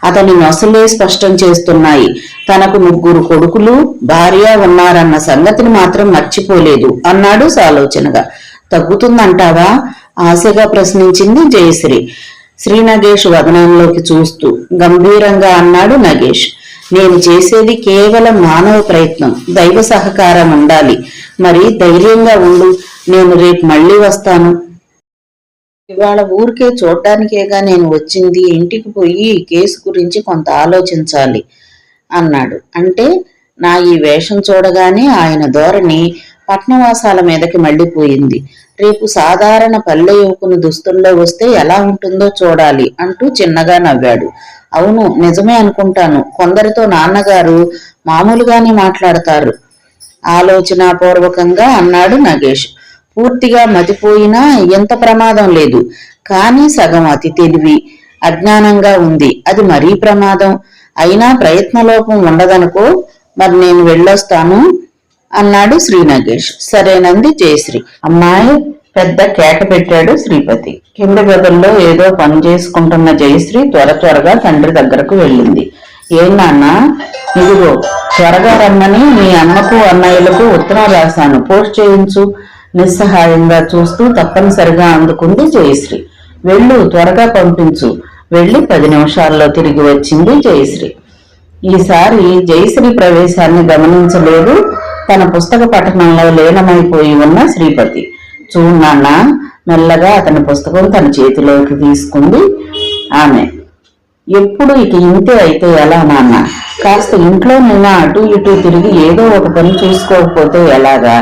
Speaker 1: అతని నొసలే స్పష్టం చేస్తున్నాయి. తనకు 3 కొడుకులు, భార్య ఉన్నారన్న సంగతిని మాత్రం మర్చిపోలేదు అన్నాడు సాలోచనగా. తగ్గుతుందంటావా? ఆశగా ప్రశ్నించింది జయశ్రీ. శ్రీ నగేష్ వదనంలోకి చూస్తూ గంభీరంగా అన్నాడు నగేష్. నేను చేసేది కేవలం మానవ ప్రయత్నం, దైవ సహకారం ఉండాలి. మరి ధైర్యంగా ఉండు, నేను రేపు మళ్ళీ వస్తాను. ఇవాళ ఊరికే చూడ్డానికేగా నేను వచ్చింది, ఇంటికి పోయి కేసు గురించి కొంత ఆలోచించాలి అన్నాడు. అంటే నా ఈ వేషం చూడగానే ఆయన ధోరణి పట్నవాసాల మీదకి మళ్ళీపోయింది. రేపు సాధారణ పల్లె యువకుని దుస్తుల్లో వస్తే ఎలా ఉంటుందో చూడాలి అంటూ చిన్నగా నవ్వాడు. అవును, నిజమే అనుకుంటాను. కొందరితో నాన్నగారు మామూలుగానే మాట్లాడతారు ఆలోచనాపూర్వకంగా అన్నాడు నగేష్. పూర్తిగా మతిపోయినా ఎంత ప్రమాదం లేదు, కానీ సగం అతి తెలివి అజ్ఞానంగా ఉంది, అది మరీ ప్రమాదం. అయినా ప్రయత్నలోపం ఉండదనుకో. మరి నేను వెళ్ళొస్తాను అన్నాడు శ్రీ నగేష్. సరేనంది జయశ్రీ. అమ్మాయి పెద్ద కేక పెట్టాడు శ్రీపతి. కింద గదుల్లో ఏదో పని చేసుకుంటున్న జయశ్రీ త్వరగా తండ్రి దగ్గరకు వెళ్ళింది. ఏం నాన్న, ఇదిగో త్వరగా రమ్మని మీ అమ్మకు అన్నయ్యలకు ఉత్తరం రాశాను, పోస్ట్ చేయించు నిస్సహాయంగా చూస్తూ తప్పనిసరిగా అందుకుంది జయశ్రీ. వెళ్ళు, త్వరగా పంపించు. వెళ్లి 10 నిమిషాల్లో తిరిగి వచ్చింది జయశ్రీ. ఈసారి జయశ్రీ ప్రవేశాన్ని గమనించలేదు తన పుస్తక పఠనంలో లీనమైపోయి ఉన్న శ్రీపతి. చూడు నాన్న, మెల్లగా అతని పుస్తకం తన చేతిలోకి తీసుకుంది ఆమె. ఎప్పుడు ఇక ఇంతే అయితే ఎలా నాన్న? కాస్త ఇంట్లో నేను అటు ఇటు తిరిగి ఏదో ఒక పని చూసుకోకపోతే ఎలాగా?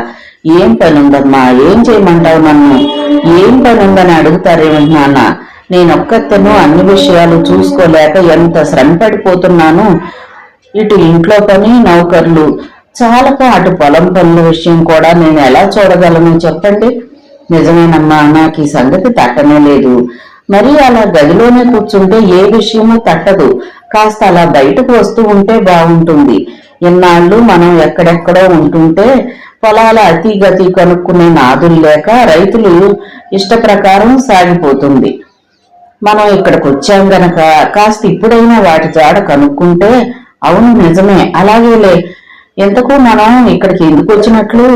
Speaker 1: ఏం పని ఉందమ్మా, ఏం చేయమంటావు నన్ను? ఏం పని ఉందని అడుగుతారేమిటి నాన్న? నేనొక్కతను అన్ని విషయాలు చూసుకోలేక ఎంత శ్రమ పడిపోతున్నాను. ఇటు ఇంట్లో పని, నౌకర్లు చాలక అటు పొలం పనుల విషయం కూడా నేను ఎలా చూడగలను చెప్పండి? నిజమేనమ్మా, నాకు ఈ సంగతి తట్టనే లేదు. మరి అలా గదిలోనే కూర్చుంటే ఏ విషయమూ తట్టదు. కాస్త అలా బయటకు వస్తూ ఉంటే బాగుంటుంది. ఇన్నాళ్ళు మనం ఎక్కడెక్కడో ఉంటుంటే పొలాల అతిగతి కనుక్కునే నాదులు లేక రైతులు ఇష్ట ప్రకారం సాగిపోతుంది. మనం ఇక్కడికి వచ్చాం గనక కాస్త ఇప్పుడైనా వాటి జాడ కనుక్కుంటే. అవును నిజమే, అలాగేలే. ఎంతకు మనం ఇక్కడికి ఎందుకు వచ్చినట్లు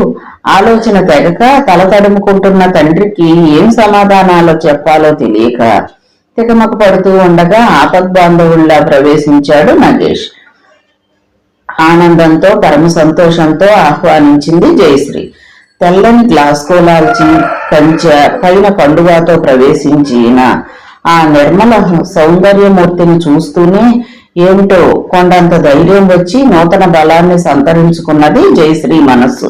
Speaker 1: ఆలోచన తెగక తల తడుముకుంటున్న తండ్రికి ఏం సమాధానాలు చెప్పాలో తెలియక తికమక పడుతూ ఉండగా ఆపద్బాంధవుల్లా ప్రవేశించాడు నగేష్. ఆనందంతో పరమ సంతోషంతో ఆహ్వానించింది జయశ్రీ. తెల్లని గ్లాస్కోలాల్చి కంచె పైన పండుగతో ప్రవేశించిన ఆ నిర్మల సౌందర్యమూర్తిని చూస్తూనే ఏమిటో కొండంత ధైర్యం వచ్చి నూతన బలాన్ని సంతరించుకున్నది జయశ్రీ మనస్సు.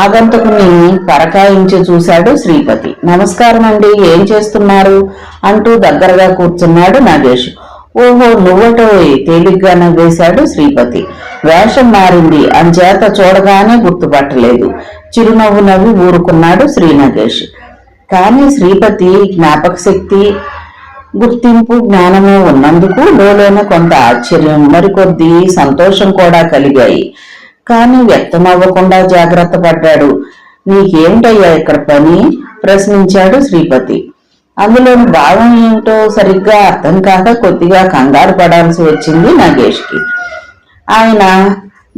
Speaker 1: ఆగంతుకుని పరకాయించి చూశాడు శ్రీపతి. నమస్కారం అండి, ఏం చేస్తున్నారు అంటూ దగ్గరగా కూర్చున్నాడు నగేష్. ఓహో, నువ్వటోయ్, తేలిగ్గా నవ్వేశాడు శ్రీపతి. వేషం మారింది అంచేత చూడగానే గుర్తుపట్టలేదు. చిరునవ్వు నవ్వి ఊరుకున్నాడు శ్రీ నగేష్. కానీ శ్రీపతి జ్ఞాపక శక్తి, గుర్తింపు, జ్ఞానము ఉన్నందుకు లోలోన కొంత ఆశ్చర్యం, మరికొద్ది సంతోషం కూడా కలిగాయి. కానీ వ్యక్తమవ్వకుండా జాగ్రత్త పడ్డాడు. నీకేమిటయ్యా ఇక్కడ పని? ప్రశ్నించాడు శ్రీపతి. అందులోని భావం ఏమిటో సరిగ్గా అర్థం కాక కొద్దిగా కంగారు పడాల్సి వచ్చింది నగేష్కి. ఆయన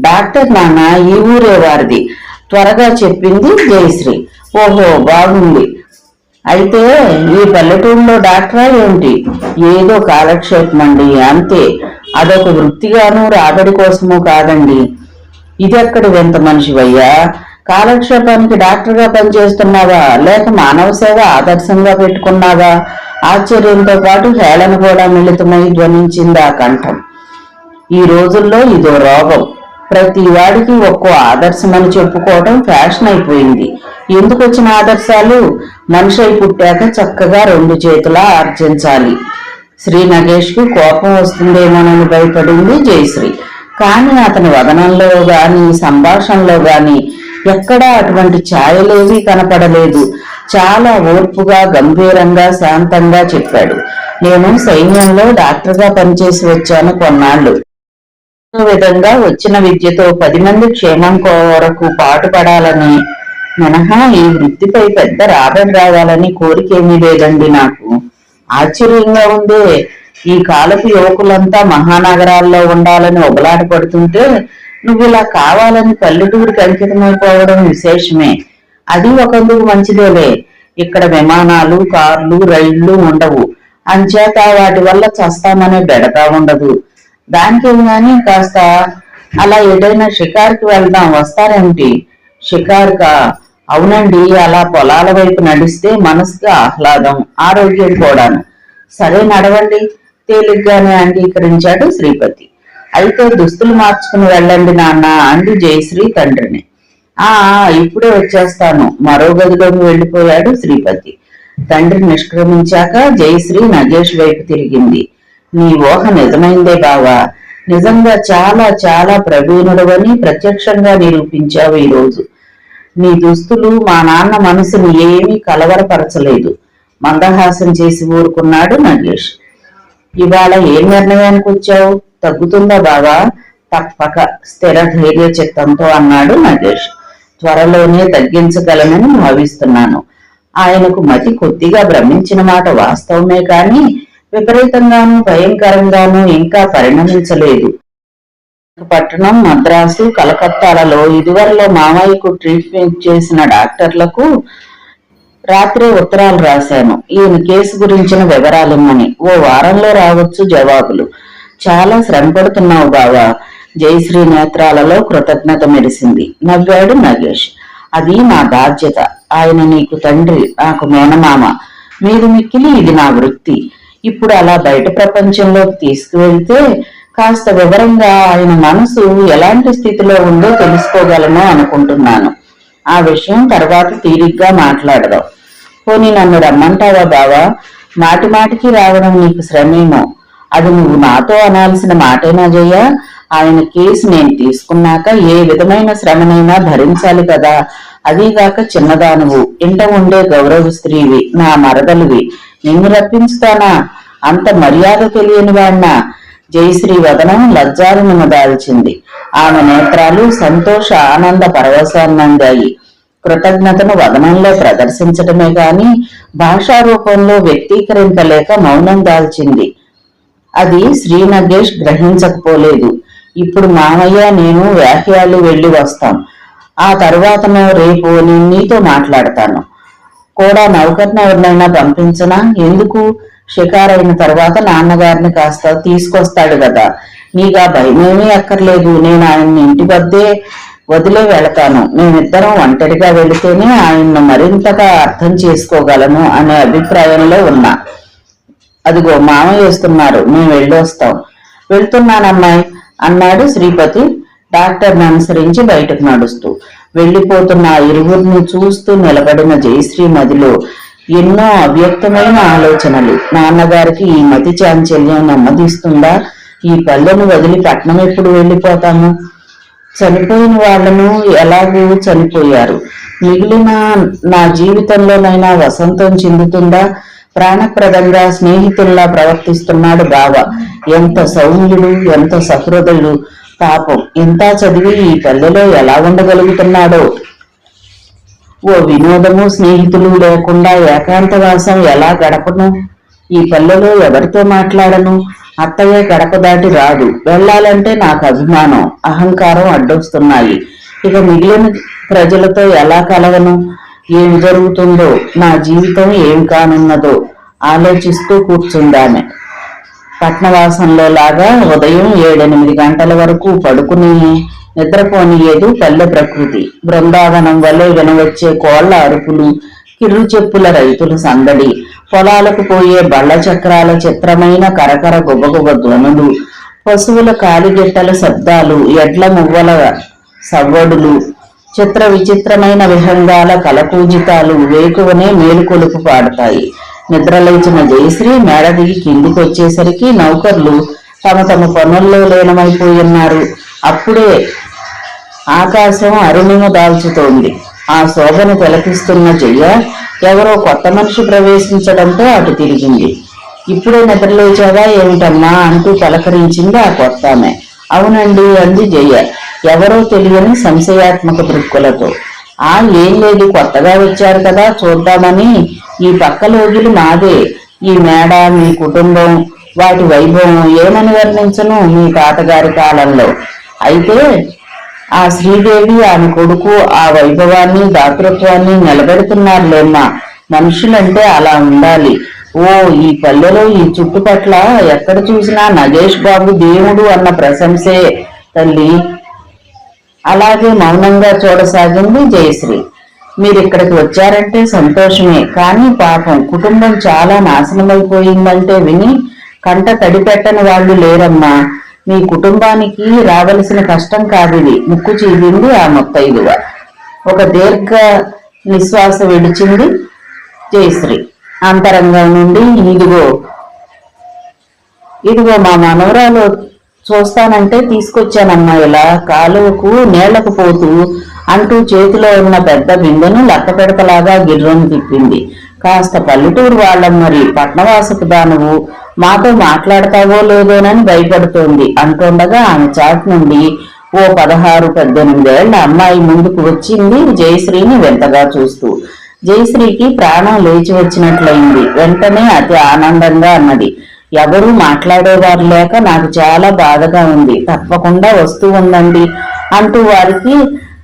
Speaker 1: డాక్టర్ నాన్న, ఈ ఊరే వారిది త్వరగా చెప్పింది జయశ్రీ. ఓహో, బాగుంది. అయితే ఈ పల్లెటూరులో డాక్టరా ఏమిటి? ఏదో కాలక్షేపం అండి, అంతే. అదొక వృత్తిగాను రాబడి కోసము కాదండి. ఇది ఎక్కడి వింత మనిషివయ్యా? కాలక్షేపానికి డాక్టర్గా పనిచేస్తున్నావా, లేక మానవ సేవ ఆదర్శంగా పెట్టుకున్నావా? ఆశ్చర్యంతో పాటు హేళన కూడా మిళితమై ధ్వనించింది ఆ కంఠం. ఈ రోజుల్లో ఇదో రోగం. ప్రతి వాడికి ఒక్కో ఆదర్శమని చెప్పుకోవడం ఫ్యాషన్ అయిపోయింది. ఎందుకు వచ్చిన ఆదర్శాలు? మనిషి అయి పుట్టాక చక్కగా 2 చేతులా ఆర్జించాలి. శ్రీ నగేష్ కు కోపం వస్తుందేమోనని భయపడింది జయశ్రీ. కానీ అతని వదనంలో గాని సంభాషణలో గాని ఎక్కడా అటువంటి ఛాయలేవీ కనపడలేదు. చాలా ఓర్పుగా, గంభీరంగా, శాంతంగా చెప్పాడు. నేను సైన్యంలో డాక్టర్గా పనిచేసి వచ్చాను కొన్నాళ్ళు. విధంగా వచ్చిన విద్యతో 10 మంది క్షేమం కొరకు పాటుపడాలని మినహా ఈ వృత్తిపై పెద్ద రాబడి రావాలని కోరికేమీ లేదండి నాకు. ఆశ్చర్యంగా ఉందే, ఈ కాలపు యువకులంతా మహానగరాల్లో ఉండాలని ఒబలాట పడుతుంటే నువ్వు ఇలా కావాలని పల్లెటూరికి అంకితమైపోవడం విశేషమే. అది ఒకందుకు మంచిదేలే. ఇక్కడ విమానాలు, కార్లు, రైళ్లు ఉండవు. అంచేత వాటి వల్ల చస్తామనే బెడతా ఉండదు. దానికేం గాని కాస్త అలా ఏదైనా షికారుకి వెళ్దాం, వస్తారేమిటి? షికారుకా? అవునండి, అలా పొలాల వైపు నడిస్తే మనసుకి ఆహ్లాదం, ఆరోగ్యం కూడాను. సరే నడవండి, తేలిగ్గానే అంగీకరించాడు శ్రీపతి. అయితే దుస్తులు మార్చుకుని వెళ్ళండి నాన్న అంది జయశ్రీ తండ్రిని. ఆ ఇప్పుడే వచ్చేస్తాను, మరో గదిలోకి వెళ్లిపోయాడు శ్రీపతి. తండ్రి నిష్క్రమించాక జయశ్రీ నగేష్ వైపు తిరిగింది. నీ ఊహ నిజమైందే బావా, నిజంగా చాలా చాలా ప్రవీణుడవని ప్రత్యక్షంగా నిరూపించావు ఈరోజు. నీ దుస్తులు మా నాన్న మనసుని ఏమీ కలవరపరచలేదు. మందహాసం చేసి ఊరుకున్నాడు నగేష్. ఇవాళ ఏ నిర్ణయానికి వచ్చావు? తగ్గుతుందా బావా? తప్పక, స్థిర ధైర్య చిత్తంతో అన్నాడు నగేష్. త్వరలోనే తగ్గించగలనని భావిస్తున్నాను. ఆయనకు మతి కొద్దిగా భ్రమించిన మాట వాస్తవమే కాని విపరీతంగానూ భయంకరంగానూ ఇంకా పరిణమించలేదు. పట్టణం, మద్రాసు, కలకత్తాలలో ఇదివరలో మామయ్యకు ట్రీట్మెంట్ చేసిన డాక్టర్లకు రాత్రే ఉత్తరాలు రాశాను, ఈయన కేసు గురించిన వివరాలిమ్మని. ఓ వారంలో రావచ్చు జవాబులు. చాలా శ్రమ పడుతున్నావు బావా. జయశ్రీ నేత్రాలలో కృతజ్ఞత మెరిసింది. నవ్వాడు నగేష్. అది నా బాధ్యత. ఆయన నీకు తండ్రి, నాకు మేనమామ. మీరు మిక్కిలి ఇది నా వృత్తి. ఇప్పుడు అలా బయట ప్రపంచంలోకి తీసుకువెళ్తే కాస్త వివరంగా ఆయన మనసు ఎలాంటి స్థితిలో ఉందో తెలుసుకోగలను అనుకుంటున్నాను. ఆ విషయం తర్వాత తీరిగ్గా మాట్లాడదాం. పోనీ నన్ను రమ్మంటావా బావా? మాటి మాటికి రావడం నీకు శ్రమేమో. అది నువ్వు నాతో అనాల్సిన మాటేనా జయ? ఆయన కేసు నేను తీసుకున్నాక ఏ విధమైన శ్రమనైనా భరించాలి కదా. అదీగాక చిన్నదానువు, ఇంట ఉండే గౌరవ స్త్రీవి, నా మరదలివి. నిన్ను రప్పించుతానా? అంత మర్యాద తెలియని వాణ్ణా? జయశ్రీ వదనం లజ్జారును దాల్చింది. ఆమె నేత్రాలు సంతోష ఆనంద పరవశాన్నందాయి. కృతజ్ఞతను వదనంలో ప్రదర్శించటమే గాని భాషా రూపంలో వ్యక్తీకరింపలేక మౌనం దాల్చింది. అది శ్రీ నగేష్ గ్రహించకపోలేదు. ఇప్పుడు మామయ్య నేను వ్యాఖ్యాలు వెళ్లి వస్తాం. ఆ తరువాతను రేపు నేను నీతో మాట్లాడతాను. కూడా నౌకర్ని ఎవరినైనా పంపించనా? ఎందుకు? షికారైన తర్వాత నాన్నగారిని కాస్త తీసుకొస్తాడు కదా. నీగా భయమేమీ అక్కర్లేదు. నేను ఆయన్ని ఇంటి వద్దే వదిలే వెళతాను. మేమిద్దరం ఒంటరిగా వెళితేనే ఆయన్ను మరింతగా అర్థం చేసుకోగలను అనే అభిప్రాయంలో ఉన్నా. అదిగో మామయ్య వస్తున్నారు, మేము వెళ్ళొస్తాం. వెళ్తున్నానమ్మాయి అన్నాడు శ్రీపతి డాక్టర్ని అనుసరించి బయటకు నడుస్తూ. వెళ్లిపోతున్న ఆ ఇరువురిని చూస్తూ నిలబడిన జయశ్రీ మదిలో ఎన్నో అవ్యక్తమైన ఆలోచనలు. నాన్నగారికి ఈ మతి చాంచల్యం నెమ్మదిస్తుందా? ఈ పల్లెను వదిలి పట్నం ఎప్పుడు వెళ్ళిపోతాము? చనిపోయిన వాళ్లను ఎలాగూ చనిపోయారు. మిగిలిన నా జీవితంలోనైనా వసంతం చెందుతుందా? ప్రాణప్రదంగా స్నేహితుల్లా ప్రవర్తిస్తున్నాడు బావ. ఎంత సౌమ్యుడు, ఎంత సహృదయుడు. పాపం ఎంత చదివి ఈ పల్లెలో ఎలా ఉండగలుగుతున్నాడో. ఓ వినోదము, స్నేహితులు లేకుండా ఏకాంతవాసం ఎలా గడపను? ఈ పల్లెలో ఎవరితో మాట్లాడను? అత్తయ్య గడప దాటి రాదు. వెళ్లాలంటే నాకు అభిమానం, అహంకారం అడ్డొస్తున్నాయి. ఇక మిగిలిన ప్రజలతో ఎలా కలవను? ఏం జరుగుతుందో, నా జీవితం ఏం కానున్నదో ఆలోచిస్తూ కూర్చుందామె. పట్నవాసంలో లాగా ఉదయం 7-8 గంటల వరకు పడుకుని నిద్రపోనియేదు పల్లె ప్రకృతి. బృందావనం వలె వినవచ్చే కోళ్ల అరుపులు, కిర్రు చెప్పుల రైతుల సందడి, పొలాలకు పోయే బళ్ల చక్రాల చిత్రమైన కరకర గుబగుబ ధ్వనులు, పశువుల కాలిగిట్టల శబ్దాలు, ఎడ్ల మువ్వల సవ్వడులు, చిత్ర విచిత్రమైన విహంగాల కలకూజితాలు వేకువనే మేలుకొలుపు పాడతాయి. నిద్రలేచిన జయశ్రీ మేడ దిగి కిందికి వచ్చేసరికి నౌకర్లు తమ తమ పనుల్లో లీనమైపోయున్నారు. అప్పుడే ఆకాశం అరుణిమ దాల్చుతోంది. ఆ శోభను తిలకిస్తున్న జయ ఎవరో కొత్త మనిషి ప్రవేశించడంతో అటు తిరిగింది. ఇప్పుడే నిద్రలేచావా ఏమిటమ్మా అంటూ పలకరించింది ఆ కొత్త ఆమె. అవునండి అంది జయ ఎవరో తెలియని సంశయాత్మక దృక్కులతో. ఏం లేదు, కొత్తగా వచ్చారు కదా చూద్దామని. ఈ పక్క లోగిలు మాదే. ఈ మేడ, మీ కుటుంబం, వాటి వైభవం ఏమని వర్ణించను మీ తాతగారి కాలంలో. అయితే ఆ శ్రీదేవి, ఆమె కొడుకు ఆ వైభవాన్ని, దాతృత్వాన్ని నిలబెడుతున్నారులేమ్మా. మనుషులంటే అలా ఉండాలి. ఈ పల్లెలో, ఈ చుట్టుపట్ల ఎక్కడ చూసినా నగేష్ బాబు దేవుడు అన్న ప్రశంసే తల్లి. అలాగే మౌనంగా చూడసాగింది జయశ్రీ. మీరు ఇక్కడికి వచ్చారంటే సంతోషమే, కానీ పాపం కుటుంబం చాలా నాశనమైపోయిందంటే విని కంట తడి పెట్టని వాళ్ళు లేరమ్మా. మీ కుటుంబానికి రావలసిన కష్టం కాదిది. ముక్కు చీలింది ఆ ముత్తైదువ. ఒక దీర్ఘ నిశ్వాస విడిచింది జయశ్రీ అంతరంగం నుండి. ఇదిగో మా మనవరాలు చూస్తానంటే తీసుకొచ్చానమ్మా. ఇలా కాలువకు నీళ్లకు పోతూ అంటూ చేతిలో ఉన్న పెద్ద బిందెను లక్క పెడతలాగా గిర్రను తిప్పింది. కాస్త పల్లెటూరు వాళ్ళం మరి, పట్నవాసపు దానవు, మాతో మాట్లాడతావో లేదోనని భయపడుతోంది అంటుండగా ఆమె చాటు నుండి ఓ 16-18 ఏళ్ల అమ్మాయి ముందుకు వచ్చింది జయశ్రీని వింతగా చూస్తూ. జయశ్రీకి ప్రాణం లేచి వచ్చినట్లయింది. వెంటనే అతి ఆనందంగా అన్నది, ఎవరూ మాట్లాడేవారు లేక నాకు చాలా బాధగా ఉంది, తప్పకుండా వస్తూ ఉందండి అంటూ వారికి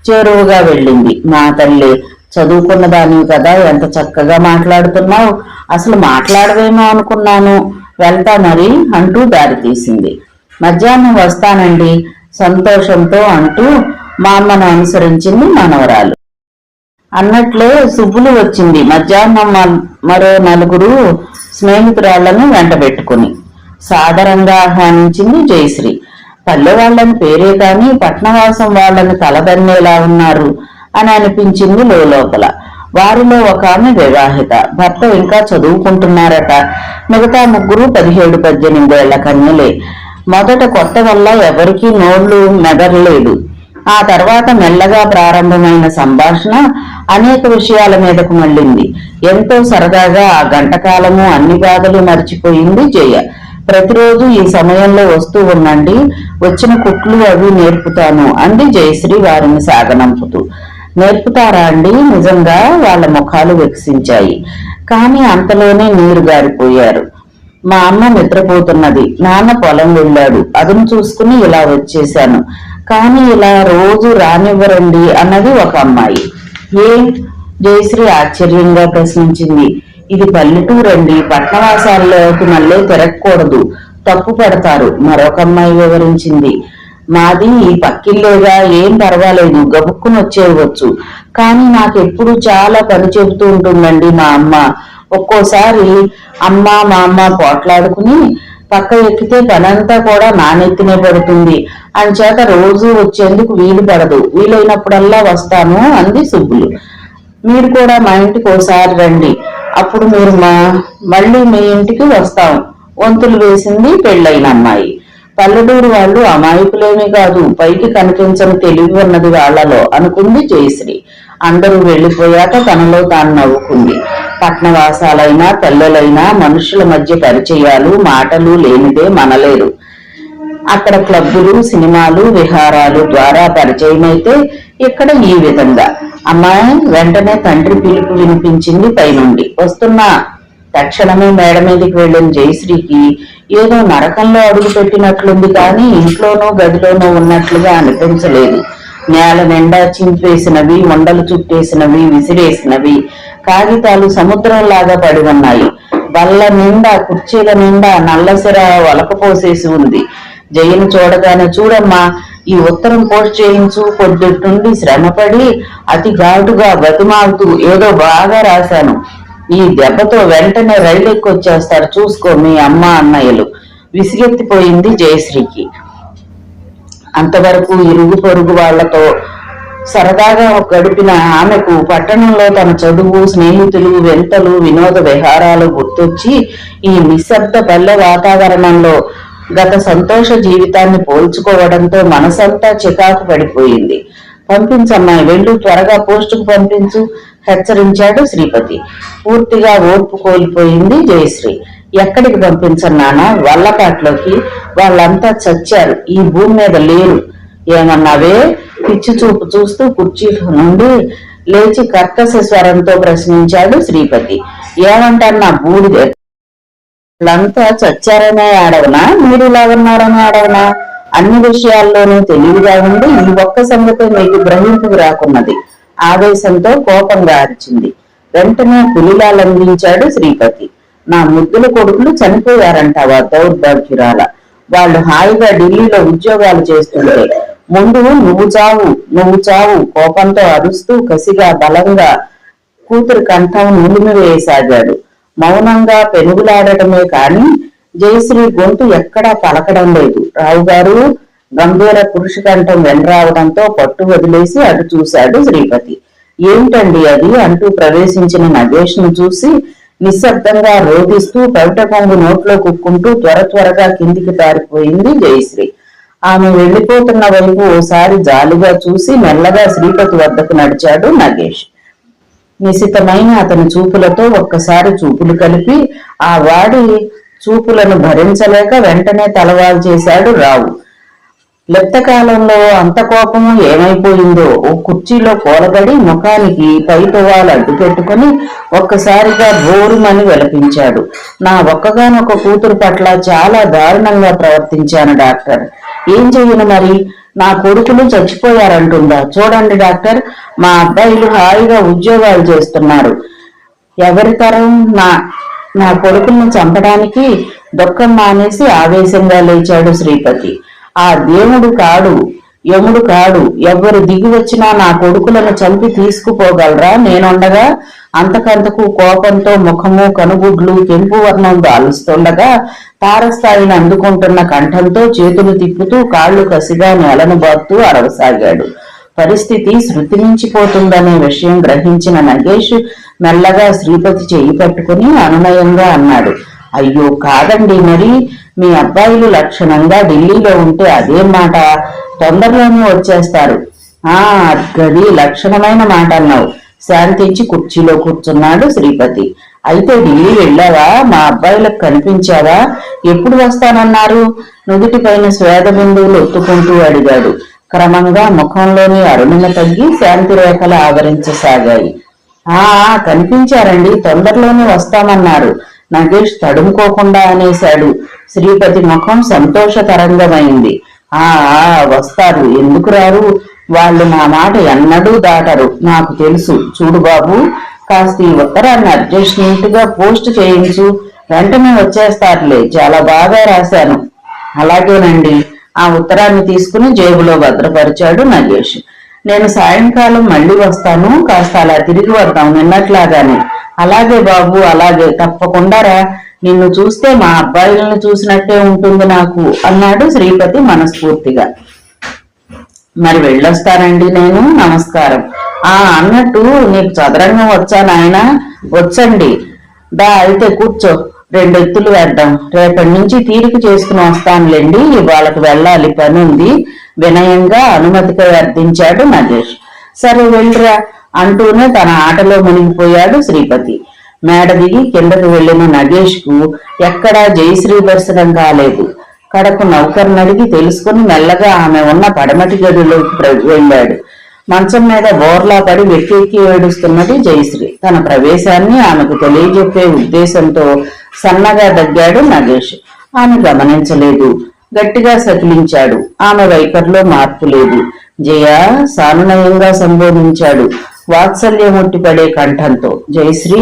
Speaker 1: చేరువుగా వెళ్ళింది. మా తల్లి, చదువుకున్న దానివి కదా, ఎంత చక్కగా మాట్లాడుతున్నావు, అసలు మాట్లాడవేమో అనుకున్నాను, వెళ్తా మరి అంటూ దారి తీసింది. మధ్యాహ్నం వస్తానండి సంతోషంతో అంటూ మా అమ్మను అనుసరించింది మనవరాలు. అన్నట్లే సుబ్బులు వచ్చింది. మధ్యాహ్నం మరో 4 స్నేహితురాళ్లను వెంటబెట్టుకుని సాదరంగా ఆహ్వానించింది జయశ్రీ. పల్లె వాళ్ళని పేరే కాని పట్నవాసం వాళ్ళని తలదన్నేలా ఉన్నారు అని అనిపించింది లోపల. వారిలో ఒక ఆమె వివాహిత, భర్త ఇంకా చదువుకుంటున్నారట. మిగతా 3 17-18 ఏళ్ల కన్యలే. మొదట కొత్త వల్ల ఎవరికీ నోళ్లు మెదరలేదు. ఆ తర్వాత మెల్లగా ప్రారంభమైన సంభాషణ అనేక విషయాల మీదకు మళ్ళింది. ఎంతో సరదాగా ఆ గంటకాలము అన్ని బాధలు మర్చిపోయింది జయ. ప్రతిరోజు ఈ సమయంలో వస్తూ ఉండండి, వచ్చిన కుట్లు అవి నేర్పుతాను అంది జయశ్రీ వారిని సాగనంపుతూ. నేర్పుతారా అండి? నిజంగా వాళ్ళ ముఖాలు వికసించాయి. కానీ అంతలోనే నీరు గారిపోయారు. మా అమ్మ నిద్రపోతున్నది, నాన్న పొలం వెళ్ళాడు, అదును చూసుకుని ఇలా వచ్చేశాను, కానీ ఇలా రోజు రానివ్వరండి అన్నది ఒక అమ్మాయి. జయశ్రీ ఆశ్చర్యంగా ప్రశ్నించింది. ఇది పల్లెటూరండి, పట్నవాసాల్లోకి మళ్ళీ తిరగకూడదు, తప్పు పడతారు మరొక అమ్మాయి వివరించింది. మాది పక్కిల్లేగా, ఏం పర్వాలేదు, గబుక్కుని వచ్చేయవచ్చు, కానీ నాకెప్పుడు చాలా పని చెబుతూ ఉంటుందండి మా అమ్మ. ఒక్కోసారి అమ్మ మా అమ్మ పోట్లాడుకుని పక్క ఎక్కితే పనంతా కూడా నానెత్తినే పడుతుంది, అంచేత రోజు వచ్చేందుకు వీలు పడదు, వీలైనప్పుడల్లా వస్తాను అంది సుబ్బులు. మీరు కూడా మా ఇంటికి ఓసారి రండి, అప్పుడు మీరు మళ్ళీ మీ ఇంటికి వస్తాం వంతులు వేసింది పెళ్ళైన అమ్మాయి. పల్లెటూరు వాళ్ళు అమాయకులేమీ కాదు, పైకి కనిపించని తెలివి ఉన్నది వాళ్లలో అనుకుంది జయశ్రీ. అందరూ వెళ్లిపోయాక తనలో తాను నవ్వుకుంది. పట్నవాసాలైనా పల్లెలైనా మనుషుల మధ్య పరిచయాలు మాటలు లేనిదే మనలేరు. అక్కడ క్లబ్బులు, సినిమాలు, విహారాలు ద్వారా పరిచయమైతే ఇక్కడ ఈ విధంగా. అమ్మాయి వెంటనే తండ్రి పిలుపు వినిపించింది పైనుండి. వస్తున్నా. తక్షణమే మేడ మీదకి వెళ్లిన జయశ్రీకి ఏదో నరకంలో అడుగు పెట్టినట్లుంది, కానీ ఇంట్లోనూ గదిలోనూ ఉన్నట్లుగా అనిపించలేదు. నేల నిండా చింపేసినవి, ఉండలు చుట్టేసినవి, విసిరేసినవి కాగితాలు సముద్రంలాగా పడి ఉన్నాయి. బల్ల నిండా, కుర్చీల నిండా నల్లసిర వలకపోసేసి ఉంది. జయను చూడగానే, చూడమ్మా, ఈ ఉత్తరం పోస్ట్ చేయించు, పొద్దుటి నుండి శ్రమపడి అతి ఘాటుగా బతిమాలుతూ ఏదో బాగా రాశాను, ఈ దెబ్బతో వెంటనే రైలు ఎక్కొచ్చేస్తారు, చూసుకో మీ అమ్మ అన్నయ్యలు. విసిగెత్తిపోయింది జయశ్రీకి. అంతవరకు ఇరుగు పొరుగు వాళ్లతో సరదాగా గడిపిన ఆమెకు పట్టణంలో తన చదువు, స్నేహితులు, వెంతలు, వినోద విహారాలు గుర్తొచ్చి ఈ నిశ్శబ్ద పల్లె వాతావరణంలో గత సంతోష జీవితాన్ని పోల్చుకోవడంతో మనసంతా చికాకు పడిపోయింది. పంపించమ్మాయి, వెళ్ళు, త్వరగా పోస్టుకు పంపించు హెచ్చరించాడు శ్రీపతి. పూర్తిగా ఓర్పు కోల్పోయింది జయశ్రీ. ఎక్కడికి పంపించన్నానా? వల్లకాట్లోకి. వాళ్ళంతా చచ్చారు, ఈ భూమి మీద లేరు. ఏమన్నావే? పిచ్చి చూపు చూస్తూ కుర్చీ నుండి లేచి కర్కశ స్వరంతో ప్రశ్నించాడు శ్రీపతి. ఏమంటారు బూడిద? వాళ్ళంతా చచ్చారనే ఆడవనా, మీరు ఇలా ఉన్నారని ఆడవనా? అన్ని విషయాల్లోనూ తెలివిగా ఉండి ఈ ఒక్క సంగతి మీకు గ్రహింపుకు రాకున్నది. ఆవేశంతో కోపంగా అరిచింది. వెంటనే పులిలా లంఘించాడు శ్రీపతి. నా ముద్దుల కొడుకులు చనిపోయారంటావా దౌర్భాగ్యురాల? వాళ్ళు హాయిగా ఢిల్లీలో ఉద్యోగాలు చేస్తుంటే ముందు నువ్వు చావు నువ్వు చావు కోపంతో అరుస్తూ కసిగా బలంగా కూతురు కంఠం నులిమివేయసాగాడు. మౌనంగా పెనుగులాడటమే కాని జయశ్రీ గొంతు ఎక్కడా పలకడం లేదు. రావు గారు గంభీర పురుష కంఠం వెనరావడంతో పట్టు వదిలేసి అటు చూశాడు శ్రీపతి. ఏమిటండి అది అంటూ ప్రవేశించిన నగేష్ ను చూసి నిశ్శబ్దంగా రోధిస్తూ పవిట కొంగు నోట్లో కుక్కుంటూ త్వరగా కిందికి పారిపోయింది జయశ్రీ. ఆమె వెళ్లిపోతున్న వైపు ఓసారి జాలిగా చూసి మెల్లగా శ్రీపతి వద్దకు నడిచాడు నగేష్. నిశితమైన అతని చూపులతో ఒక్కసారి చూపులు కలిపి ఆ వాడి చూపులను భరించలేక వెంటనే తలవాలు చేశాడు రావు. లెప్తకాలంలో అంత కోపము ఏమైపోయిందో ఓ కుర్చీలో కూలబడి ముఖానికి పై తువాలు అడ్డు పెట్టుకుని ఒక్కసారిగా బోరుమని విలపించాడు. నా ఒక్కగానొక్క కూతురు పట్ల చాలా దారుణంగా ప్రవర్తించాను డాక్టర్. ఏం చెయ్యను మరి? నా కొడుకులు చచ్చిపోయారంటుందా? చూడండి డాక్టర్, మా అబ్బాయిలు హాయిగా ఉద్యోగాలు చేస్తున్నారు. ఎవరి తరం నా కొడుకుల్ని చంపడానికి దుఃఖం మానేసి ఆవేశంగా లేచాడు శ్రీపతి. ఆ దేవుడు కాడు, యముడు కాడు, ఎవరు దిగి వచ్చినా నా కొడుకులను చంపి తీసుకుపోగలరా నేనుండగా? అంతకంతకు కోపంతో ముఖము కనుగుడ్లు కెంపు వర్ణం దాలుస్తుండగా తారస్థాయిని అందుకుంటున్న కంఠంతో చేతులు తిప్పుతూ కాళ్లు కసిగా నేలను బాత్తూ అరవసాగాడు. పరిస్థితి శృతి మించిపోతుందనే విషయం గ్రహించిన నగేష్ మెల్లగా శ్రీపతి చెయ్యి పట్టుకుని అనునయంగా అన్నాడు. అయ్యో కాదండి, మరి మీ అబ్బాయిలు లక్షణంగా ఢిల్లీలో ఉంటే అదేం మాట? తొందరలోనే వచ్చేస్తారు. గది లక్షణమైన మాట అన్నావు. శాంతించి కుర్చీలో కూర్చున్నాడు శ్రీపతి. అయితే ఢిల్లీ వెళ్ళావా? మా అబ్బాయిలకు కనిపించావా? ఎప్పుడు వస్తానన్నారు? నుదుటి పైన శ్వేత బిందువులు ఒత్తుకుంటూ అడిగాడు. క్రమంగా ముఖంలోని అరుణిమ తగ్గి శాంతి రేఖలు ఆవరించసాగాయి. కనిపించారండి, తొందరలోనే వస్తామన్నారు. నగేష్ తడుముకోకుండా అనేశాడు. శ్రీపతి ముఖం సంతోషతరంగమైంది. వస్తారు, ఎందుకు రారు? వాళ్ళు నా మాట ఎన్నడూ దాటరు, నాకు తెలుసు. చూడు బాబు, కాస్త ఈ ఉత్తరాన్ని అడ్జస్ట్మెంట్ గా పోస్ట్ చేయించు, వెంటనే వచ్చేస్తారులే. చాలా బాగా రాశాను. అలాగేనండి. ఆ ఉత్తరాన్ని తీసుకుని జేబులో భద్రపరిచాడు నగేష్. నేను సాయంకాలం మళ్ళీ వస్తాను, కాస్త అలా తిరిగి వద్దాం నిన్నట్లాగానే. అలాగే బాబు, అలాగే, తప్పకుండా రా. నిన్ను చూస్తే మా అబ్బాయిలను చూసినట్టే ఉంటుంది నాకు అన్నాడు శ్రీపతి మనస్ఫూర్తిగా. మరి వెళ్ళొస్తానండి నేను. నమస్కారం. అన్నట్టు నీకు చదరంగం వచ్చా నాయనా? వచ్చండి. అయితే కూర్చో, 2 ఎత్తులు వేద్దాం. రేపటి నుంచి తీరిక చేసుకుని వస్తానులేండి, ఇవాళకు వెళ్ళాలి, పని ఉంది వినయంగా అనుమతికై అర్థించాడు నగేష్. సరే వెళ్ళరా అంటూనే తన ఆటలో మునిగిపోయాడు శ్రీపతి. మేడ దిగి కిందకు వెళ్లిన నగేష్ కు ఎక్కడా జయశ్రీ దర్శనం కాలేదు. కడకు నౌకర్ని అడిగి తెలుసుకుని మెల్లగా ఆమె ఉన్న పడమటి గదిలోకి వెళ్ళాడు. మంచం మీద బోర్లా పడి వెక్కెక్కి ఏడుస్తున్నది జయశ్రీ. తన ప్రవేశాన్ని ఆమెకు తెలియజెప్పే ఉద్దేశంతో సన్నగా దగ్గాడు నగేష్. ఆమె గమనించలేదు. గట్టిగా సకిలించాడు. ఆమె వైఖరిలో మార్పు లేదు. జయ సానునయంగా సంబోధించాడు వాత్సల్యముట్టిపడే కంఠంతో. జయశ్రీ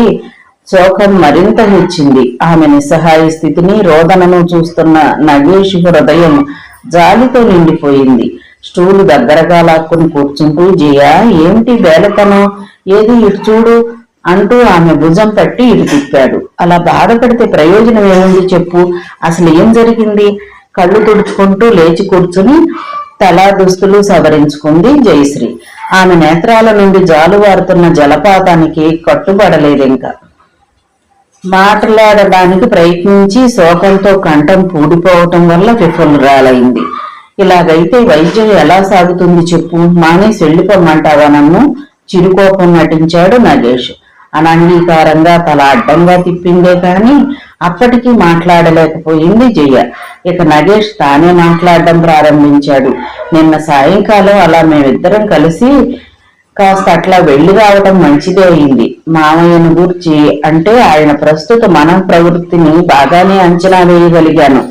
Speaker 1: శోకం మరింత హెచ్చింది. ఆమె నిస్సహాయ స్థితిని, రోదనను చూస్తున్న నగేష్ హృదయం జాలితో నిండిపోయింది. స్టూలు దగ్గరగా లాక్కుని కూర్చుంటూ, జయ ఏమిటి బేలతనం? ఏది ఇటు చూడు అంటూ ఆమె భుజం పట్టి ఇటు తిప్పాడు. అలా బాధపడితే ప్రయోజనం ఏముంది చెప్పు? అసలు ఏం జరిగింది? కళ్ళు తుడుచుకుంటూ లేచి కూర్చుని తలా దుస్తులు సవరించుకుంది జయశ్రీ. ఆమె నేత్రాల నుండి జాలువారుతున్న జలపాతానికి కట్టుబడలేదింకా. మాట్లాడడానికి ప్రయత్నించి శోకంతో కంఠం పూడిపోవటం వల్ల విఫలురాలైంది. ఇలాగైతే వైద్యం ఎలా సాగుతుంది చెప్పు? మానేసి వెళ్ళిపోమ్మంటావా నన్ను? చిరుకోపం నటించాడు నగేష్. అనంగీకారంగా తల అడ్డంగా తిప్పిందే కాని అప్పటికీ మాట్లాడలేకపోయింది జయ. ఇక నగేష్ తానే మాట్లాడడం ప్రారంభించాడు. నిన్న సాయంకాలం అలా మేమిద్దరం కలిసి కాస్త అట్లా వెళ్లి రావడం మంచిదే అయింది. మామయ్యను గూర్చి అంటే ఆయన ప్రస్తుత మన ప్రవృత్తిని బాగానే అంచనా వేయగలిగాను.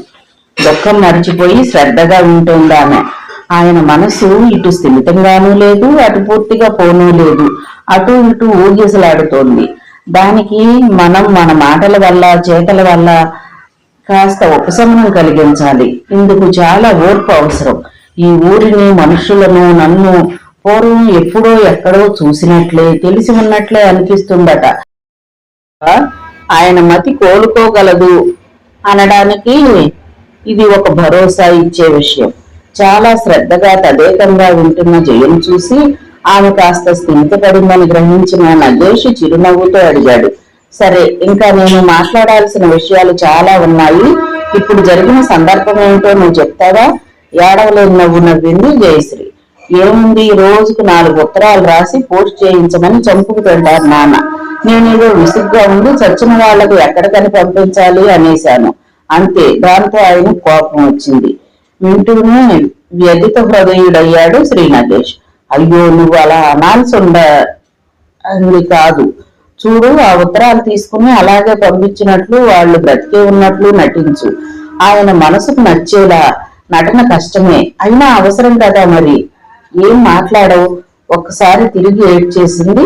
Speaker 1: దుఃఖం మర్చిపోయి శ్రద్ధగా ఉంటుందామె. ఆయన మనసు ఇటు స్థిమితంగానూ లేదు, అటు పూర్తిగా పోనూ లేదు. అటు ఇటు ఊగిసలాడుతోంది. దానికి మనం మన మాటల వల్ల చేతల వల్ల కాస్త ఉపశమనం కలిగించాలి. ఇందుకు చాలా ఓర్పు అవసరం. ఈ ఊరిని, మనుషులను, నన్ను పూర్వం ఎప్పుడో ఎక్కడో చూసినట్లే, తెలిసి ఉన్నట్లే అనిపిస్తుందట. ఆయన మతి కోలుకోగలదు అనడానికి ఇది ఒక భరోసా ఇచ్చే విషయం. చాలా శ్రద్ధగా తదేకంగా ఉంటున్న జయను చూసి ఆమె కాస్త స్థిమితపడిందని గ్రహించిన నగేష్ చిరునవ్వుతో అడిగాడు, సరే, ఇంకా నేను మాట్లాడాల్సిన విషయాలు చాలా ఉన్నాయి. ఇప్పుడు జరిగిన సందర్భం ఏమిటో నువ్వు చెప్తావా? ఏడవలేని నవ్వు నవ్వింది జయశ్రీ. ఏముంది, రోజుకు 4 ఉత్తరాలు రాసి పోస్ట్ చేయించమని చంపుకు తింటారు నాన్న. నేనేదో విసుగ్గా ఉండి చచ్చిన వాళ్లకు ఎక్కడికని పంపించాలి అనేశాను, అంతే. దాంతో ఆయన కోపం వచ్చింది. వింటూనే వ్యధిత హృదయుడయ్యాడు శ్రీ నగేష్. అయ్యో, నువ్వు అలా అనాల్సి అంది కాదు. చూడు, ఆ ఉత్తరాలు తీసుకుని అలాగే పంపించినట్లు, వాళ్ళు బ్రతికే ఉన్నట్లు నటించు. ఆయన మనసుకు నచ్చేలా నటన కష్టమే, అయినా అవసరం కదా. మరి ఏం మాట్లాడవు? ఒక్కసారి తిరిగి ఏడ్చేసింది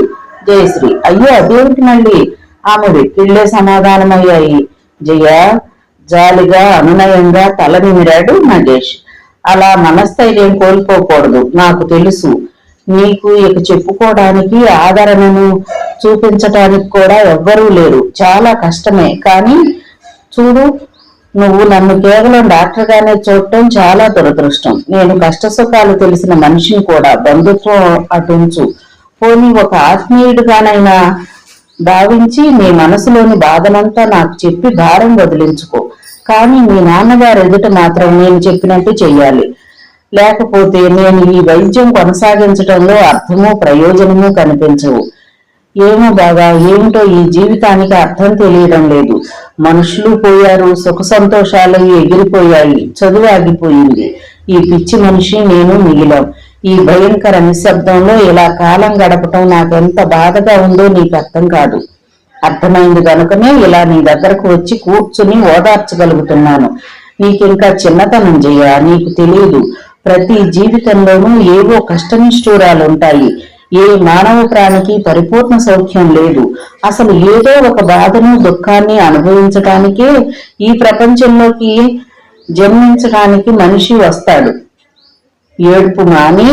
Speaker 1: జయశ్రీ. అయ్యో, అదేమిటి మళ్ళీ? ఆమె వెక్కిళ్లే సమాధానమయ్యాయి. జయ జాలిగా అనునయంగా తల నిమిరాడు నగేష్. అలా మనస్థైర్యం కోల్పోకూడదు. నాకు తెలుసు, నీకు ఇక చెప్పుకోవడానికి, ఆదరణను చూపించటానికి కూడా ఎవ్వరూ లేరు. చాలా కష్టమే. కానీ చూడు, నువ్వు నన్ను కేవలం డాక్టర్గానే చూడటం చాలా దురదృష్టం. నేను కష్టసుఖాలు తెలిసిన మనిషిని కూడా. బంధుత్వం అటుంచు, పోనీ ఒక ఆత్మీయుడిగానైనా భావించి నీ మనసులోని బాధనంతా నాకు చెప్పి భారం వదిలించుకో. కానీ మీ నాన్నగారు ఎదుట మాత్రం నేను చెప్పినట్టు చెయ్యాలి. లేకపోతే నేను ఈ వైద్యం కొనసాగించడంలో అర్థమూ ప్రయోజనమూ కనిపించవు. ఏమో బాగా, ఏమిటో ఈ జీవితానికి అర్థం తెలియడం లేదు. మనుషులు పోయారు, సుఖ సంతోషాలు ఎగిరిపోయాయి, చదువు ఆగిపోయింది. ఈ పిచ్చి మనిషి నేను మిగిలాం. ఈ భయంకర నిశ్శబ్దంలో ఇలా కాలం గడపటం నాకెంత బాధగా ఉందో నీకు అర్థం కాదు. అర్థమైంది కనుకనే ఇలా నీ దగ్గరకు వచ్చి కూర్చుని ఓదార్చగలుగుతున్నాను. నీకింకా చిన్నతనం జయ, నీకు తెలియదు. ప్రతి జీవితంలోనూ ఏవో కష్టనిష్ఠూరాలుంటాయి. ఏ మానవ ప్రాణికి పరిపూర్ణ సౌఖ్యం లేదు. అసలు ఏదో ఒక బాధను, దుఃఖాన్ని అనుభవించటానికే ఈ ప్రపంచంలోకి జన్మించడానికి మనిషి వస్తాడు. ఏడుపు మాని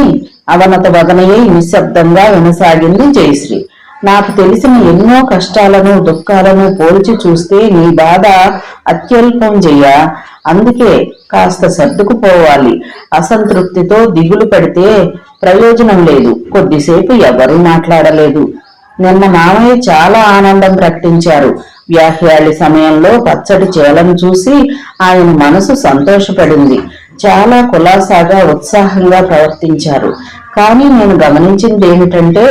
Speaker 1: అవనత వదనయే నిశ్శబ్దంగా వినసాగింది జయశ్రీ. నాకు తెలిసిన ఎన్నో కష్టాలను, దుఃఖాలను పోల్చి చూస్తే నీ బాధ అత్యల్పం జయ. అందుకే కాస్త సర్దుకుపోవాలి. అసంతృప్తితో దిగులు పడితే ప్రయోజనం లేదు. కొద్దిసేపు ఎవరూ మాట్లాడలేదు. నిన్న మామయ్య చాలా ఆనందం ప్రకటించారు. వ్యాఖ్యాళి సమయంలో పచ్చడి చేలను చూసి ఆయన మనసు సంతోషపడింది. చాలా కులాసాగా, ఉత్సాహంగా ప్రవర్తించారు. కానీ నేను గమనించింది ఏమిటంటే,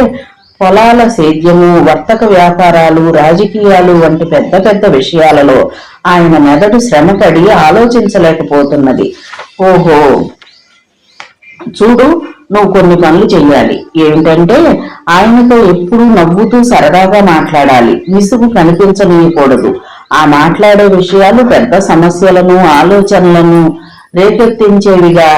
Speaker 1: పొలాల సేద్యము, వర్తక వ్యాపారాలు, రాజకీయాలు వంటి పెద్ద పెద్ద విషయాలలో ఆయన మెదడు శ్రమపడి ఆలోచించలేకపోతున్నది. ఓహో, చూడు, నువ్వు కొన్ని పనులు చెయ్యాలి. ఏమిటంటే, ఆయనతో ఎప్పుడూ నవ్వుతూ సరదాగా మాట్లాడాలి. విసుగు కనిపించనీయకూడదు. ఆ మాట్లాడే విషయాలు పెద్ద సమస్యలను, ఆలోచనలను రేకెత్తించేవిగా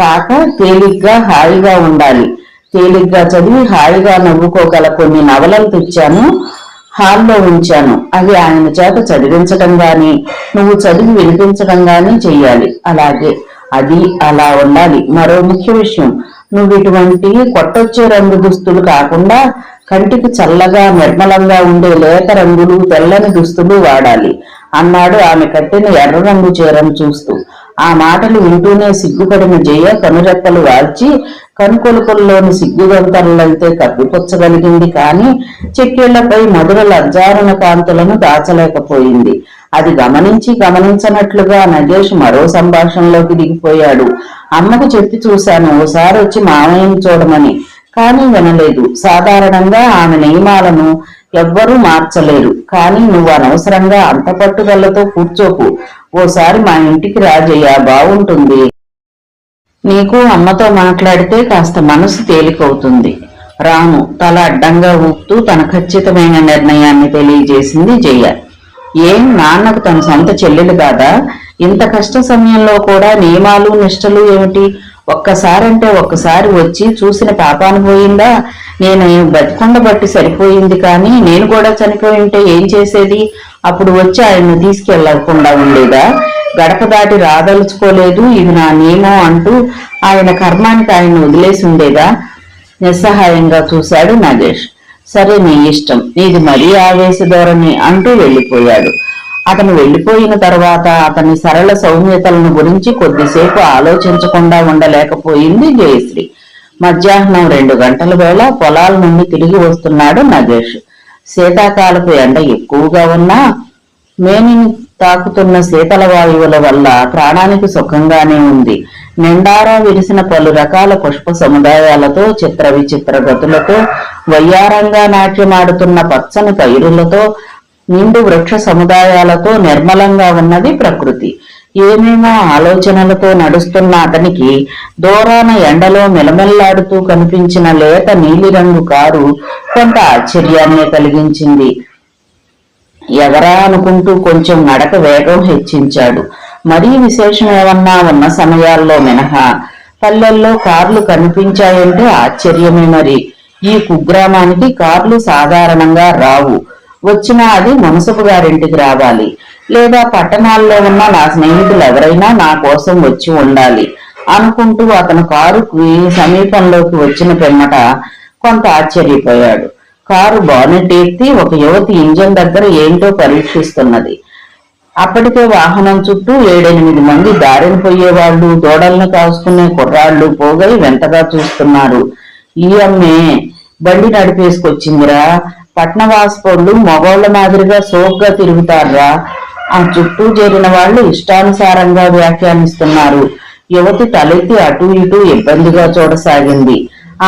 Speaker 1: కాక తేలిగ్గా, హాయిగా ఉండాలి. తేలిగ్గా చదివి హాయిగా నవ్వుకోగల కొన్ని నవలలు తెచ్చాను, హాల్లో ఉంచాను. అవి ఆయన చేత చదివించడం గాని, నువ్వు చదివి వినిపించడం గాని చెయ్యాలి. అలాగే, అది అలా ఉండాలి. మరో ముఖ్య విషయం, నువ్వు ఇటువంటి కొట్టొచ్చే రంగు దుస్తులు కాకుండా కంటికి చల్లగా, నిర్మలంగా ఉండే లేత రంగులు, తెల్లని దుస్తులు వాడాలి అన్నాడు ఆమె కట్టిన ఎర్ర రంగు చీరను చూస్తూ. ఆ మాటలు వింటూనే సిగ్గుపడిన జయ కనురెప్పలు వాల్చి కనుకొలుపుల్లోని సిగ్గుగంతలైతే కప్పిపుచ్చగలిగింది. కానీ చెక్కిళ్లపై మధుర లజ్జారణ కాంతులను దాచలేకపోయింది. అది గమనించనట్లుగా నగేష్ మరో సంభాషణలోకి దిగిపోయాడు. అమ్మకు చెప్పి చూశాను ఓసారి వచ్చి మామయ్యని చూడమని, కానీ వినలేదు. సాధారణంగా ఆమె నియమాలను ఎవ్వరూ మార్చలేరు. కానీ నువ్వు అనవసరంగా అంత పట్టుదలతో కూర్చోకు. ఓసారి మా ఇంటికి రాజయ్య, బాగుంటుంది. నీకు అమ్మతో మాట్లాడితే కాస్త మనసు తేలికవుతుంది. రాను తల అడ్డంగా ఊపుతూ తన ఖచ్చితమైన నిర్ణయాన్ని తెలియజేసింది జయ. ఏం, నాన్నకు తన సొంత చెల్లెలు కాదా? ఇంత కష్ట సమయంలో కూడా నియమాలు, నిష్టలు ఏమిటి? ఒక్కసారంటే ఒక్కసారి వచ్చి చూసిన పాపాను పోయిందా? నేను బతికొండ బట్టి సరిపోయింది. కానీ నేను కూడా చనిపోయి ఉంటే ఏం చేసేది? అప్పుడు వచ్చి ఆయన్ని తీసుకెళ్లకుండా ఉండేదా? గడప దాటి రాదలుచుకోలేదు, ఇది నా నియమం అంటూ ఆయన కర్మానికి ఆయన వదిలేసి ఉండేదా? నిస్సహాయంగా చూశాడు నగేష్. సరే, నీ ఇష్టం, నీది మరీ ఆవేశ ధోరణి అంటూ వెళ్ళిపోయాడు. అతను వెళ్ళిపోయిన తర్వాత అతని సరళ సౌమ్యతలను గురించి కొద్దిసేపు ఆలోచించకుండా ఉండలేకపోయింది జయశ్రీ. మధ్యాహ్నం 2 గంటల వేళ పొలాల నుండి తిరిగి వస్తున్నాడు నగేష్. శీతాకాలపు ఎండ ఎక్కువగా ఉన్నా మేనిని తాకుతున్న శీతల వాయువుల వల్ల ప్రాణానికి సుఖంగానే ఉంది. నిండారా విరిసిన పలు రకాల పుష్ప సముదాయాలతో, చిత్ర విచిత్ర గతులతో, వయ్యారంగా నాట్యమాడుతున్న పచ్చని పైరులతో, నిండు వృక్ష సముదాయాలతో నిర్మలంగా ఉన్నది ప్రకృతి. ఏమేమో ఆలోచనలతో నడుస్తున్న అతనికి దూరాన ఎండలో మెలమెల్లాడుతూ కనిపించిన లేత నీలిరంగు కారు కొంత ఆశ్చర్యాన్ని కలిగించింది. ఎవరా అనుకుంటూ కొంచెం నడక వేగం హెచ్చించాడు. మరీ విశేషం ఏమన్నా ఉన్న సమయాల్లో మినహా పల్లెల్లో కార్లు కనిపించాయంటే ఆశ్చర్యమే. మరి ఈ కుగ్రామానికి కార్లు సాధారణంగా రావు. వచ్చినా అది మునసపు గారింటికి రావాలి, లేదా పట్టణాల్లో ఉన్న నా స్నేహితులు ఎవరైనా నా కోసం వచ్చి ఉండాలి అనుకుంటూ అతను కారుకి సమీపంలోకి వచ్చిన పిమ్మట కొంత ఆశ్చర్యపోయాడు. కారు బానెట్ ఎత్తి ఒక యువతి ఇంజన్ దగ్గర ఏంటో పరీక్షిస్తున్నది. అప్పటికే వాహనం చుట్టూ 7-8 మంది దారిన పోయేవాళ్లు, దూడలను కాసుకునే కుర్రాళ్లు పోగై వెంటగా చూస్తున్నారు. ఈ అమ్మే బండి నడిపేసుకొచ్చిందిరా, పట్నవాసపోళ్లు మగోళ్ల మాదిరిగా సోగ్గా తిరుగుతారా. ఆ చుట్టూ చేరిన వాళ్ళు ఇష్టానుసారంగా వ్యాఖ్యానిస్తున్నారు. యువతి తలెత్తి అటు ఇటు ఇబ్బందిగా చూడసాగింది.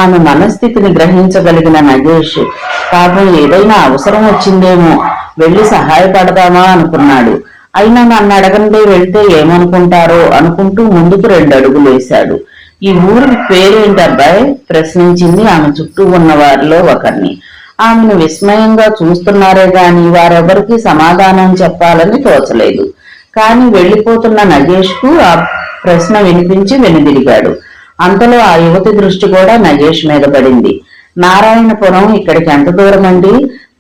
Speaker 1: ఆమె మనస్థితిని గ్రహించగలిగిన నగేష్ పాపం ఏదైనా అవసరం వచ్చిందేమో, వెళ్లి సహాయపడదామా అనుకున్నాడు. అయినా నన్ను అడగండి, వెళ్తే ఏమనుకుంటారో అనుకుంటూ ముందుకు 2 అడుగులు వేశాడు. ఈ ఊరి పేరేంటబ్బాయ్? ప్రశ్నించింది ఆమె చుట్టూ ఉన్న వారిలో ఒకరిని. ఆమెను విస్మయంగా చూస్తున్నారే గాని వారెవరికి సమాధానం చెప్పాలని తోచలేదు. కాని వెళ్లిపోతున్న నగేష్ కు ఆ ప్రశ్న వినిపించి వెనుదిరిగాడు. అంతలో ఆ యువతి దృష్టి కూడా నగేష్ మీద పడింది. నారాయణపురం ఇక్కడికి ఎంత దూరం అండి?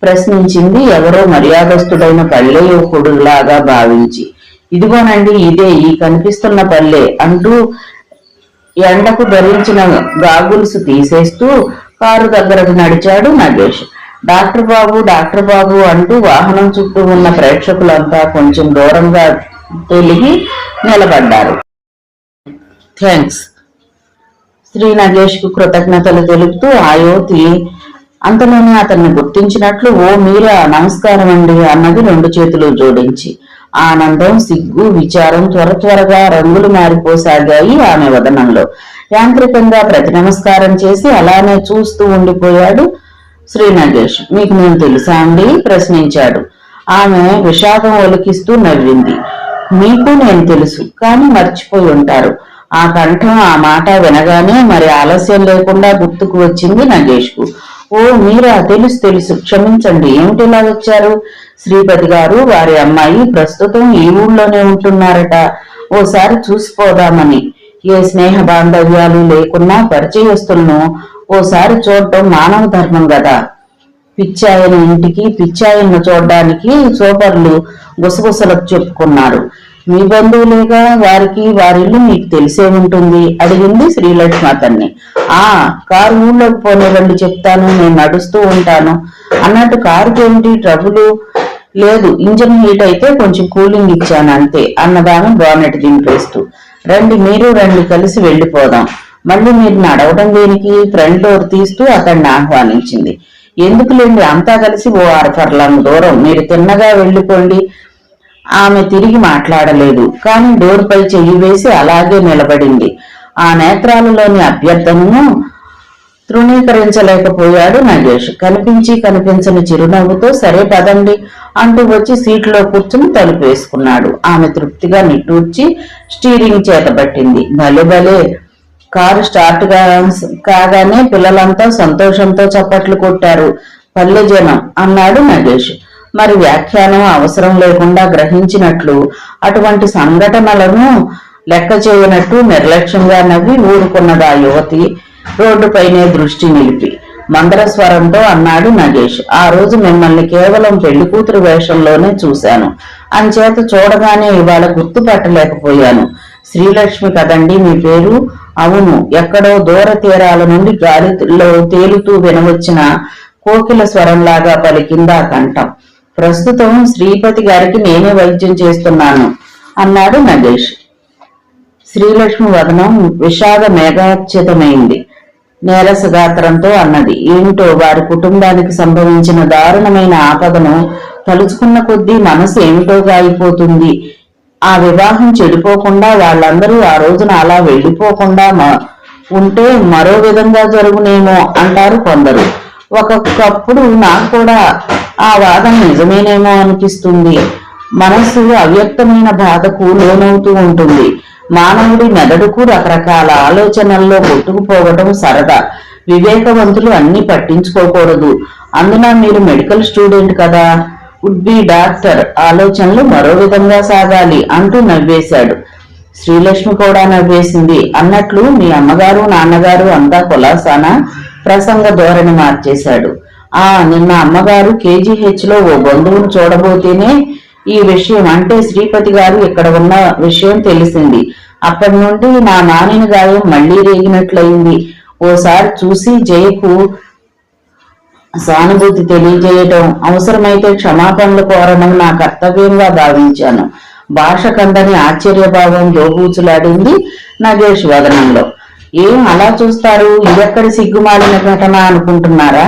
Speaker 1: ప్రశ్నించింది ఎవరో మర్యాదస్తుడైన పల్లె యువకుడులాగా భావించి. ఇదిగోనండి, ఇదే, ఈ కనిపిస్తున్న పల్లె అంటూ ఎండకు ధరించిన గాగుల్స్ తీసేస్తూ కారు దగ్గరకు నడిచాడు నగేష్. డాక్టర్ బాబు, డాక్టర్ బాబు అంటూ వాహనం చుట్టూ ఉన్న ప్రేక్షకులంతా కొంచెం దూరంగా తొలిగి నిలబడ్డారు. థ్యాంక్స్. శ్రీ నగేష్ కు కృతజ్ఞతలు తెలుపుతూ ఆ యువతి అంతలోనే అతన్ని గుర్తించినట్లు, ఓ మీరా, నమస్కారం అండి అన్నది 2 చేతులు జోడించి. ఆనందం, సిగ్గు, విచారం త్వరగా రంగులు మారిపోసాగాయి ఆమె వదనంలో. యాంత్రికంగా ప్రతి నమస్కారం చేసి అలానే చూస్తూ ఉండిపోయాడు శ్రీ నగేష్. మీకు నేను తెలుసా అండి? ప్రశ్నించాడు. ఆమె విషాదం ఒలికిస్తూ నవ్వింది. మీకు నేను తెలుసు, కానీ మర్చిపోయి ఉంటారు. ఆ కంఠం, ఆ మాట వినగానే మరి ఆలస్యం లేకుండా గుర్తుకు వచ్చింది నగేష్ కు. ఓ మీరా, తెలుసు, క్షమించండి. ఏమిటిలా వచ్చారు? శ్రీపతి గారు, వారి అమ్మాయి ప్రస్తుతం ఈ ఊళ్ళోనే ఉంటున్నారట. ఓసారి చూసిపోదామని. ఏ స్నేహ బాంధవ్యాలు లేకున్నా పరిచయస్తులను ఓసారి చూడటం మానవ ధర్మం కదా. పిచ్చాయన ఇంటికి పిచ్చాయన్ను చూడడానికి సోపర్లు గుసగుసలకు చెప్పుకున్నారు. మీ బంధువులేగా, వారిల్లు మీకు తెలిసే ఉంటుంది అడిగింది శ్రీలక్ష్మి అతన్ని. కారు ఊళ్ళోకి పోనివ్వండి, చెప్తాను, నేను నడుస్తూ ఉంటాను అన్నట్టు. కారుకి ఏమిటి ట్రబుల్? లేదు, ఇంజన్ హీట్ అయితే కొంచెం కూలింగ్ ఇచ్చాను అంతే అన్నదాన్ని బానెట్ దింపేస్తూ. రండి, మీరు రండి, కలిసి వెళ్లిపోదాం. మళ్ళీ మీరు నడవడం దేనికి? ఫ్రంట్ డోర్ తీస్తూ అతన్ని ఆహ్వానించింది. ఎందుకులేండి, అంతా కలిసి ఓ 6 ఫర్లాంగ్ దూరం, మీరు తిన్నగా వెళ్ళిపోండి. ఆమె తిరిగి మాట్లాడలేదు, కానీ డోర్ పై చెయ్యి వేసి అలాగే నిలబడింది. ఆ నేత్రాలలోని అభ్యర్థనను తృణీకరించలేకపోయాడు నగేష్. కనిపించని చిరునవ్వుతో సరే పదండి అంటూ వచ్చి సీట్లో కూర్చుని తలుపు వేసుకున్నాడు. ఆమె తృప్తిగా నిట్టూర్చి స్టీరింగ్ చేతబట్టింది. భలే కారు స్టార్ట్ కాగానే పిల్లలంతా సంతోషంతో చప్పట్లు కొట్టారు. పల్లె జనం అన్నాడు నగేష్. మరి వ్యాఖ్యానం అవసరం లేకుండా గ్రహించినట్లు అటువంటి సంఘటనలను లెక్క చేయనట్టు నిర్లక్ష్యంగా నవ్వి ఊరుకున్నది ఆ యువతి రోడ్డుపైనే దృష్టి నిలిపి. మందరస్వరంతో అన్నాడు నగేష్. ఆ రోజు మిమ్మల్ని కేవలం పెళ్లి కూతురు వేషంలోనే చూశాను, అంచేత చూడగానే ఇవాళ గుర్తుపట్టలేకపోయాను. శ్రీలక్ష్మి కదండి మీ పేరు? అవును. ఎక్కడో దూర తీరాల నుండి గాలిలో తేలుతూ వినవచ్చిన కోకిల స్వరంలాగా పలికిందా కంఠం. ప్రస్తుతం శ్రీపతి గారికి నేనే వైద్యం చేస్తున్నాను అన్నాడు నగేష్. శ్రీలక్ష్మి వదనం విషాద మేఘాచ్యుతమైంది. నీరసగాత్రంతో అన్నది. ఏమిటో వారి కుటుంబానికి సంభవించిన దారుణమైన ఆపదను తలుచుకున్న కొద్దీ మనసు ఏమిటోగా అయిపోతుంది. ఆ వివాహం చెడిపోకుండా వాళ్ళందరూ ఆ రోజున అలా వెళ్ళిపోకుండా ఉంటే మరో విధంగా జరుగునేమో అంటారు కొందరు. ఒక్కొక్కప్పుడు నాకు కూడా ఆ వాదన నిజమేనేమో అనిపిస్తుంది. మనస్సు అవ్యక్తమైన బాధకు లోనవుతూ ఉంటుంది. మానవుడి మెదడుకు రకరకాల ఆలోచనల్లో కొట్టుకుపోవటం సరదా. వివేకవంతులు అన్ని పట్టించుకోకూడదు. అందున మీరు మెడికల్ స్టూడెంట్ కదా, వుడ్ బి డాక్టర్. ఆలోచనలు మరో విధంగా సాగాలి అంటూ నవ్వేశాడు. శ్రీలక్ష్మి కూడా నవ్వేసింది. అన్నట్లు మీ అమ్మగారు నాన్నగారు అంతా కులాసానా? ప్రసంగ ధోరణి మార్చేశాడు. నిన్న అమ్మగారు KGH లో ఓ బంధువును చూడబోతేనే ఈ విషయం, అంటే శ్రీపతి గారు ఇక్కడ ఉన్న విషయం తెలిసింది. అప్పటి నుండి నా నానిన గాయం మళ్లీ రేగినట్లయింది. ఓసారి చూసి జయకు సానుభూతి తెలియజేయటం, అవసరమైతే క్షమాపణలు కోరడం నా కర్తవ్యంగా భావించాను. భాష కందని ఆశ్చర్యభావం దోబూచులాడింది నగేష్ వదనంలో. ఏం అలా చూస్తారు? ఇదెక్కడి సిగ్గుమాలిన ఘటన అనుకుంటున్నారా?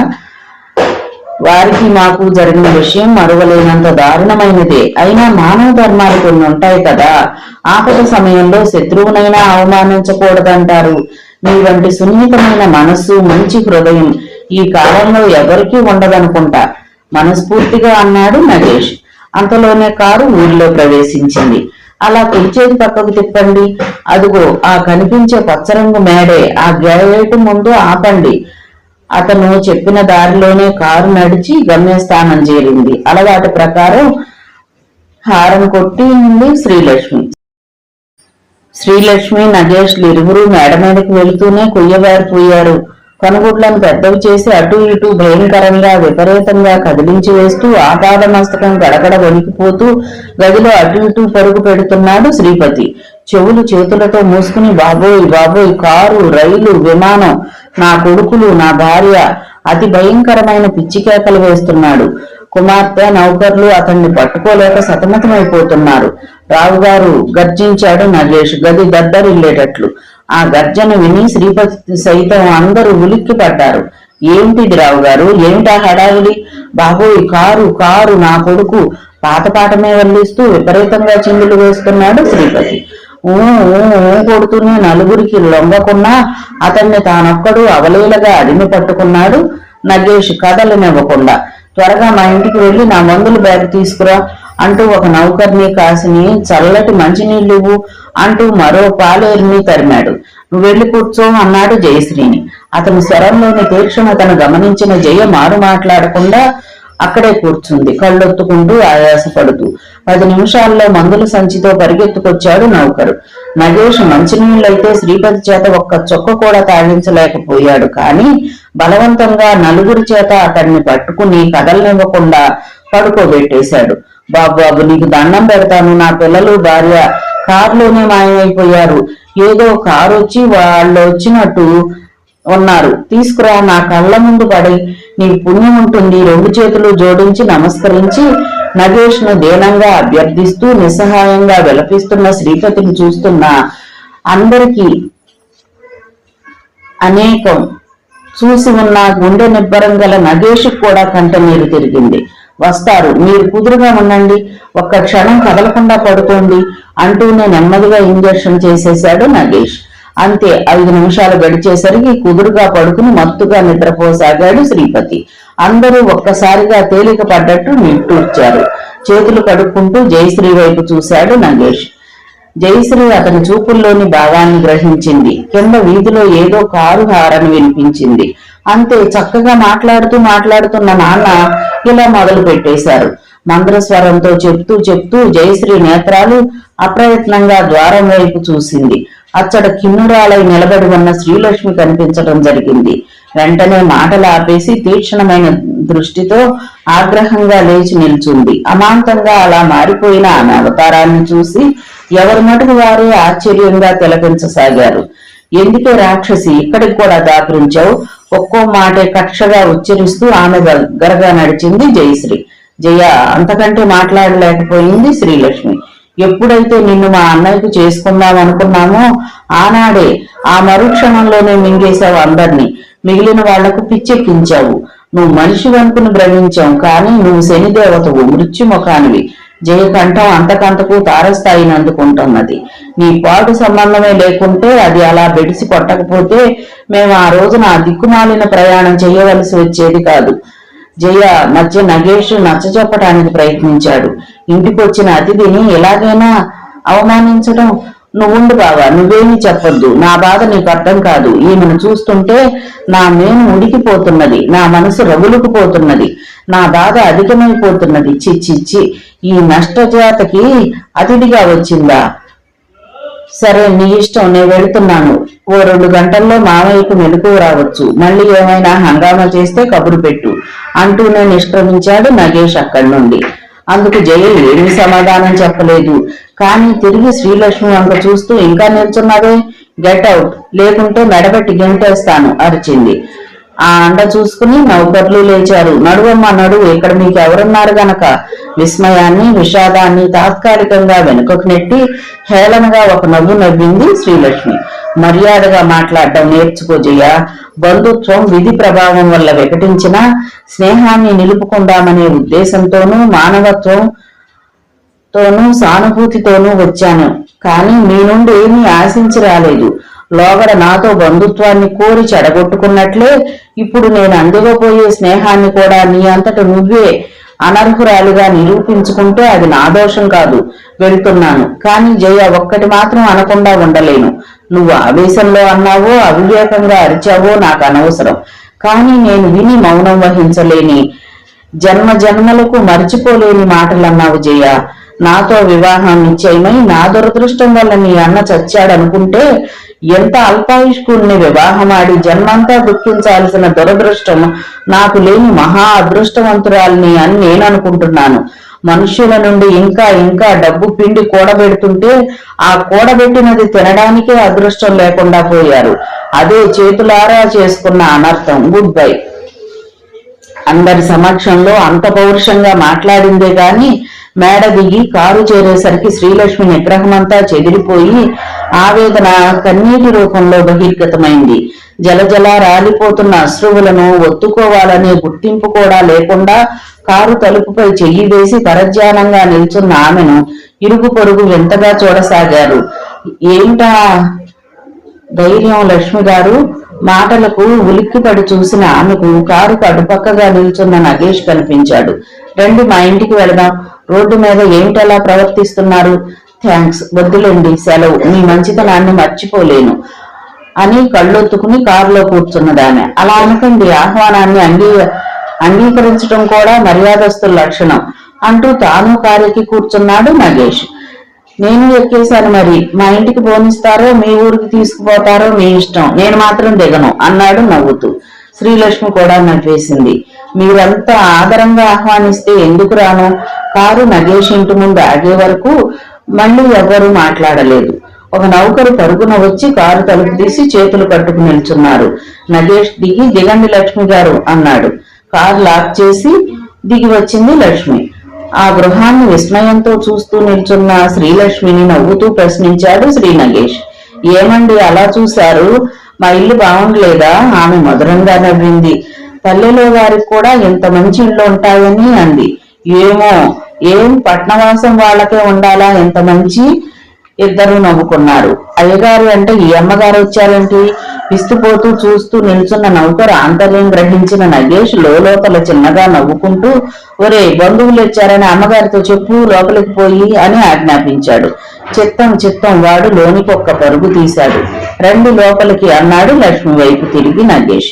Speaker 1: వారికి మాకు జరిగిన విషయం మరువలేనంత దారుణమైనదే. అయినా మానవ ధర్మాలు కొన్ని ఉంటాయి కదా. ఆపద సమయంలో శత్రువునైనా అవమానించకూడదంటారు. మీ వంటి సున్నితమైన మనస్సు, మంచి హృదయం ఈ కాలంలో ఎవరికీ ఉండదనుకుంటా మనస్ఫూర్తిగా అన్నాడు నగేష్. అంతలోనే కారు ఊరిలో ప్రవేశించింది. అలా కుడిచేది పక్కకు తిప్పండి. అదుగో ఆ కనిపించే పచ్చరంగు మేడే. ఆ గేటు ముందు ఆపండి. అతను చెప్పిన దారిలోనే కారు నడిచి గమ్యస్థానం చేరింది. అలవాటు ప్రకారం హారన్ కొట్టింది శ్రీలక్ష్మి. శ్రీలక్ష్మి నగేష్లు ఇరువురు మేడ మీదకి వెళుతూనే కుయ్యబారిపోయారు. కనుగుడ్లను పెద్దవి చేసి అటు ఇటు భయంకరంగా విపరీతంగా కదిలించి వేస్తూ ఆపాద మస్తకం గడగడ వణికిపోతూ గదిలో అటు ఇటు పరుగు పెడుతున్నాడు శ్రీపతి. చెవులు చేతులతో మూసుకుని బాబోయ్ బాబోయ్, కారు, రైలు, విమానం, నా కొడుకులు, నా భార్య అతి భయంకరమైన పిచ్చికేకలు వేస్తున్నాడు. కుమార్తె, నౌకర్లు అతన్ని పట్టుకోలేక సతమతమైపోతున్నారు. రావుగారు గర్జించాడు నగేష్ గది దద్దరిల్లేటట్లు. ఆ గర్జన విని శ్రీపతి సైతం అందరూ ఉలిక్కి పడ్డారు. ఏమిటిది రావుగారు? ఏమిటా హడావుడి? బాబోయ్, కారు, కారు, నా కొడుకు పాటమే వల్లిస్తూ విపరీతంగా చిందులు వేస్తున్నాడు శ్రీపతి. కొడుతూనే నలుగురికి లొంగకున్నా అతన్ని తానొక్కడు అవలీలగా అడిమి పట్టుకున్నాడు నగేష్ కదలనివ్వకుండా. త్వరగా మా ఇంటికి వెళ్లి నా మందుల బ్యాగ్ తీసుకురా అంటూ ఒక నౌకర్ని, కాసిని చల్లటి మంచినీళ్లు అంటూ మరో పాలేరుని తరిమాడు. నువ్వు వెళ్లి కూర్చో అన్నాడు జయశ్రీని. అతని స్వరంలోని తీక్షణతను గమనించిన జయ మారు మాట్లాడకుండా అక్కడే కూర్చుంది, కళ్ళొత్తుకుంటూ ఆయాసపడుతూ. 10 నిమిషాల్లో మందుల సంచితో పరిగెత్తుకొచ్చాడు నౌకరు. నగేష్ మంచినీళ్ళైతే శ్రీపతి చేత ఒక్క చొక్క కూడా తాగించలేకపోయాడు. కానీ బలవంతంగా నలుగురి చేత అతన్ని పట్టుకుని కదలనివ్వకుండా పడుకోబెట్టేశాడు. బాబు నీకు దండం పెడతాను, నా పిల్లలు భార్య కారులోనే మాయమైపోయారు. ఏదో కారు వచ్చి వాళ్ళు వచ్చినట్టు ఉన్నారు, తీసుకురా, నా కళ్ళ ముందు పడి నీకు పుణ్యం ఉంటుంది. 2 చేతులు జోడించి నమస్కరించి నగేష్ ను దీనంగా అభ్యర్థిస్తూ నిస్సహాయంగా విలపిస్తున్న శ్రీపతిని చూస్తున్న అందరికీ అనేకం చూసి ఉన్న గుండె నిబ్బరం గల నగేష్ కూడా కంటనీరు తిరిగింది. వస్తారు, మీరు కుదురుగా ఉండండి, ఒక్క క్షణం కదలకుండా పడుకోండి అంటూనే నెమ్మదిగా ఇంజెక్షన్ చేసేశాడు నగేష్. అంతే, 5 నిమిషాలు గడిచేసరికి కుదురుగా పడుకుని మత్తుగా నిద్రపోసాగాడు శ్రీపతి. అందరూ ఒక్కసారిగా తేలిక పడ్డట్టు నిట్టూర్చారు. చేతులు కడుక్కుంటూ జయశ్రీ వైపు చూశాడు నగేష్. జయశ్రీ అతని చూపుల్లోని భావాన్ని గ్రహించింది. కింద వీధిలో ఏదో కారు హారని వినిపించింది. అంతే, చక్కగా మాట్లాడుతున్న నాన్న ఇలా మొదలు పెట్టేశారు. మంద్రస్వరంతో చెప్తూ జయశ్రీ నేత్రాలు అప్రయత్నంగా ద్వారం వైపు చూసింది. అచ్చట కిన్నురాలై నిలబడి ఉన్న శ్రీలక్ష్మి కనిపించడం జరిగింది. వెంటనే మాటలు ఆపేసి తీక్షణమైన దృష్టితో ఆగ్రహంగా లేచి నిల్చుంది. అమాంతంగా అలా మారిపోయిన ఆమె అవతారాన్ని చూసి ఎవరి మటుకు వారే ఆశ్చర్యంగా తిలకించసాగారు. ఎందుకే రాక్షసి, ఇక్కడికి కూడా దాపురించావు? ఒక్కో మాటే కక్షగా ఉచ్చరిస్తూ ఆమె దగ్గరగా నడిచింది జయశ్రీ. జయ అంతకంటే మాట్లాడలేకపోయింది శ్రీలక్ష్మి. ఎప్పుడైతే నిన్ను మా అన్నయ్యకు చేసుకుందాం అనుకున్నామో ఆనాడే ఆ మరుక్షణంలోనే మింగేశావు అందరినీ. మిగిలిన వాళ్లకు పిచ్చెక్కించావు. నువ్వు మనిషి వనుకుని భ్రమించావు, కానీ నువ్వు శనిదేవతవు, మృత్యుముఖానివి. జయ కంఠం అంతకంతకు తారస్థాయిని అందుకుంటున్నది. నీ పాటు సంబంధమే లేకుంటే, అది అలా బెడిసి కొట్టకపోతే మేము ఆ రోజున ఆ దిక్కుమాలిన ప్రయాణం చేయవలసి వచ్చేది కాదు. జయ మధ్య నగేష్ నచ్చజెప్పడానికి ప్రయత్నించాడు. ఇంటికొచ్చిన అతిథిని ఎలాగైనా అవమానించడం? నువ్వుండు బావా, నువ్వేమీ చెప్పొద్దు. నా బాధ నీకు అర్థం కాదు. ఈమెను చూస్తుంటే నా మేను ఉడికిపోతున్నది, నా మనసు రగులుకుపోతున్నది, నా బాధ అధికమైపోతున్నది. చిచ్చిచ్చి, ఈ నష్టజాతకి అతిథిగా వచ్చిందా? సరే, నీ ఇష్టం, నేను వెళుతున్నాను. ఓ 2 గంటల్లో మామయ్యకు మెలకువ రావచ్చు. మళ్ళీ ఏమైనా హంగామా చేస్తే కబురు పెట్టు అంటూనే నిష్క్రమించాడు నగేష్ అక్కడి నుండి. అందుకు జయ ఏమీ సమాధానం చెప్పలేదు. కానీ తిరిగి శ్రీలక్ష్మి వంక చూస్తూ, ఇంకా నిల్చున్నావే, గెట్ అవుట్, లేకుంటే మెడబెట్టి గెంటేస్తాను అరిచింది. ఆ అండ చూసుకుని నౌకర్లు లేచారు. నడువమ్మ నడువు, ఇక్కడ మీకు ఎవరున్నారు గనక. విస్మయాన్ని విషాదాన్ని తాత్కాలికంగా వెనుకకు నెట్టి హేళనగా ఒక నవ్వు నవ్వింది శ్రీలక్ష్మి. మర్యాదగా మాట్లాడటం నేర్చుకో జయ. బంధుత్వం విధి ప్రభావం వల్ల వికటించిన స్నేహాన్ని నిలుపుకుందామనే ఉద్దేశంతోనూ మానవత్వంతోనూ సానుభూతితోనూ వచ్చాను. కానీ మీ నుండి ఏమీ ఆశించి రాలేదు. లోగడ నాతో బంధుత్వాన్ని కోరి చెడగొట్టుకున్నట్లే ఇప్పుడు నేను అందివ్వబోయే స్నేహాన్ని కూడా నీ అంతట నువ్వే అనర్హురాలిగా నిరూపించుకుంటే అది నా దోషం కాదు. వెళ్తున్నాను. కానీ జయ, ఒక్కటి మాత్రం అనకుండా ఉండలేను. నువ్వు ఆవేశంలో అన్నావో అవివేకంగా అరిచావో నాకు అనవసరం. కానీ నేను విని మౌనం వహించలేని, జన్మ జన్మలకు మర్చిపోలేని మాటలన్నావు జయ. నాతో వివాహం నిశ్చయమై నా దురదృష్టం వల్ల నీ అన్న చచ్చాడనుకుంటే ఎంత అల్పాయుష్కుణ్ణి వివాహమాడి జన్మంతా దుఃఖించాల్సిన దురదృష్టం నాకు లేని మహా అదృష్టవంతురాలిని అని నేను అనుకుంటున్నాను. మనుష్యుల నుండి ఇంకా ఇంకా డబ్బు పిండి కూడబెడుతుంటే ఆ కూడబెట్టినది తినడానికే అదృష్టం లేకుండా పోయారు. అదే చేతులారా చేసుకున్న అనర్థం. Good bye. అందరి సమక్షంలో అంత పౌరుషంగా మాట్లాడిందే గాని మేడ దిగి కారు చేరేసరికి శ్రీలక్ష్మి నిగ్రహమంతా చెదిరిపోయి ఆవేదన కన్నీటి రూపంలో బహిర్గతమైంది. జలజల రాలిపోతున్న అశ్రువులను ఒత్తుకోవాలనే గుర్తింపు కూడా లేకుండా కారు తలుపుపై చెయ్యి వేసి పరధ్యానంగా నిల్చున్న ఆమెను ఇరుగు పొరుగు వింతగా చూడసాగారు. ఏంటా ధైర్యం లక్ష్మి గారు? మాటలకు ఉలిక్కిపడి చూసిన ఆమెకు కారుకు అటుపక్కగా నిల్చున్న నగేష్ కనిపించాడు. రండి, మా ఇంటికి వెళదాం. రోడ్డు మీద ఏమిటలా ప్రవర్తిస్తున్నారు? థ్యాంక్స్, వద్దులేండి, సెలవు. మీ మంచితనాన్ని మర్చిపోలేను అని కళ్ళొత్తుకుని కారులో కూర్చున్నదామె. అలా అనకండి, ఆహ్వానాన్ని అంగీకరించడం కూడా మర్యాదస్తుల లక్షణం అంటూ తాను కారుకి కూర్చున్నాడు నగేష్. నేను ఎక్కేశాను, మరి మా ఇంటికి పోనిస్తారో మీ ఊరికి తీసుకుపోతారో మీ ఇష్టం, నేను మాత్రం దిగను అన్నాడు నవ్వుతూ. శ్రీలక్ష్మి కూడా నవ్వేసింది. మీరంతా ఆదరంగా ఆహ్వానిస్తే ఎందుకు రాను? కారు నగేష్ ఇంటి ముందు ఆగే వరకు మళ్ళీ ఎవ్వరూ మాట్లాడలేదు. ఒక నౌకరు పరుగున వచ్చి కారు తలుపు తీసి చేతులు కట్టుకు నిల్చున్నారు. నగేష్ దిగి, దిగండి లక్ష్మి గారు అన్నాడు. కారు లాక్ చేసి దిగి వచ్చింది లక్ష్మి. ఆ గృహాన్ని విస్మయంతో చూస్తూ నిల్చున్న శ్రీలక్ష్మిని నవ్వుతూ ప్రశ్నించాడు శ్రీ నగేష్. ఏమండి అలా చూశారు? మా ఇల్లు బాగుండలేదా? ఆమె మధురంగా నవ్వింది. పల్లెలో వారికి కూడా ఎంత మంచి ఇళ్ళు ఉంటాయని అంది. ఏమో, ఏం పట్నవాసం వాళ్ళకే ఉండాలా ఎంత మంచి? ఇద్దరు నవ్వుకున్నారు. అయ్యగారు అంటే ఈ అమ్మగారు వచ్చారేంటి? విస్తుపోతూ చూస్తూ నిల్చున్న నౌకరు ఆంతర్యం గ్రహించిన నగేష్ లోపల చిన్నగా నవ్వుకుంటూ, ఒరే, బంధువులు వచ్చారని అమ్మగారితో చెప్పు, లోపలికి పోయి అని ఆజ్ఞాపించాడు. చిత్తం వాడు లోనికొక్క పరుగు తీశాడు. రండి లోపలికి అన్నాడు లక్ష్మి వైపు తిరిగి నగేష్.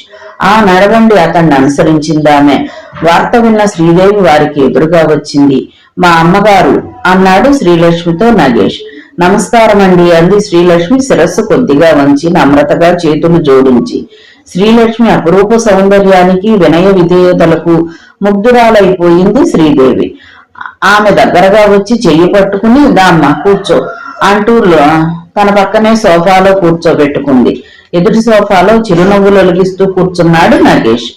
Speaker 1: ఆ నడవండి అతన్ని అనుసరించిందామె. వార్త విన్న శ్రీదేవి వారికి ఎదురుగా వచ్చింది. మా అమ్మగారు అన్నాడు శ్రీలక్ష్మితో నగేష్. నమస్కారం అండి అంది శ్రీలక్ష్మి శిరస్సు కొద్దిగా వంచి నమ్రతగా చేతులు జోడించి. శ్రీలక్ష్మి అపురూప సౌందర్యానికి వినయ విధేయతలకు ముగ్ధురాలైపోయింది శ్రీదేవి. ఆమె దగ్గరగా వచ్చి చెయ్యి పట్టుకుని దామ్మ కూర్చో అంటూ తన పక్కనే సోఫాలో కూర్చోబెట్టుకుంది. ఎదుటి సోఫాలో చిరునవ్వులొలిగిస్తూ కూర్చున్నాడు నగేష్.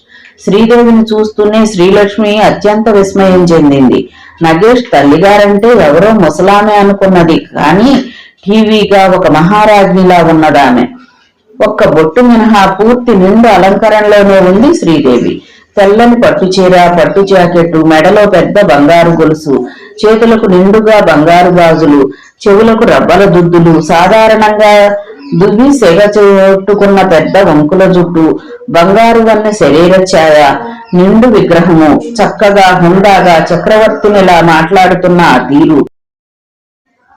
Speaker 1: శ్రీదేవిని చూస్తూనే శ్రీలక్ష్మి అత్యంత విస్మయం చెందింది. నగేష్ తల్లిగారంటే ఎవరో ముసలామె అనుకున్నది, కానీ టీవీగా ఒక మహారాజ్ఞిలా ఉన్నదామె. ఒక్క బొట్టు మినహా పూర్తి నిండు అలంకరణలోనే ఉంది శ్రీదేవి. తెల్లని పట్టుచీర, పట్టు జాకెట్టు, మెడలో పెద్ద బంగారు గొలుసు, చేతులకు నిండుగా బంగారు గాజులు, చెవులకు రబ్బల దుద్దులు, సాధారణంగా దువ్వి సెగ చెట్టుకున్న పెద్ద వంకుల జుట్టు, బంగారు వన్న శరీర ఛాయ, నిండు విగ్రహము, చక్కగా హుందాగా చక్రవర్తినిలా మాట్లాడుతున్న ఆ తీరు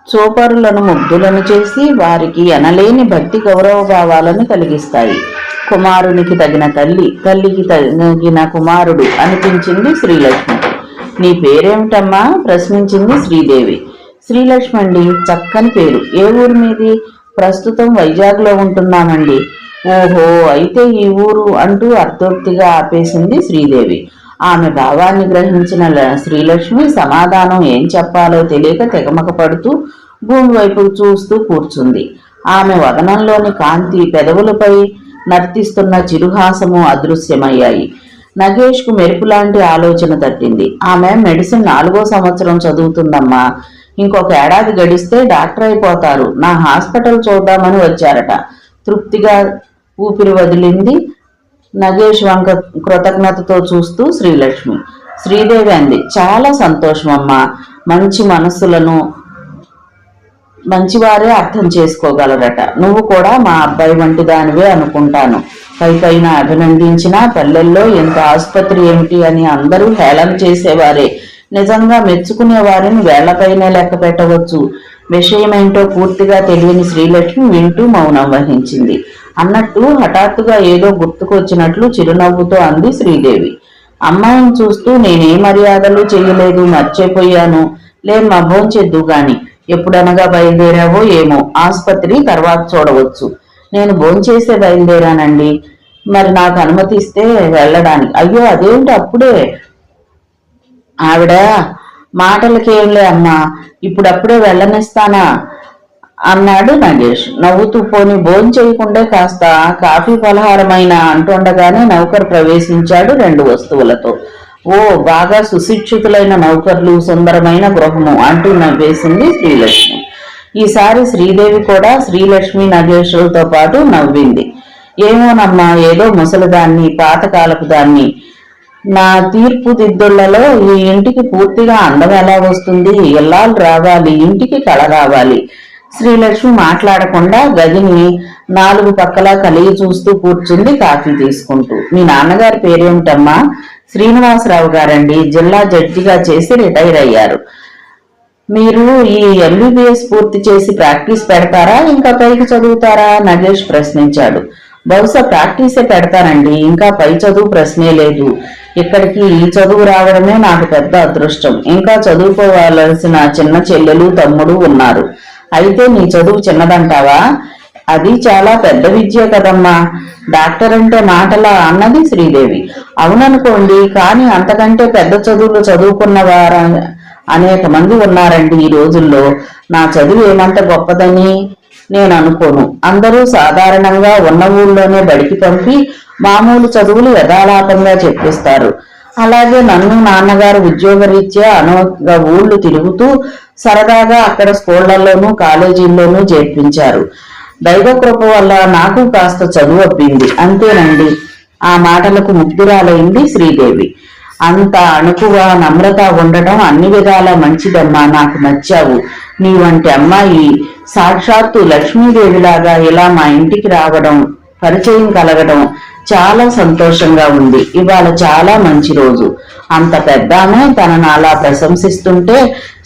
Speaker 1: చూపరులను ముగ్ధులను చేసి వారికి ఎనలేని భక్తి గౌరవ భావాలను కలిగిస్తాయి. కుమారునికి తగిన తల్లి, తల్లికి తగిన కుమారుడు అనిపించింది శ్రీలక్ష్మి. నీ పేరేమిటమ్మా ప్రశ్నించింది శ్రీదేవి. శ్రీలక్ష్మి అండి, చక్కని పేరు. ఏ ఊరు మీది? ప్రస్తుతం వైజాగ్లో ఉంటున్నామండి. ఓహో, అయితే ఈ ఊరు అంటూ అర్థోక్తిగా ఆపేసింది శ్రీదేవి. ఆమె భావాన్ని గ్రహించిన శ్రీలక్ష్మి సమాధానం ఏం చెప్పాలో తెలియక తెగమక పడుతూ భూమి వైపు చూస్తూ కూర్చుంది. ఆమె వదనంలోని కాంతి, పెదవులపై నర్తిస్తున్న చిరుహాసము అదృశ్యమయ్యాయి. నగేష్ కు మెరుపులాంటి ఆలోచన తట్టింది. ఆమె మెడిసిన్ 4వ సంవత్సరం చదువుతుందమ్మా. ఇంకొక ఏడాది గడిస్తే డాక్టర్ అయిపోతారు. నా హాస్పిటల్ చూద్దామని వచ్చారట. తృప్తిగా ఊపిరి వదిలింది నగేష్ వంక కృతజ్ఞతతో చూస్తూ శ్రీలక్ష్మి. శ్రీదేవి అంది, చాలా సంతోషమమ్మా. మంచి మనస్సులను మంచివారే అర్థం చేసుకోగలరట. నువ్వు కూడా మా అబ్బాయి వంటి దానివే అనుకుంటాను. పైపైన అభినందించినా పల్లెల్లో ఎంత ఆసుపత్రి ఏమిటి అని అందరూ హేళన చేసేవారే. నిజంగా మెచ్చుకునే వారిని వేళ్లపైనే లెక్క పెట్టవచ్చు. విషయమేంటో పూర్తిగా తెలియని శ్రీలక్ష్మి వింటూ మౌనం వహించింది. అన్నట్టు హఠాత్తుగా ఏదో గుర్తుకొచ్చినట్లు చిరునవ్వుతో అంది శ్రీదేవి. అమ్మాయిని చూస్తూ నేనే మర్యాదలు చెయ్యలేదు, మర్చిపోయాను. లేమ్మా, భోంచెద్దు గాని. ఎప్పుడనగా బయలుదేరావో ఏమో. ఆసుపత్రి తర్వాత చూడవచ్చు. నేను భోంచేసే బయలుదేరానండి. మరి నాకు అనుమతిస్తే వెళ్ళడానికి. అయ్యో, అదేమిటి అప్పుడే? ఆవిడ మాటలకేంలే అమ్మా, ఇప్పుడప్పుడే వెళ్ళనిస్తానా అన్నాడు నగేష్ నవ్వుతూ. పోని భోంచేయకుండే కాస్త కాఫీ పలహారమైన అంటుండగానే నౌకర్ ప్రవేశించాడు 2 వస్తువులతో. ఓ, బాగా సుశిక్షితులైన నౌకర్లు, సుందరమైన గృహము అంటూ నవ్వేసింది శ్రీలక్ష్మి. ఈసారి శ్రీదేవి కూడా శ్రీలక్ష్మి నగేష్లతో పాటు నవ్వింది. ఏమోనమ్మా, ఏదో ముసలిదాన్ని, పాతకాలపు దాన్ని. నా తీర్పు దిద్దుళ్లలో ఈ ఇంటికి పూర్తిగా అందం ఎలా వస్తుంది? ఇల్లాలు రావాలి, ఇంటికి కళ రావాలి. శ్రీలక్ష్మి మాట్లాడకుండా గదిని 4 పక్కలా కలిగి చూస్తూ కూర్చుంది కాఫీ తీసుకుంటూ. మీ నాన్నగారి పేరేమిటమ్మా? శ్రీనివాసరావు గారండి. జిల్లా జడ్జిగా చేసి రిటైర్ అయ్యారు. మీరు ఈ MBBS పూర్తి చేసి ప్రాక్టీస్ పెడతారా, ఇంకా పైకి చదువుతారా? నగేష్ ప్రశ్నించాడు. బహుశా ప్రాక్టీసే పెడతానండి. ఇంకా పై చదువు ప్రశ్నే లేదు. ఇక్కడికి ఈ చదువు రావడమే నాకు పెద్ద అదృష్టం. ఇంకా చదువుకోవాల్సిన చిన్న చెల్లెలు, తమ్ముడు ఉన్నారు. అయితే నీ చదువు చిన్నదంటావా? అది చాలా పెద్ద విద్య కదమ్మా. డాక్టర్ అంటే మాటలా అన్నది శ్రీదేవి. అవుననుకోండి, కానీ అంతకంటే పెద్ద చదువులు చదువుకున్న వారు అనేక మంది ఉన్నారండి ఈ రోజుల్లో. నా చదువు ఏమంత గొప్పదని నేను అనుకోను. అందరూ సాధారణంగా ఉన్న ఊళ్ళోనే బడికి పంపి మామూలు చదువులు యథాలాపంగా చెప్పిస్తారు. అలాగే నన్ను నాన్నగారు ఉద్యోగరీత్యా అనేక ఊళ్ళు తిరుగుతూ సరదాగా అక్కడ స్కూళ్లలోనూ కాలేజీల్లోనూ చేర్పించారు. దైవకృప వల్ల నాకు కాస్త చదువు అబ్బింది, అంతేనండి. ఆ మాటలకు ముగ్ధురాలైంది శ్రీదేవి. అంత అణుకువ, నమ్రత ఉండడం అన్ని విధాలా మంచిదమ్మా. నాకు నచ్చావు. నీ వంటి అమ్మాయి సాక్షాత్తు లక్ష్మీదేవిలాగా ఇలా మా ఇంటికి రావడం, పరిచయం కలగడం చాలా సంతోషంగా ఉంది. ఇవాళ చాలా మంచి రోజు. అంత పెద్దామె తనను అలా ప్రశంసిస్తుంటే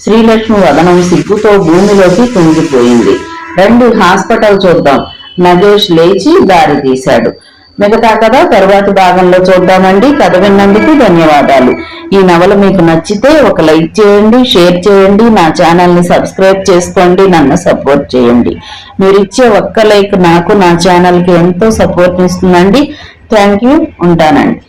Speaker 1: శ్రీలక్ష్మి వదనం సిగ్గుతో భూమిలోకి కుంగిపోయింది. రండి హాస్పిటల్ చూద్దాం. నగేష్ లేచి దారి తీశాడు. మిగతా కథ తరువాతి భాగంలో చూద్దామండి. కథ విన్నందుకు ధన్యవాదాలు. ఈ నవల మీకు నచ్చితే ఒక లైక్ చేయండి, షేర్ చేయండి, నా ఛానల్ని సబ్స్క్రైబ్ చేసుకోండి, నన్ను సపోర్ట్ చేయండి. మీరు ఇచ్చే ఒక్క లైక్ నాకు, నా ఛానల్కి ఎంతో సపోర్ట్ ఇస్తుందండి. Thank you. ఉంటానండి.